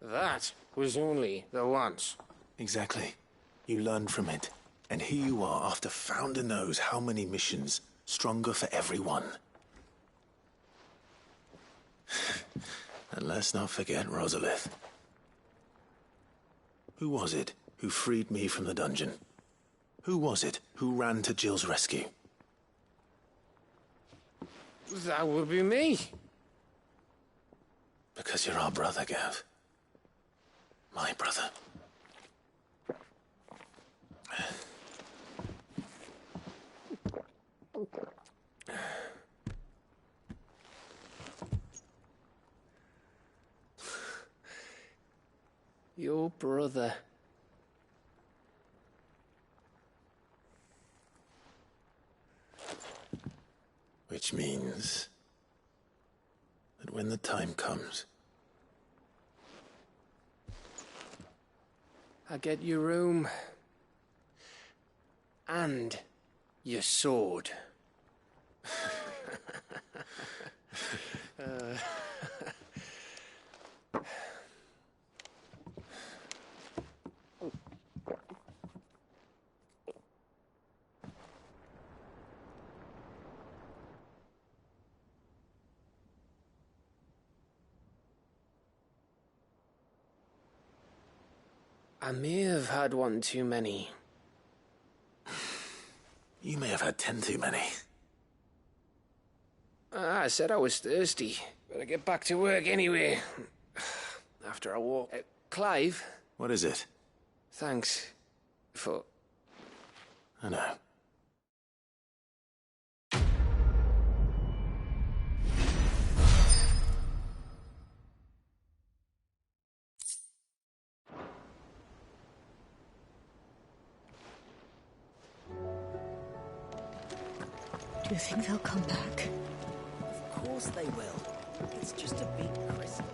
That was only the once. Exactly. You learned from it. And here you are after Founder knows how many missions, stronger for everyone. And let's not forget Rosalith. Who was it who freed me from the dungeon? Who was it who ran to Jill's rescue? That would be me. Because you're our brother, Gav. My brother. Your brother. Which means that when the time comes, I get your room. And your sword. I may have had one too many. You may have had 10 too many. I said I was thirsty. Better get back to work anyway. After I walk. Clive? What is it? Thanks for... I know. Do you think they'll come back? Of course they will. It's just a big crystal.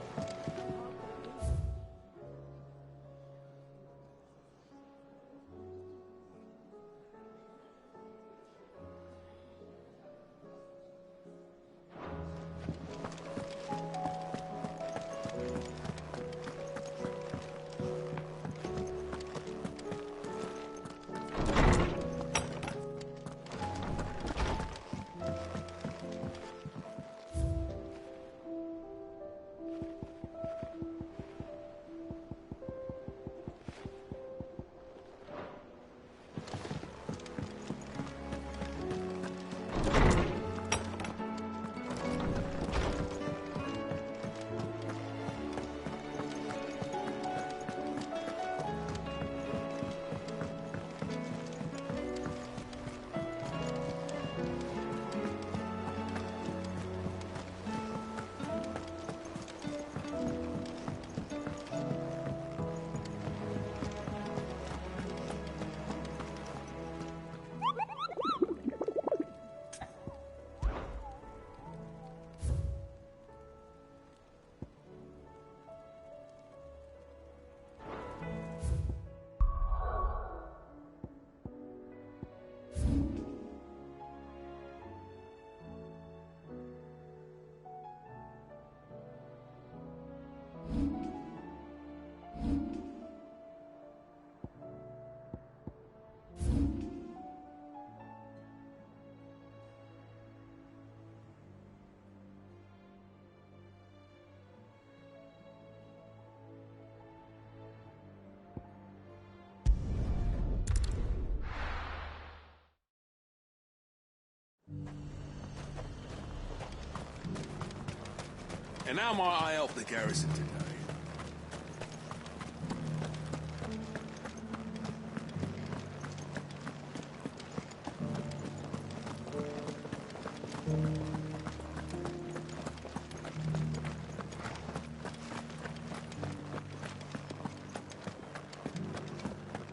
And how might I help the garrison today?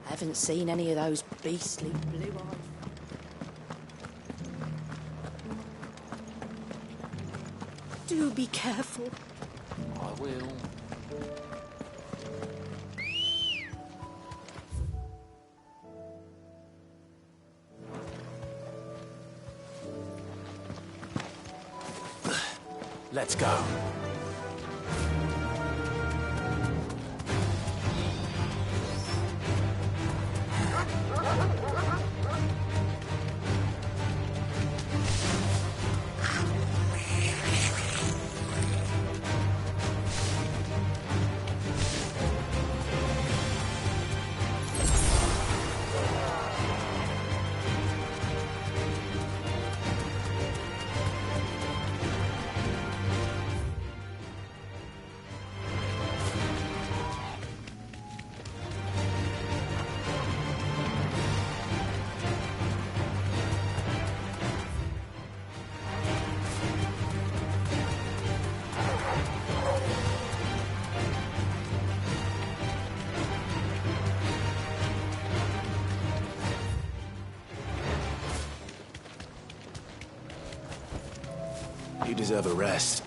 I haven't seen any of those beastly blue eyes. Do be careful. I will. Let's go. You deserve a rest.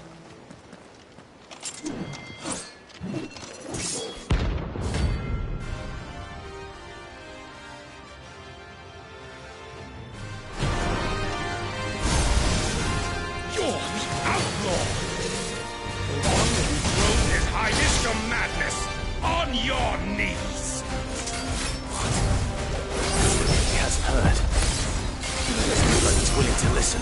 You're the outlaw! The one who drove his highness to madness! On your knees! He hasn't heard. It doesn't look like he's willing to listen.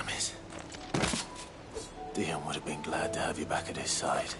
Damn it. Dion would have been glad to have you back at his side.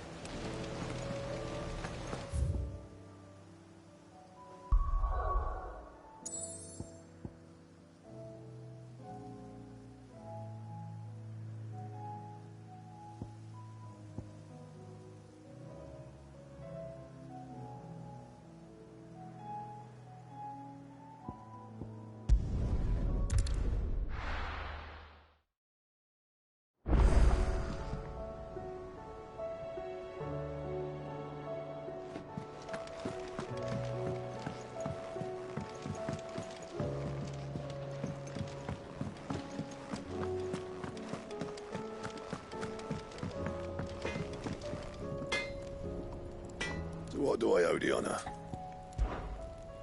What do I owe the honour?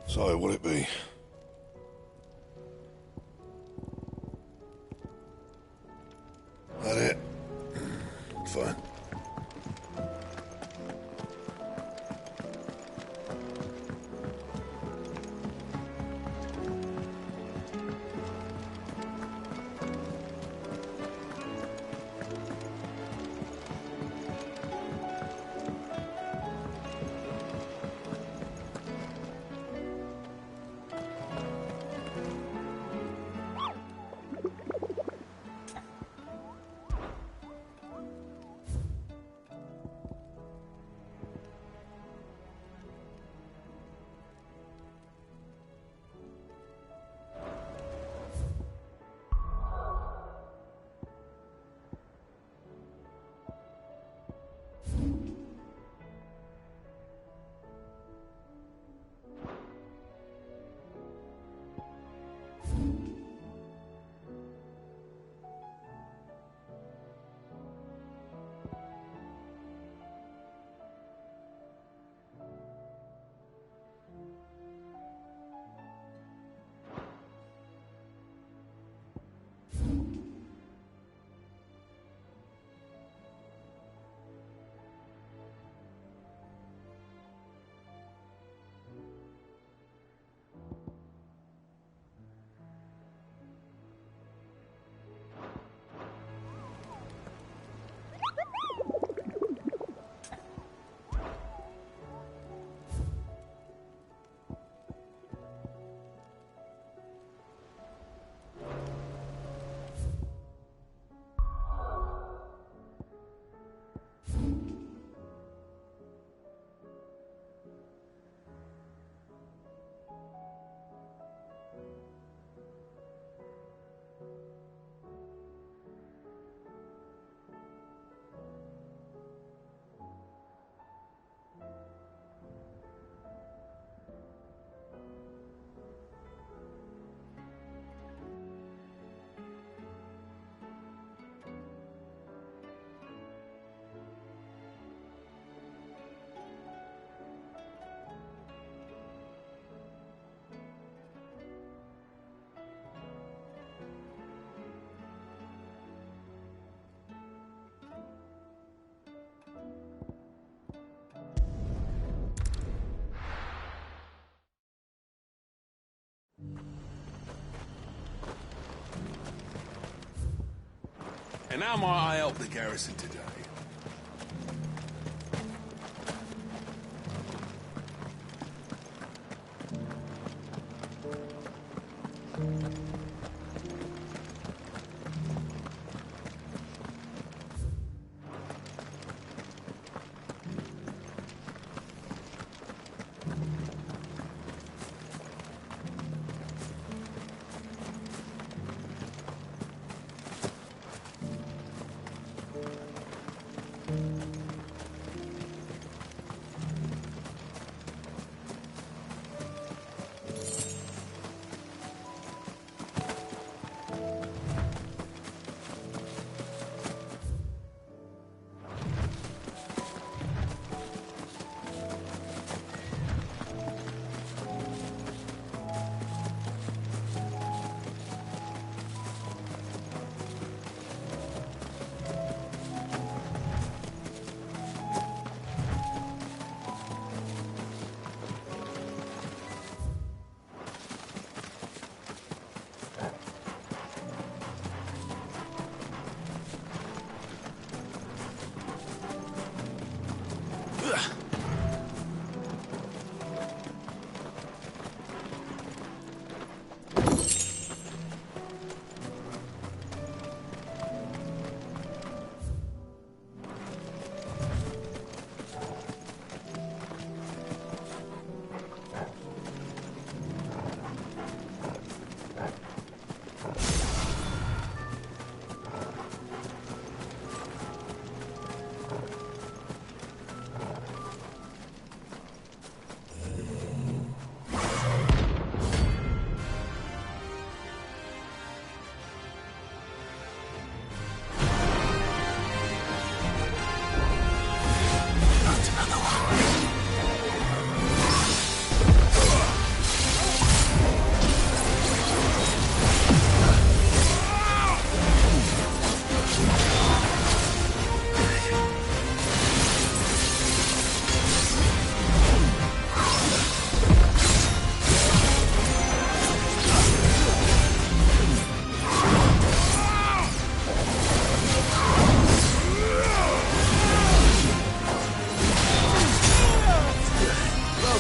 So, what'll it be? That it? Fine. And how might I help the garrison today?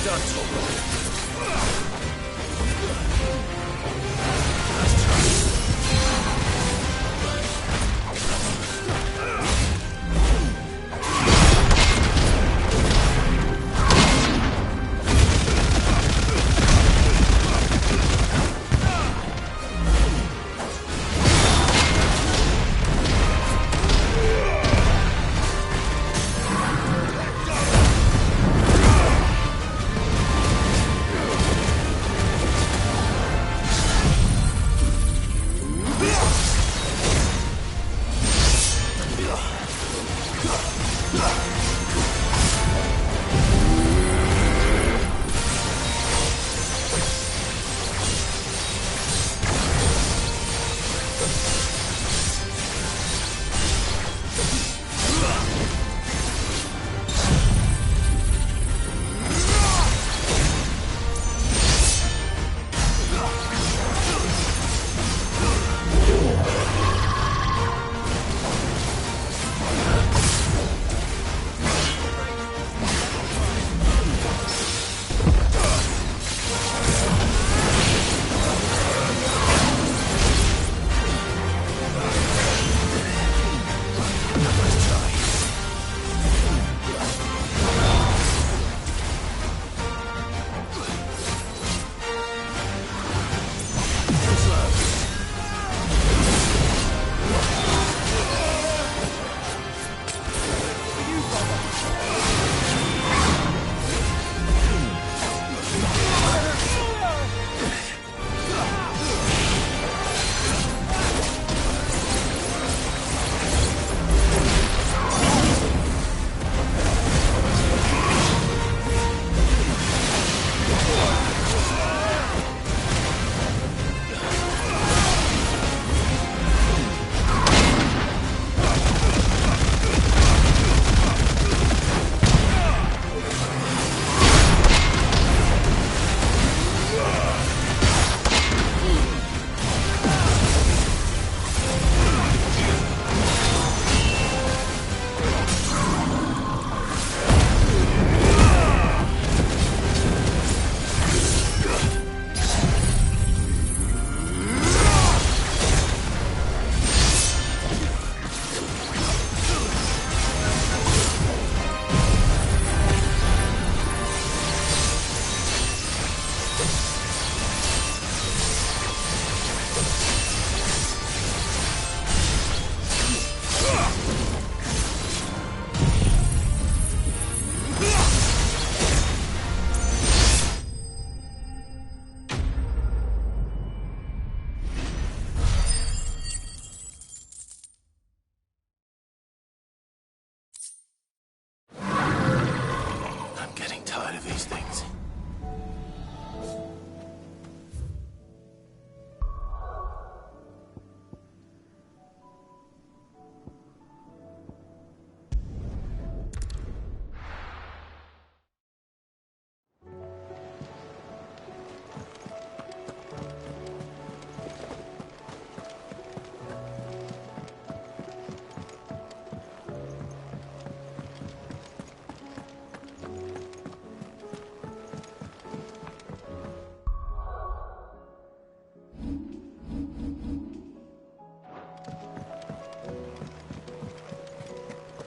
done talking.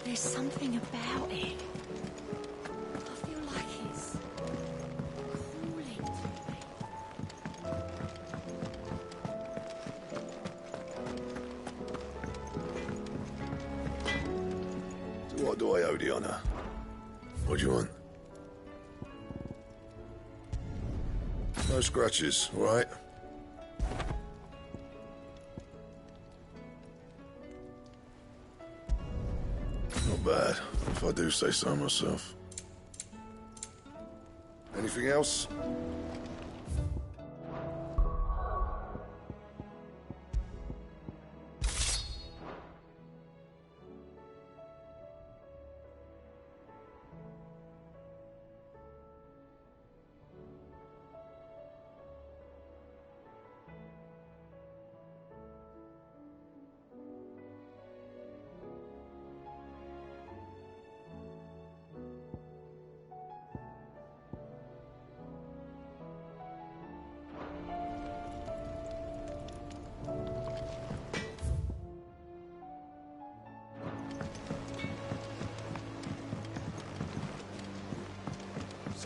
There's something about it. I feel like it's calling to me. So what do I owe the honor? What do you want? No scratches, all right? Not bad, if I do say so myself. Anything else?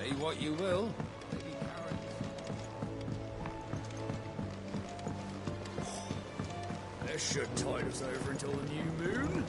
Say what you will. This should tide us over until the new moon.